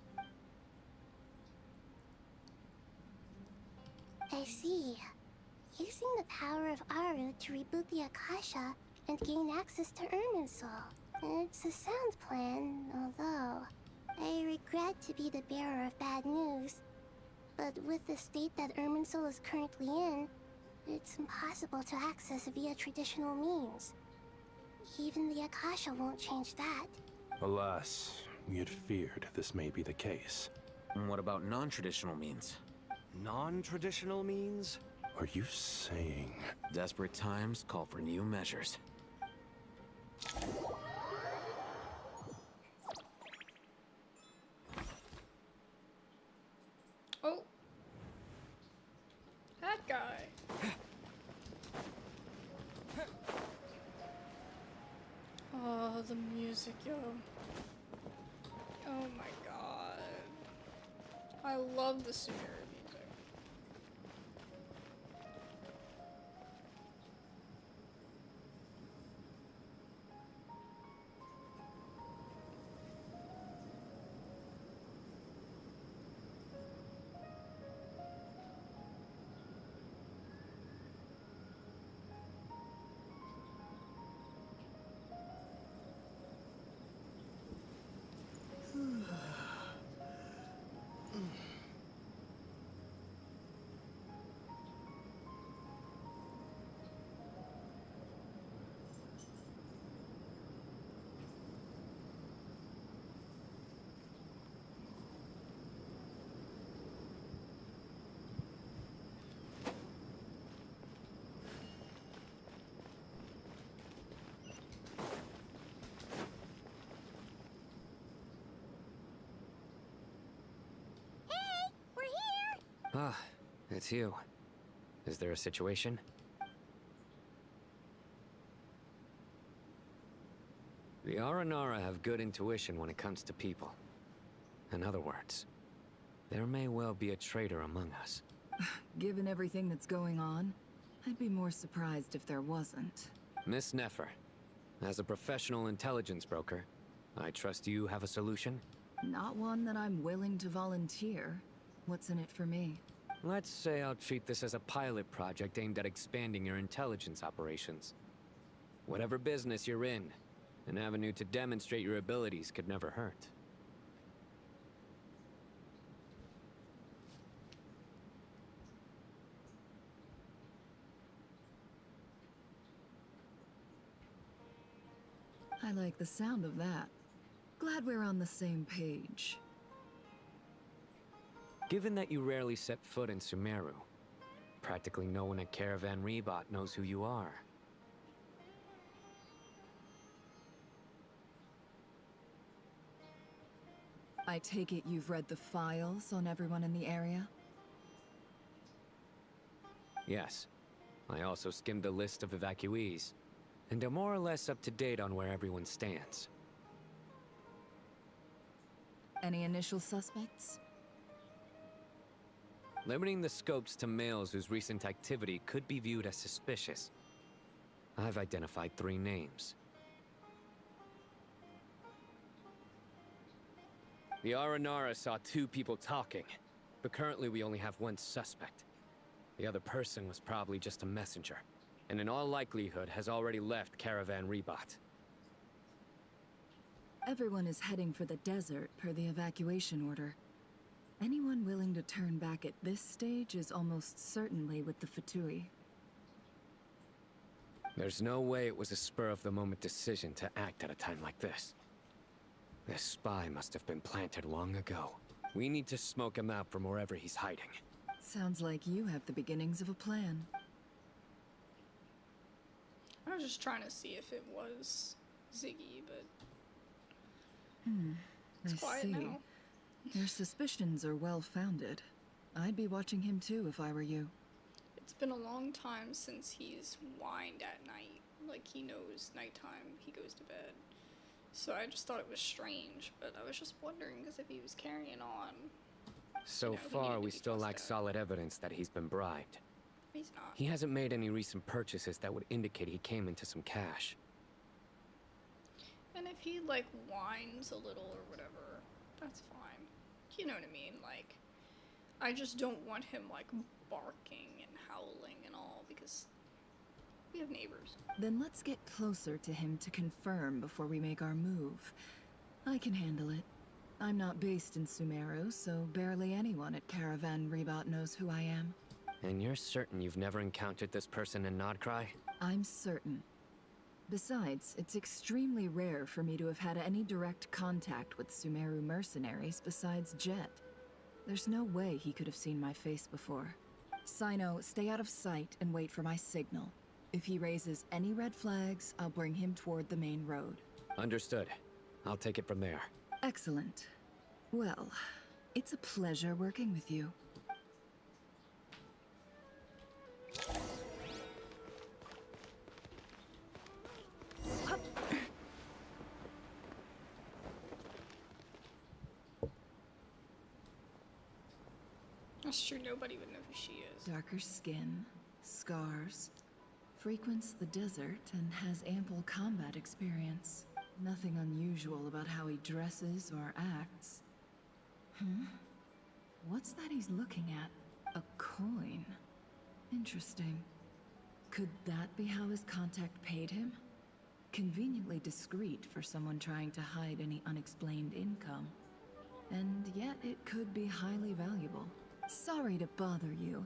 I see. Using the power of Aru to reboot the Akasha and gain access to Irminsul. It's a sound plan, although I regret to be the bearer of bad news. But with the state that Irminsul is currently in, it's impossible to access via traditional means. Even the Akasha won't change that. Alas, we had feared this may be the case. And what about non-traditional means? Non-traditional means? Are you saying... Desperate times call for new measures. Oh. That guy. Oh, the music, yo. Oh my god. I love the Sumeru music. Ah, it's you. Is there a situation? The Aranara have good intuition when it comes to people. In other words, there may well be a traitor among us. Given everything that's going on, I'd be more surprised if there wasn't. Miss Nefer, as a professional intelligence broker, I trust you have a solution? Not one that I'm willing to volunteer. What's in it for me? Let's say I'll treat this as a pilot project aimed at expanding your intelligence operations. Whatever business you're in, an avenue to demonstrate your abilities could never hurt. I like the sound of that. Glad we're on the same page. Given that you rarely set foot in Sumeru, practically no one at Caravan Rebot knows who you are. I take it you've read the files on everyone in the area? Yes. I also skimmed the list of evacuees, and am more or less up to date on where everyone stands. Any initial suspects? Limiting the scopes to males whose recent activity could be viewed as suspicious. I've identified 3 names. The Aranara saw 2 people talking, but currently we only have 1 suspect. The other person was probably just a messenger, and in all likelihood has already left Caravan Rebot. Everyone is heading for the desert per the evacuation order. Anyone willing to turn back at this stage is almost certainly with the Fatui. There's no way it was a spur-of-the-moment decision to act at a time like this. This spy must have been planted long ago. We need to smoke him out from wherever he's hiding. Sounds like you have the beginnings of a plan. I was just trying to see if it was Ziggy, but I quiet see. now. Your suspicions are well-founded. I'd be watching him too if I were you. It's been a long time since he's whined at night. Like, he knows nighttime, he goes to bed. So I just thought it was strange, but I was just wondering because if he was carrying on. So he far, needed to we be still fussed lack at. solid evidence that he's been bribed. He's not. He hasn't made any recent purchases that would indicate he came into some cash. And if he, like, whines a little or whatever, that's fine. You know what I mean? Like, I just don't want him, like, barking and howling and all, because we have neighbors. Then let's get closer to him to confirm before we make our move. I can handle it. I'm not based in Sumeru, so barely anyone at Caravan Rebot knows who I am. And you're certain you've never encountered this person in nod-krai? I'm certain. Besides, it's extremely rare for me to have had any direct contact with Sumeru mercenaries besides Jet. There's no way he could have seen my face before. Sino, stay out of sight and wait for my signal. If he raises any red flags, I'll bring him toward the main road. Understood. I'll take it from there. Excellent. Well, it's a pleasure working with you. That's true, nobody would know who she is. Darker skin, scars, frequents the desert, and has ample combat experience. Nothing unusual about how he dresses or acts. What's that he's looking at? A coin. Interesting. Could that be how his contact paid him? Conveniently discreet for someone trying to hide any unexplained income. And yet it could be highly valuable. Sorry to bother you.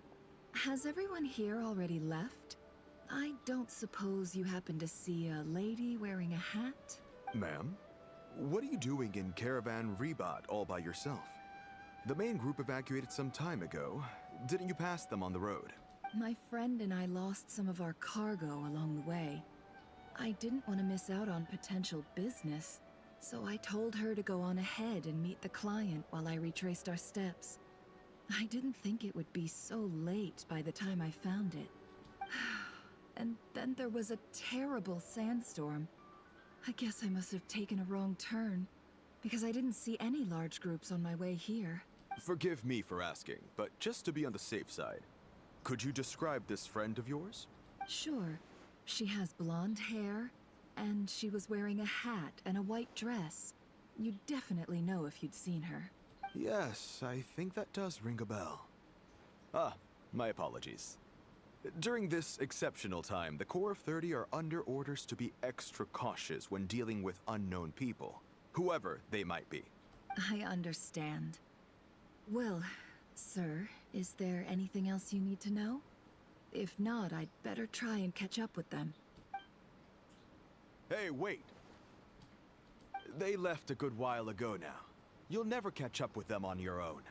Has everyone here already left? I don't suppose you happen to see a lady wearing a hat? Ma'am, what are you doing in Caravan Rebot all by yourself? The main group evacuated some time ago. Didn't you pass them on the road? My friend and I lost some of our cargo along the way. I didn't want to miss out on potential business, so I told her to go on ahead and meet the client while I retraced our steps. I didn't think it would be so late by the time I found it. And then there was a terrible sandstorm. I guess I must have taken a wrong turn, because I didn't see any large groups on my way here. Forgive me for asking, but just to be on the safe side, could you describe this friend of yours? Sure. She has blonde hair, and she was wearing a hat and a white dress. You'd definitely know if you'd seen her. Yes, I think that does ring a bell. Ah, my apologies. During this exceptional time, the Corps of 30 are under orders to be extra cautious when dealing with unknown people, whoever they might be. I understand. Well, sir, is there anything else you need to know? If not, I'd better try and catch up with them. Hey, wait! They left a good while ago now. You'll never catch up with them on your own.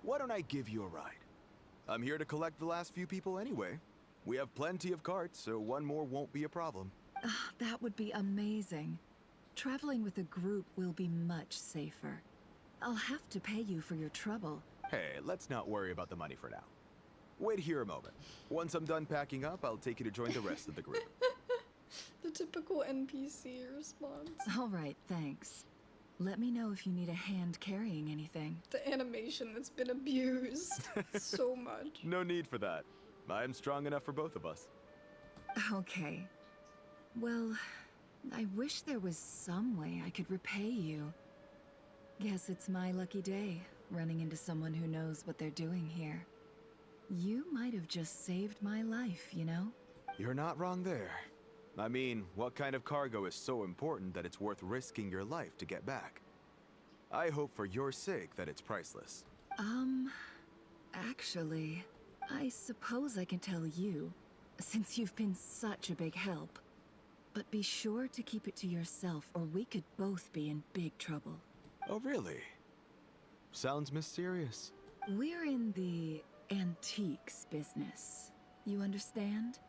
Why don't I give you a ride? I'm here to collect the last few people anyway. We have plenty of carts, so one more won't be a problem. That would be amazing. Traveling with a group will be much safer. I'll have to pay you for your trouble. Hey, let's not worry about the money for now. Wait here a moment. Once I'm done packing up, I'll take you to join the rest of the group. The typical NPC response. All right, thanks. Let me know if you need a hand carrying anything. The animation that's been abused so much. No need for that. I'm strong enough for both of us. Okay. Well, I wish there was some way I could repay you. Guess it's my lucky day, running into someone who knows what they're doing here. You might have just saved my life, you know? You're not wrong there. I mean, what kind of cargo is so important that it's worth risking your life to get back? I hope for your sake that it's priceless. Actually, I suppose I can tell you, since you've been such a big help. But be sure to keep it to yourself, or we could both be in big trouble. Oh, really? Sounds mysterious. We're in the antiques business. You understand?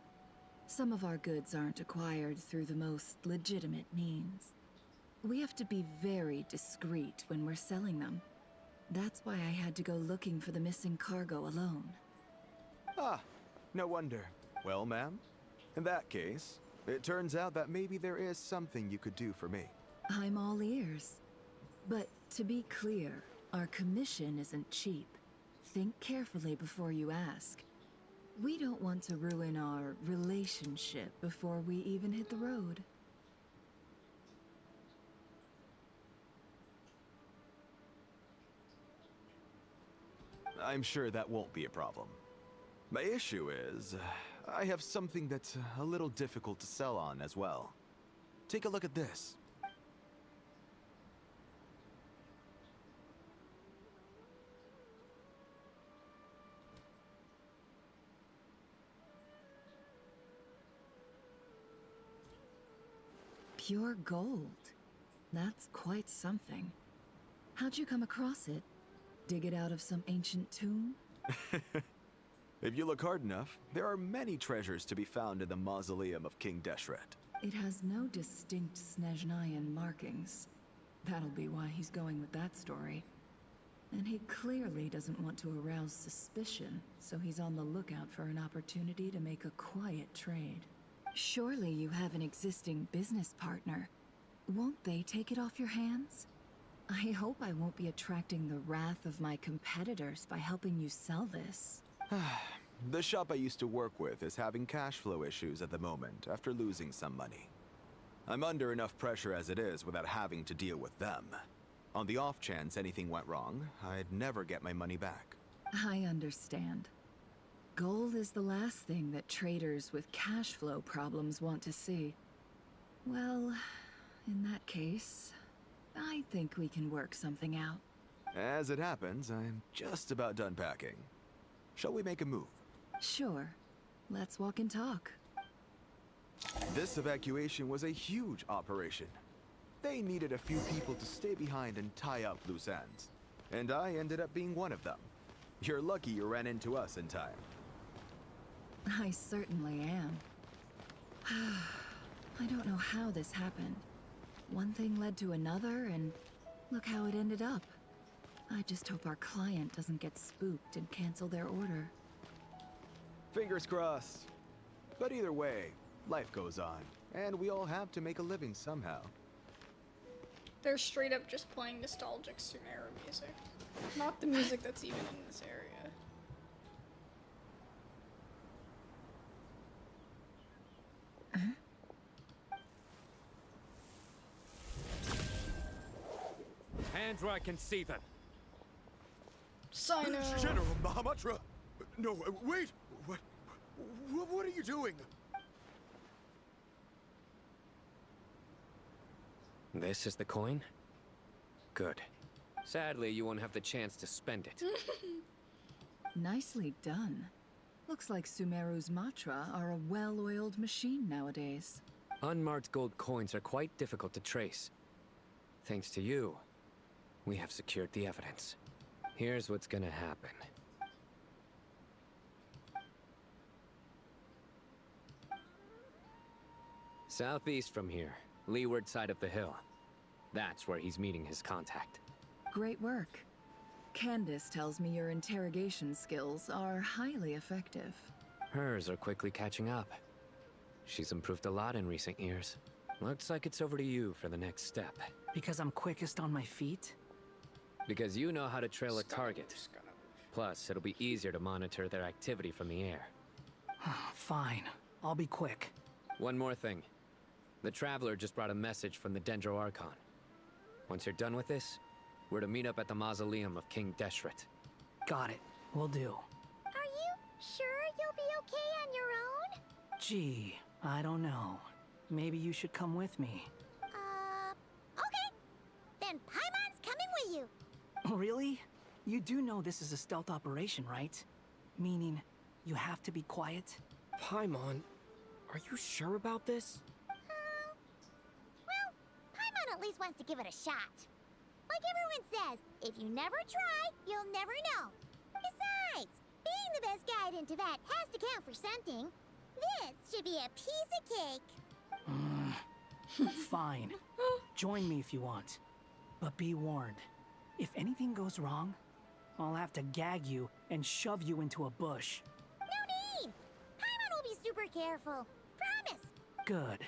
Some of our goods aren't acquired through the most legitimate means. We have to be very discreet when we're selling them. That's why I had to go looking for the missing cargo alone. Ah, no wonder. Well, ma'am, in that case, it turns out that maybe there is something you could do for me. I'm all ears. But to be clear, our commission isn't cheap. Think carefully before you ask. We don't want to ruin our relationship before we even hit the road. I'm sure that won't be a problem. My issue is, I have something that's a little difficult to sell on as well. Take a look at this. Pure gold. That's quite something. How'd you come across it? Dig it out of some ancient tomb? If you look hard enough, there are many treasures to be found in the mausoleum of King Deshret. It has no distinct Snezhnayan markings. That'll be why he's going with that story. And he clearly doesn't want to arouse suspicion, so he's on the lookout for an opportunity to make a quiet trade. Surely you have an existing business partner. Won't they take it off your hands? I hope I won't be attracting the wrath of my competitors by helping you sell this. The shop I used to work with is having cash flow issues at the moment after losing some money. I'm under enough pressure as it is without having to deal with them. On the off chance anything went wrong, I'd never get my money back. I understand. Gold is the last thing that traders with cash flow problems want to see. Well, in that case, I think we can work something out. As it happens, I'm just about done packing. Shall we make a move? Sure. Let's walk and talk. This evacuation was a huge operation. They needed a few people to stay behind and tie up loose ends. And I ended up being one of them. You're lucky you ran into us in time. I certainly am. I don't know how this happened. One thing led to another, and look how it ended up. I just hope our client doesn't get spooked and cancel their order. Fingers crossed. But either way, life goes on, and we all have to make a living somehow. They're straight up just playing nostalgic Sumeru music. Not the music that's even in this area. Hands where I can see them. Sino. General Mahamatra! No, wait! What are you doing? This is the coin? Good. Sadly, you won't have the chance to spend it. Nicely done. Looks like Sumeru's Matra are a well-oiled machine nowadays. Unmarked gold coins are quite difficult to trace. Thanks to you, we have secured the evidence. Here's what's gonna happen. Southeast from here, leeward side of the hill. That's where he's meeting his contact. Great work. Candace tells me your interrogation skills are highly effective. Hers are quickly catching up. She's improved a lot in recent years. Looks like it's over to you for the next step. Because I'm quickest on my feet? Because you know how to trail a target. Plus, it'll be easier to monitor their activity from the air. Fine. I'll be quick. One more thing. The Traveler just brought a message from the Dendro Archon. Once you're done with this, we're to meet up at the mausoleum of King Deshret. Got it. Will do. Are you sure you'll be okay on your own? Gee, I don't know. Maybe you should come with me. Okay. Then Paimon's coming with you. Really? You do know this is a stealth operation, right? Meaning, you have to be quiet? Paimon, are you sure about this? at least wants to give it a shot. Like everyone says, if you never try, you'll never know. Besides, being the best guide in Tibet has to count for something. This should be a piece of cake. Fine. Join me if you want. But be warned. If anything goes wrong, I'll have to gag you and shove you into a bush. No need! Paimon will be super careful. Promise! Good.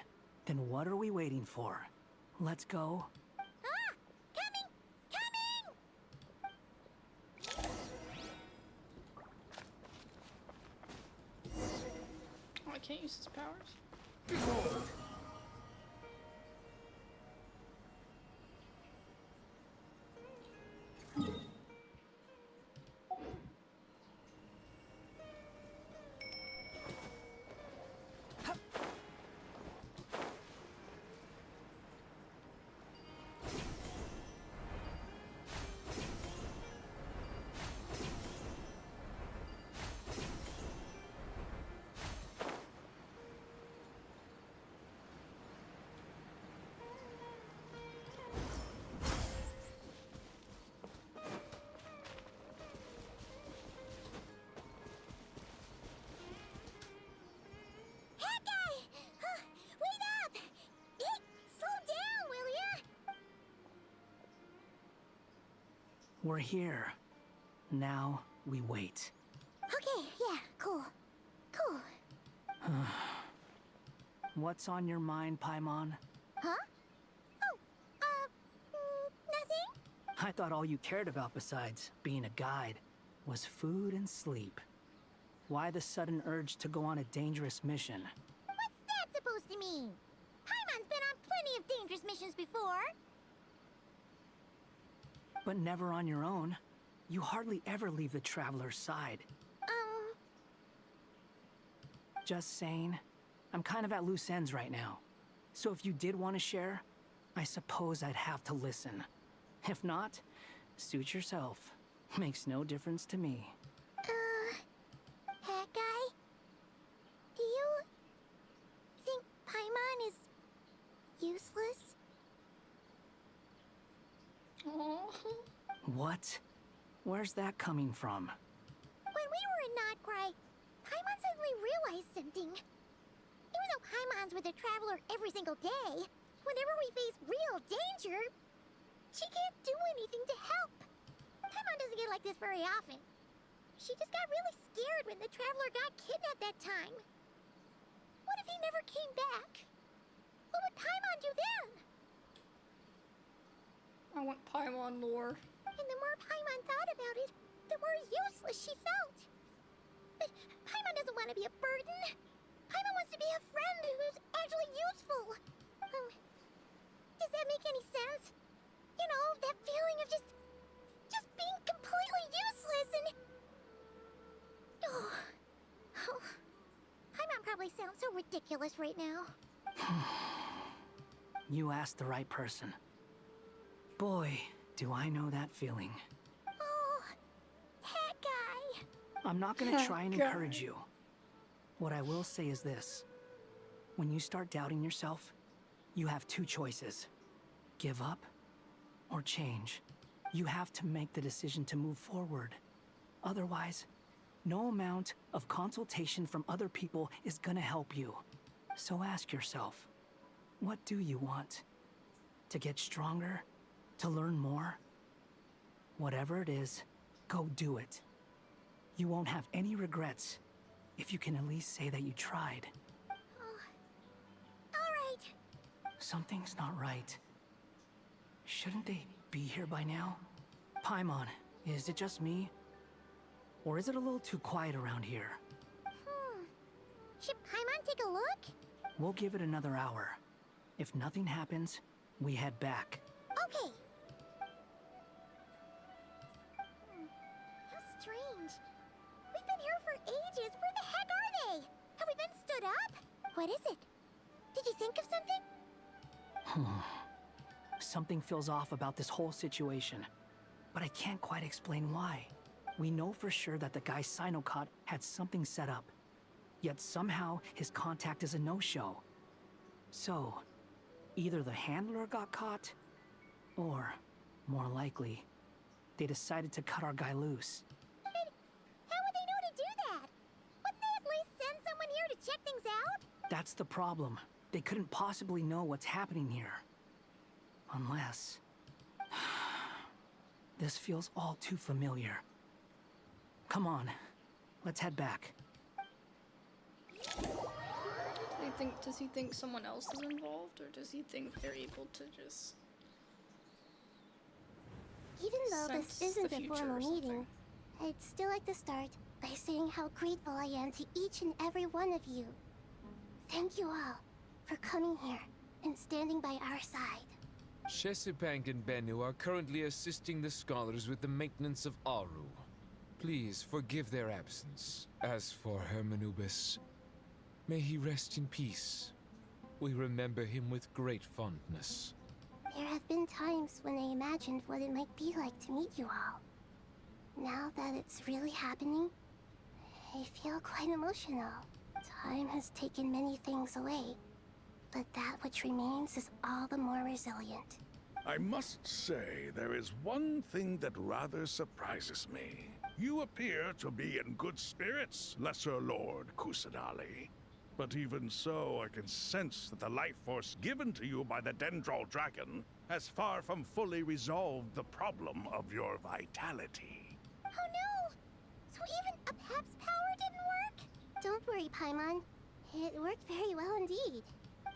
Then what are we waiting for? Let's go. Ah! Coming! Oh, I can't use his powers. We're here. Now we wait. Okay, yeah, cool. Cool. What's on your mind, Paimon? Huh? Nothing? I thought all you cared about besides being a guide was food and sleep. Why the sudden urge to go on a dangerous mission? What's that supposed to mean? Paimon's been on plenty of dangerous missions before. But never on your own. You hardly ever leave the traveler's side. Just saying, I'm kind of at loose ends right now. So if you did want to share, I suppose I'd have to listen. If not, suit yourself. Makes no difference to me. Hat guy? Do you think Paimon is useless? What? Where's that coming from? When we were in nod-krai, Paimon suddenly realized something. Even though Paimon's with a traveler every single day, whenever we face real danger, she can't do anything to help. Paimon doesn't get like this very often. She just got really scared when the traveler got kidnapped that time. What if he never came back? What would Paimon do then? I want Paimon lore. And the more Paimon thought about it, the more useless she felt. But Paimon doesn't want to be a burden. Paimon wants to be a friend who's actually useful. Does that make any sense? You know, that feeling of just being completely useless and... Oh. Paimon probably sounds so ridiculous right now. You asked the right person. Boy, do I know that feeling. Oh, hat guy. I'm not gonna try and encourage you. What I will say is this. When you start doubting yourself, you have two choices. Give up or change. You have to make the decision to move forward. Otherwise, no amount of consultation from other people is gonna help you. So ask yourself, what do you want? To get stronger? To learn more? Whatever it is, go do it. You won't have any regrets if you can at least say that you tried. Alright. Something's not right. Shouldn't they be here by now? Paimon, is it just me? Or is it a little too quiet around here? Should Paimon take a look? We'll give it another hour. If nothing happens, we head back. Okay. How strange. We've been here for ages. Where the heck are they? Have we been stood up? What is it? Did you think of something? Something feels off about this whole situation, but I can't quite explain why. We know for sure that the guy Sino caught had something set up, yet somehow his contact is a no-show. So, either the handler got caught, Or, more likely, they decided to cut our guy loose. How would they know to do that? Wouldn't they at least send someone here to check things out? That's the problem. They couldn't possibly know what's happening here. Unless... This feels all too familiar. Come on, let's head back. Does he think someone else is involved, or does he think they're able to just... Even though this sense isn't the a future formal or something? meeting, I'd still like to start by saying how grateful I am to each and every one of you. Thank you all for coming here and standing by our side. Chesapeake and Bennu are currently assisting the scholars with the maintenance of Aru. Please forgive their absence. As for Hermanubis, may he rest in peace. We remember him with great fondness. There have been times when I imagined what it might be like to meet you all. Now that it's really happening, I feel quite emotional. Time has taken many things away, but that which remains is all the more resilient. I must say, there is one thing that rather surprises me. You appear to be in good spirits, Lesser Lord Kusadali. But even so, I can sense that the life force given to you by the Dendral Dragon has far from fully resolved the problem of your vitality. Oh no! So even a Pep's power didn't work? Don't worry, Paimon. It worked very well indeed.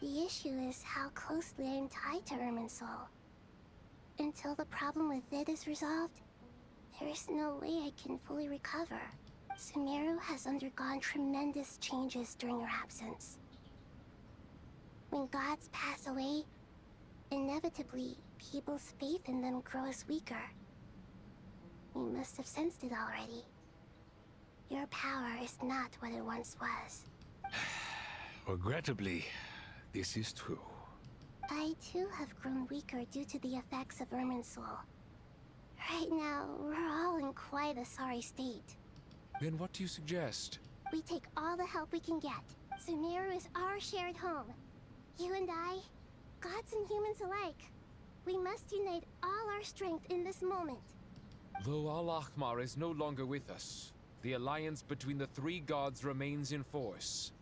The issue is how closely I am tied to Irminsul. Until the problem with it is resolved, there is no way I can fully recover. Sumeru has undergone tremendous changes during your absence. When gods pass away, inevitably, people's faith in them grows weaker. You must have sensed it already. Your power is not what it once was. Regrettably, this is true. I too have grown weaker due to the effects of Irminsul. Right now, we're all in quite a sorry state. Then what do you suggest? We take all the help we can get. Sumeru is our shared home. You and I, gods and humans alike. We must unite all our strength in this moment. Though Al-Ahmar is no longer with us, the alliance between the three gods remains in force.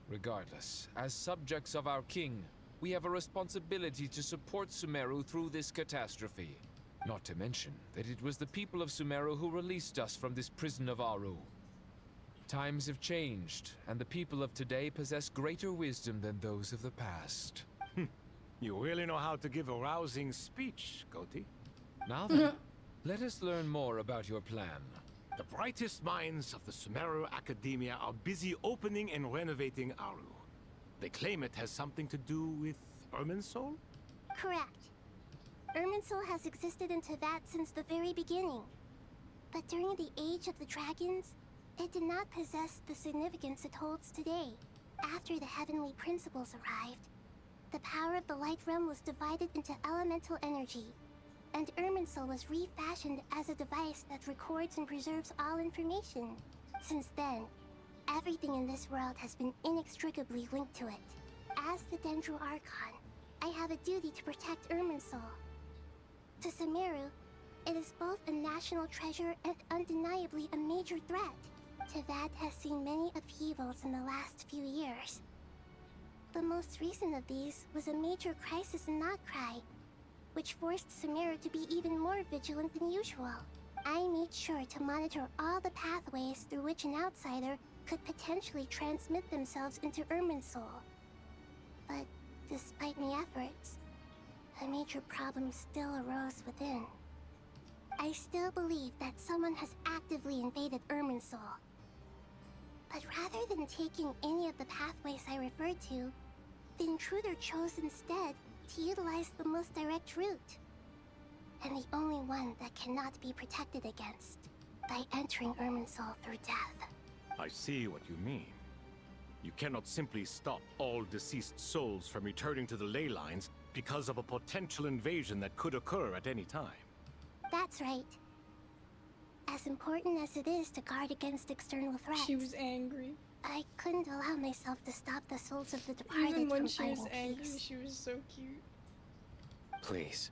Regardless, as subjects of our king, we have a responsibility to support Sumeru through this catastrophe. Not to mention that it was the people of Sumeru who released us from this prison of Aru. Times have changed, and the people of today possess greater wisdom than those of the past. You really know how to give a rousing speech, Goti. Now then, let us learn more about your plan. The brightest minds of the Sumeru Academia are busy opening and renovating Aru. They claim it has something to do with Irminsul? Correct. Irminsul has existed in Teyvat since the very beginning. But during the Age of the Dragons, it did not possess the significance it holds today. After the heavenly principles arrived, the power of the Light Realm was divided into elemental energy, and Irminsul was refashioned as a device that records and preserves all information. Since then, everything in this world has been inextricably linked to it. As the Dendro Archon, I have a duty to protect Irminsul. To Sumeru, it is both a national treasure and undeniably a major threat. Teyvat has seen many upheavals in the last few years. The most recent of these was a major crisis in nod-krai, which forced Sumeru to be even more vigilant than usual. I made sure to monitor all the pathways through which an outsider could potentially transmit themselves into Irminsul. But despite my efforts, a major problem still arose within. I still believe that someone has actively invaded Irminsul. But rather than taking any of the pathways I referred to, the intruder chose instead to utilize the most direct route. And the only one that cannot be protected against, by entering Irminsul through death. I see what you mean. You cannot simply stop all deceased souls from returning to the ley lines because of a potential invasion that could occur at any time. That's right. As important as it is to guard against external threats, She was angry. I couldn't allow myself to stop the souls of the departed Even when from she was finding angry, peace. she was so cute. Please,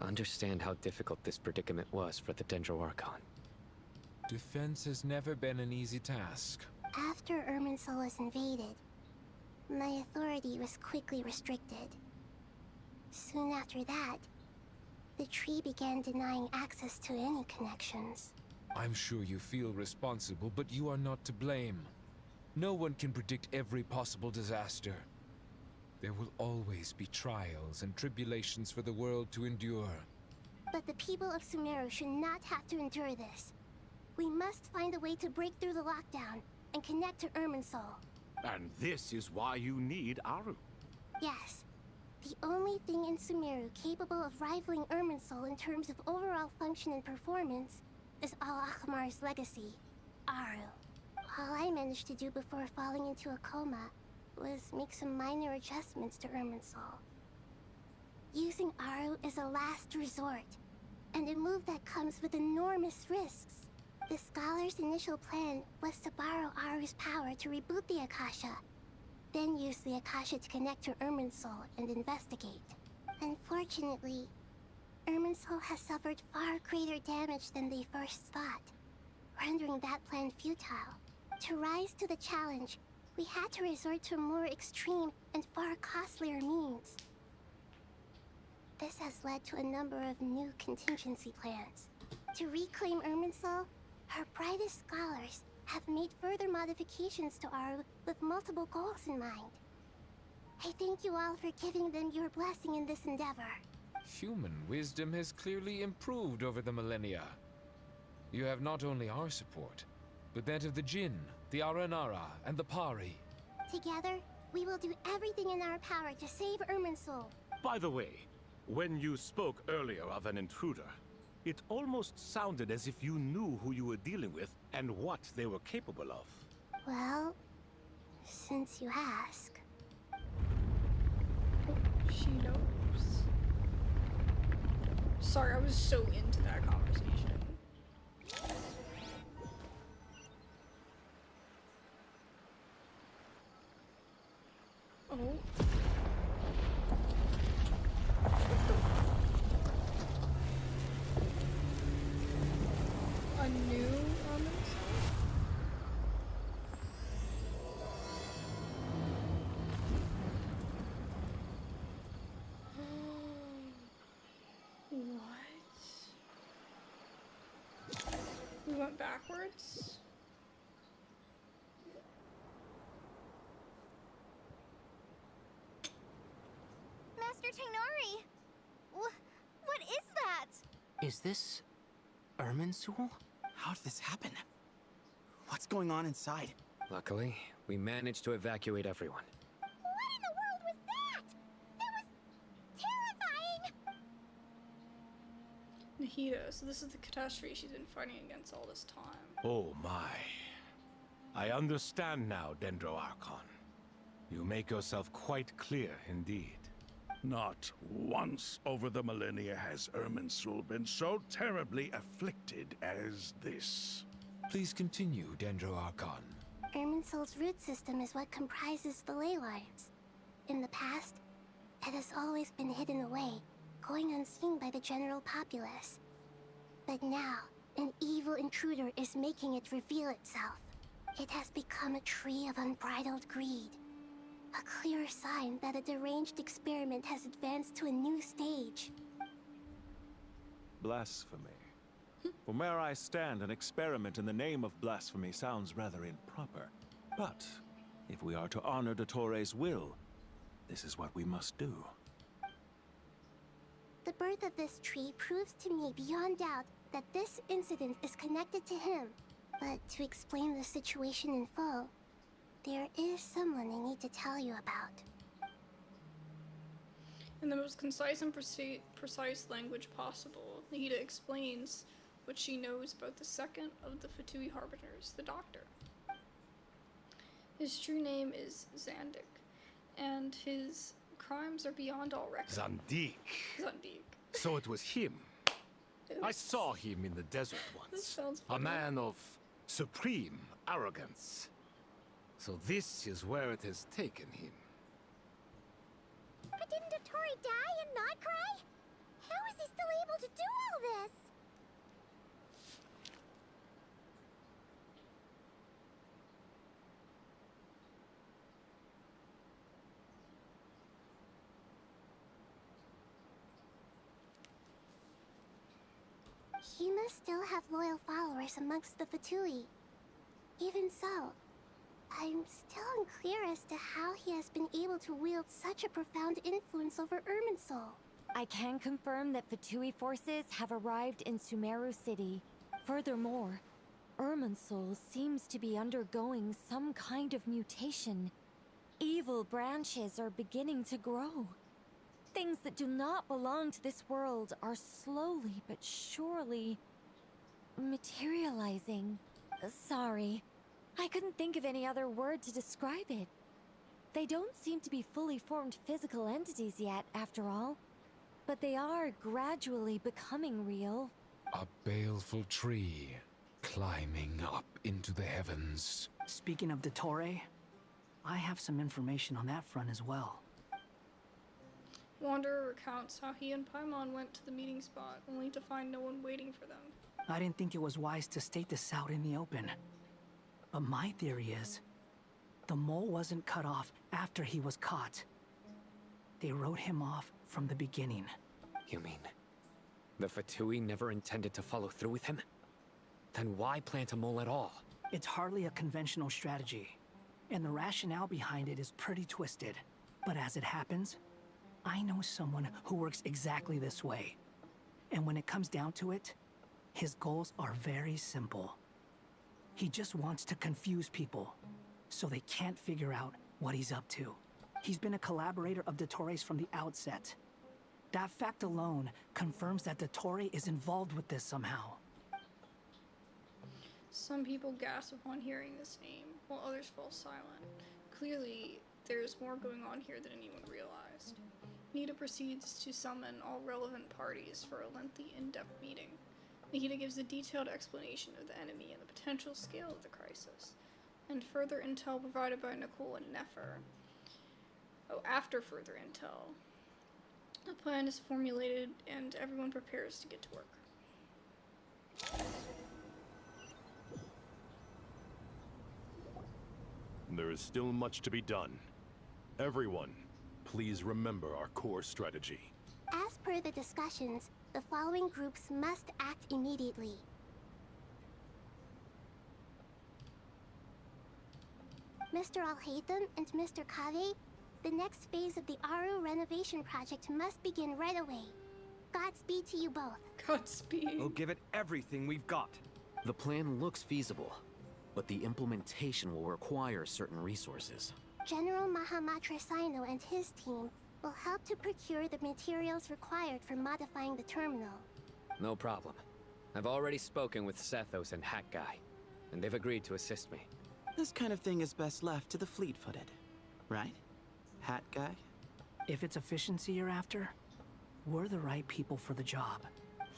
understand how difficult this predicament was for the Dendro Archon. Defense has never been an easy task. After Irminsul was invaded, my authority was quickly restricted. Soon after that, the tree began denying access to any connections. I'm sure you feel responsible, but you are not to blame. No one can predict every possible disaster. There will always be trials and tribulations for the world to endure. But the people of Sumeru should not have to endure this. We must find a way to break through the lockdown and connect to Irminsul. And this is why you need Aru. Yes. The only thing in Sumeru capable of rivaling Irminsul in terms of overall function and performance is Al-Akhmar's legacy, Aru. All I managed to do before falling into a coma was make some minor adjustments to Irminsul. Using Aru is a last resort, and a move that comes with enormous risks. The Scholar's initial plan was to borrow Aru's power to reboot the Akasha, then use the Akasha to connect to Irminsul and investigate. Unfortunately, Irminsul has suffered far greater damage than they first thought, rendering that plan futile. To rise to the challenge, we had to resort to a more extreme and far costlier means. This has led to a number of new contingency plans. To reclaim Irminsul, our brightest scholars have made further modifications to Aru with multiple goals in mind. I thank you all for giving them your blessing in this endeavor. Human wisdom has clearly improved over the millennia. You have not only our support, but that of the Jinn, the Aranara, and the Pari. Together, we will do everything in our power to save Irminsul. By the way, when you spoke earlier of an intruder, it almost sounded as if you knew who you were dealing with and what they were capable of. Well, since you ask. She knows. Sorry, I was so into that conversation. Oh. A new What? We went backwards? Master Tainari! What is that? Is this Irminsul? How did this happen? What's going on inside? Luckily, we managed to evacuate everyone. What in the world was that? That was terrifying! Nahida, so this is the catastrophe she's been fighting against all this time. Oh my. I understand now, Dendro Archon. You make yourself quite clear indeed. Not once over the millennia has Irminsul been so terribly afflicted as this. Please continue, Dendro Archon. Irminsul's root system is what comprises the ley lines. In the past, it has always been hidden away, going unseen by the general populace. But now, an evil intruder is making it reveal itself. It has become a tree of unbridled greed. A clear sign that a deranged experiment has advanced to a new stage. Blasphemy. From where I stand, an experiment in the name of blasphemy sounds rather improper. But if we are to honor Dottores' will, this is what we must do. The birth of this tree proves to me beyond doubt that this incident is connected to him. But to explain the situation in full, there is someone I need to tell you about. In the most concise and precise language possible, Nahida explains what she knows about the second of the Fatui Harbingers, the Doctor. His true name is Zandik, and his crimes are beyond all record. Zandik. Zandik. So it was him. I saw him in the desert This once. sounds A funny. man of supreme arrogance. So this is where it has taken him. But didn't Dottore die in nod-krai? How is he still able to do all this? He must still have loyal followers amongst the Fatui. Even so, I'm still unclear as to how he has been able to wield such a profound influence over Irminsul. I can confirm that Fatui forces have arrived in Sumeru City. Furthermore, Irminsul seems to be undergoing some kind of mutation. Evil branches are beginning to grow. Things that do not belong to this world are slowly but surely materializing. Sorry, I couldn't think of any other word to describe it. They don't seem to be fully formed physical entities yet, after all. But they are gradually becoming real. A baleful tree climbing up into the heavens. Speaking of Dottore, I have some information on that front as well. Wanderer recounts how he and Paimon went to the meeting spot, only to find no one waiting for them. I didn't think it was wise to state this out in the open. But my theory is, the mole wasn't cut off after he was caught. They wrote him off from the beginning. You mean, the Fatui never intended to follow through with him? Then why plant a mole at all? It's hardly a conventional strategy, and the rationale behind it is pretty twisted. But as it happens, I know someone who works exactly this way. And when it comes down to it, his goals are very simple. He just wants to confuse people, so they can't figure out what he's up to. He's been a collaborator of Dottore's from the outset. That fact alone confirms that Dottore is involved with this somehow. Some people gasp upon hearing this name, while others fall silent. Clearly, there's more going on here than anyone realized. Nita proceeds to summon all relevant parties for a lengthy, in-depth meeting. Nita gives a detailed explanation of the enemy and the potential scale of the crisis, and further intel provided by Nicole and Nefer. After further intel, a plan is formulated and everyone prepares to get to work. There is still much to be done. Everyone, please remember our core strategy. As per the discussions, the following groups must act immediately. Mr. Al-Haytham and Mr. Kave, the next phase of the Aru renovation project must begin right away. Godspeed to you both. Godspeed. We'll give it everything we've got. The plan looks feasible, but the implementation will require certain resources. General Mahamatra Sino and his team will help to procure the materials required for modifying the terminal. No problem. I've already spoken with Sethos and Hat Guy, and they've agreed to assist me. This kind of thing is best left to the fleet-footed, right? Hat Guy? If it's efficiency you're after, we're the right people for the job.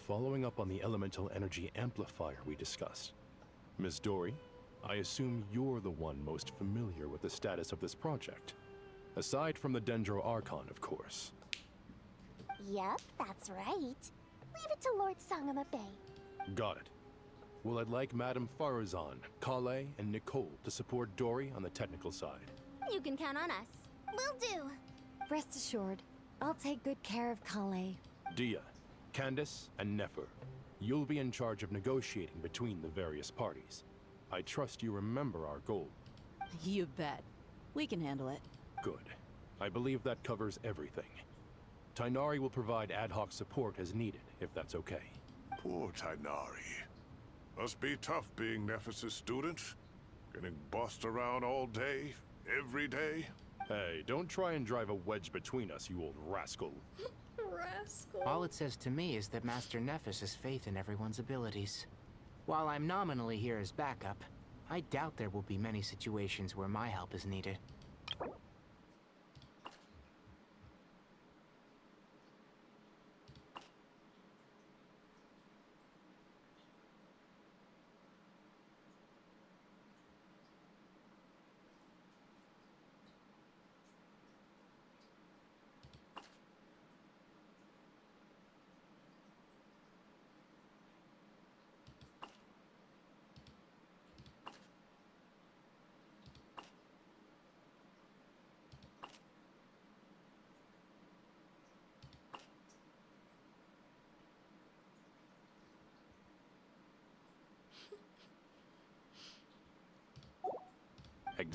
Following up on the elemental energy amplifier we discussed, Ms. Dory, I assume you're the one most familiar with the status of this project. Aside from the Dendro Archon, of course. Yep, that's right. Leave it to Lord Sangama Bay. Got it. Well, I'd like Madame Farazan, Kale, and Nicole to support Dory on the technical side. You can count on us. Will do. Rest assured, I'll take good care of Kale. Dia, Candace, and Nefer, you'll be in charge of negotiating between the various parties. I trust you remember our goal. You bet. We can handle it. Good. I believe that covers everything. Tainari will provide ad hoc support as needed, if that's okay. Poor Tainari. Must be tough being Nephis' student. Getting bossed around all day, every day. Hey, don't try and drive a wedge between us, you old rascal. Rascal. All it says to me is that Master Nephis has faith in everyone's abilities. While I'm nominally here as backup, I doubt there will be many situations where my help is needed.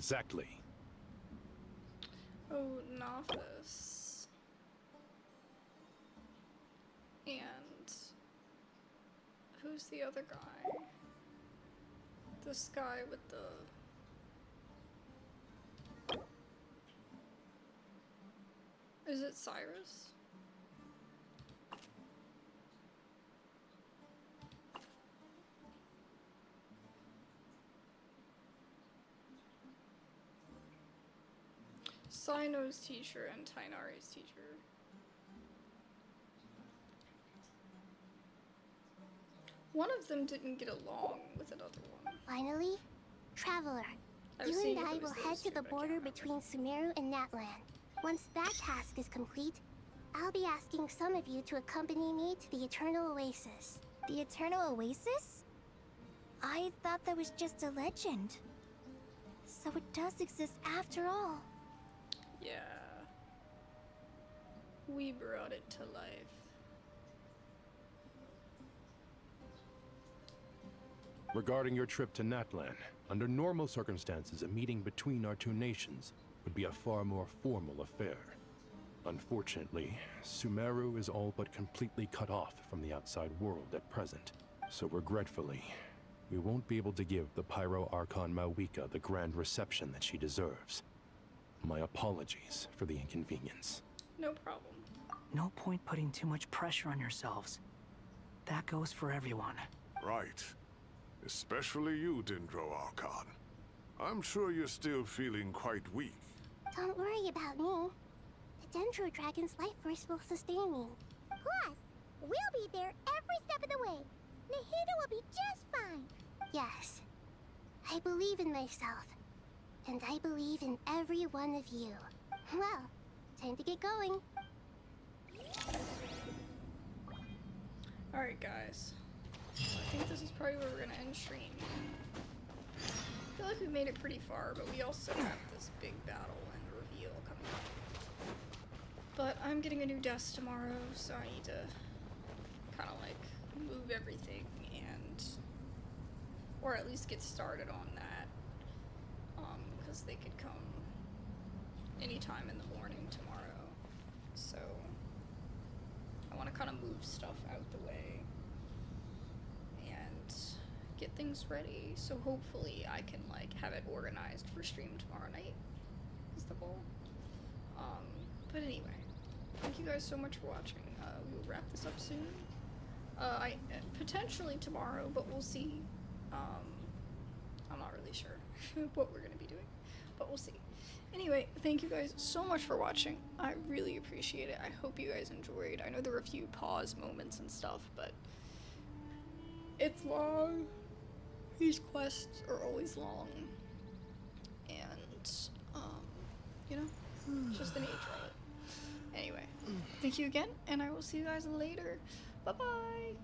Exactly. Oh, Nophis. And who's the other guy? This guy with the... Is it Cyrus? Sino's teacher and Tainari's teacher. One of them didn't get along with another one. Finally, Traveler, you and I will head to the border between Sumeru and Natlan. Once that task is complete, I'll be asking some of you to accompany me to the Eternal Oasis. The Eternal Oasis? I thought that was just a legend. So it does exist after all. Yeah. We brought it to life. Regarding your trip to Natlan, under normal circumstances, a meeting between our two nations would be a far more formal affair. Unfortunately, Sumeru is all but completely cut off from the outside world at present. So regretfully, we won't be able to give the Pyro Archon Mawika the grand reception that she deserves. My apologies for the inconvenience. No problem. No point putting too much pressure on yourselves. That goes for everyone. Right. Especially you, Dendro Archon. I'm sure you're still feeling quite weak. Don't worry about me. The Dendro Dragon's life force will sustain me. Plus, we'll be there every step of the way. Nahida will be just fine. Yes. I believe in myself. And I believe in every one of you. Well, time to get going. Alright, guys. I think this is probably where we're gonna end stream. I feel like we made it pretty far, but we also have this big battle and reveal coming up. But I'm getting a new desk tomorrow, so I need to kind of like move everything and, or at least get started on that. Because they could come anytime in the morning tomorrow. So I want to kind of move stuff out the way and get things ready. So hopefully I can like have it organized for stream tomorrow night is the goal. But anyway, thank you guys so much for watching. We will wrap this up soon. Potentially tomorrow, but we'll see. I'm not really sure what we're gonna be doing, but we'll see. Anyway, thank you guys so much for watching. I really appreciate it. I hope you guys enjoyed. I know there were a few pause moments and stuff, but it's long. These quests are always long. And, you know, it's just the nature of it. Anyway, thank you again, and I will see you guys later. Bye-bye!